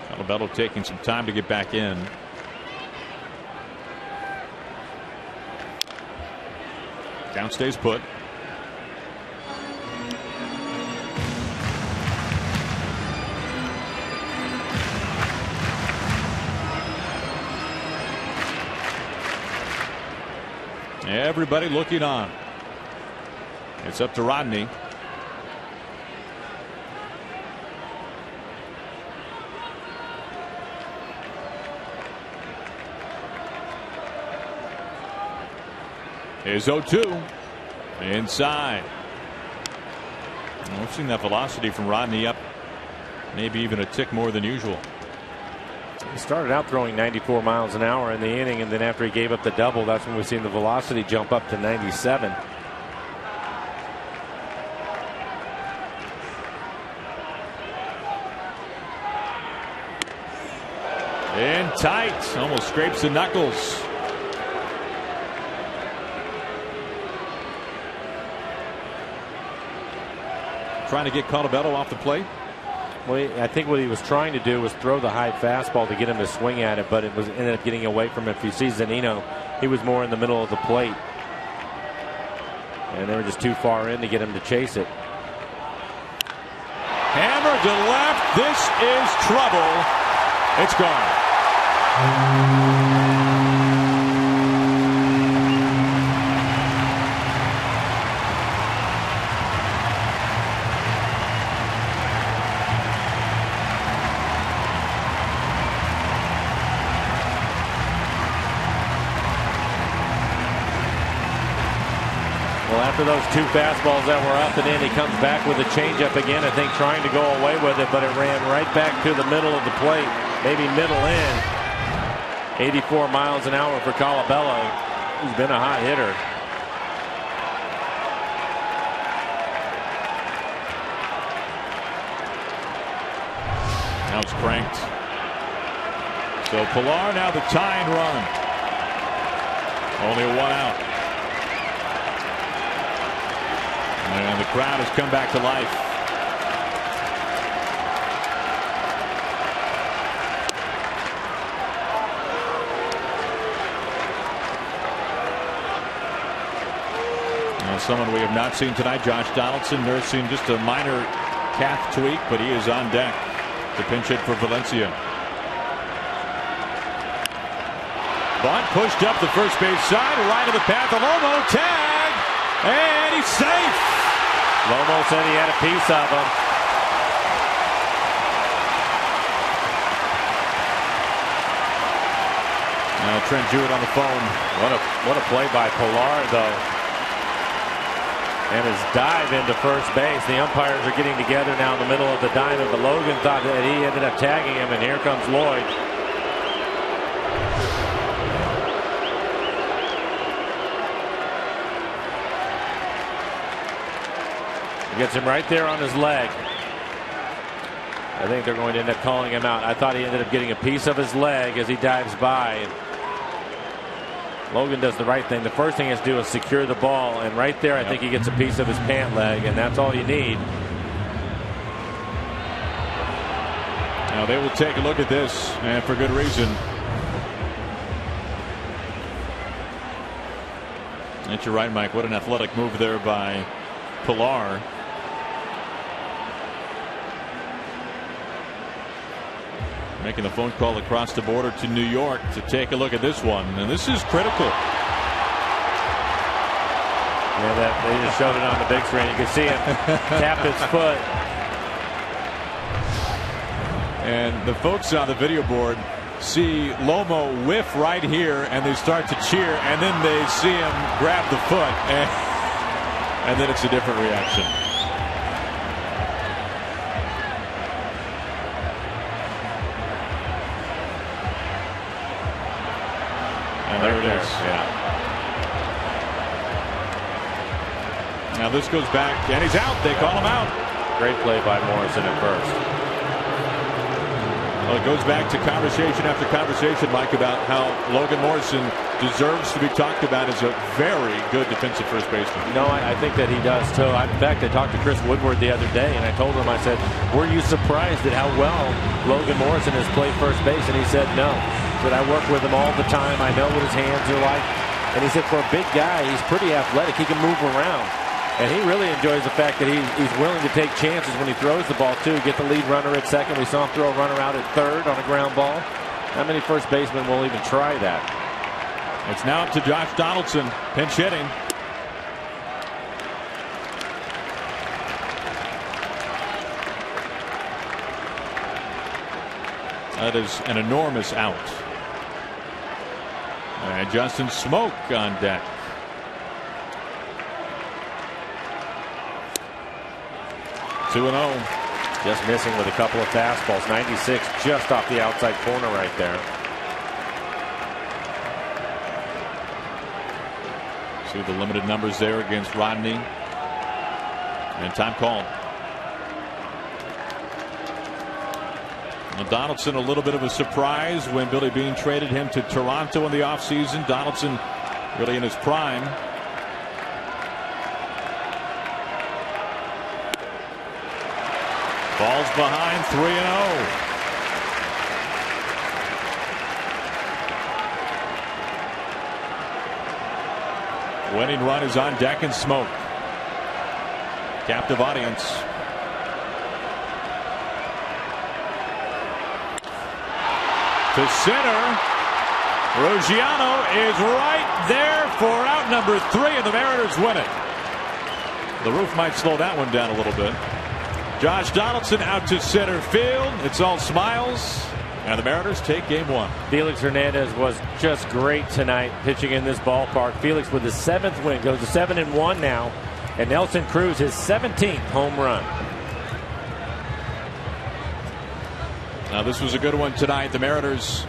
Colabello taking some time to get back in. Count stays put. Everybody looking on. It's up to Rodney. Here's 0-2. Inside. We've seen that velocity from Rodney up maybe even a tick more than usual. He started out throwing 94 miles an hour in the inning, and then after he gave up the double, that's when we've seen the velocity jump up to 97. In tight. Almost scrapes the knuckles. Trying to get Colabello off the plate. Well, I think what he was trying to do was throw the high fastball to get him to swing at it, but it was ended up getting away from him. If you see Zunino, he was more in the middle of the plate, and they were just too far in to get him to chase it. Hammer to left. This is trouble. It's gone. after those 2 fastballs that were up and in, he comes back with a changeup again, I think trying to go away with it, but it ran right back to the middle of the plate, maybe middle in. 84 miles an hour for Colabello, who's been a hot hitter. Now it's cranked. So Pilar now the tying run. Only 1 out. And the crowd has come back to life. Now someone we have not seen tonight, Josh Donaldson, nursing just a minor calf tweak, but he is on deck to pinch hit for Valencia. Bunt pushed up the first base side, right of the path. Lomo tag, and he's safe. Lomo said he had a piece of him. Now Trent Jewett on the phone. What a play by Pilar, though. And his dive into first base. The umpires are getting together now in the middle of the diamond, but Logan thought that he ended up tagging him, and here comes Lloyd. He gets him right there on his leg. I think they're going to end up calling him out. I thought he ended up getting a piece of his leg as he dives by. Logan does the right thing. The first thing he has to do is secure the ball, and right there I think he gets a piece of his pant leg, and that's all you need. Now they will take a look at this, and for good reason. And you're right, Mike. What an athletic move there by Pilar. Making the phone call across the border to New York to take a look at this one, and this is critical. Yeah, they just showed it on the big screen. You can see him tap his foot. And the folks on the video board see Lomo whiff right here, and they start to cheer, and then they see him grab the foot, and then it's a different reaction. And there it is. Yeah. Now this goes back, and he's out. They call him out. Great play by Morrison at first. Well, it goes back to conversation after conversation, Mike, about how Logan Morrison deserves to be talked about as a very good defensive first baseman. No, I think that he does too. In fact, I talked to Chris Woodward the other day, and I told him, I said, were you surprised at how well Logan Morrison has played first base? And he said no. He said, I work with him all the time. I know what his hands are like. And he said, for a big guy, he's pretty athletic. He can move around. And he really enjoys the fact that he's willing to take chances when he throws the ball, too. Get the lead runner at second. We saw him throw a runner out at third on a ground ball. How many first basemen will even try that? It's now up to Josh Donaldson, pinch hitting. That is an enormous out. And Justin Smoke on deck. Two and 0. Just missing with a couple of fastballs. 96 just off the outside corner right there. See the limited numbers there against Rodney. And time called. Now Donaldson, a little bit of a surprise when Billy Beane traded him to Toronto in the offseason. Donaldson really in his prime. Falls behind 3-0. Winning run is on deck and Smoke. Captive audience. To center. Ruggiano is right there for out number 3, and the Mariners win it. The roof might slow that one down a little bit. Josh Donaldson out to center field. It's all smiles. And the Mariners take game 1. Felix Hernandez was just great tonight pitching in this ballpark. Felix with his 7th win, goes to 7-1 now. And Nelson Cruz his 17th home run. Now this was a good one tonight. The Mariners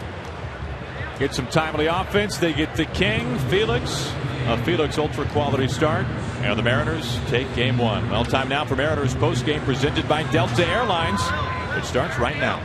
get some timely offense. They get the King, Felix. A Felix ultra quality start. And the Mariners take game 1. Well, time now for Mariners postgame presented by Delta Airlines, which starts right now.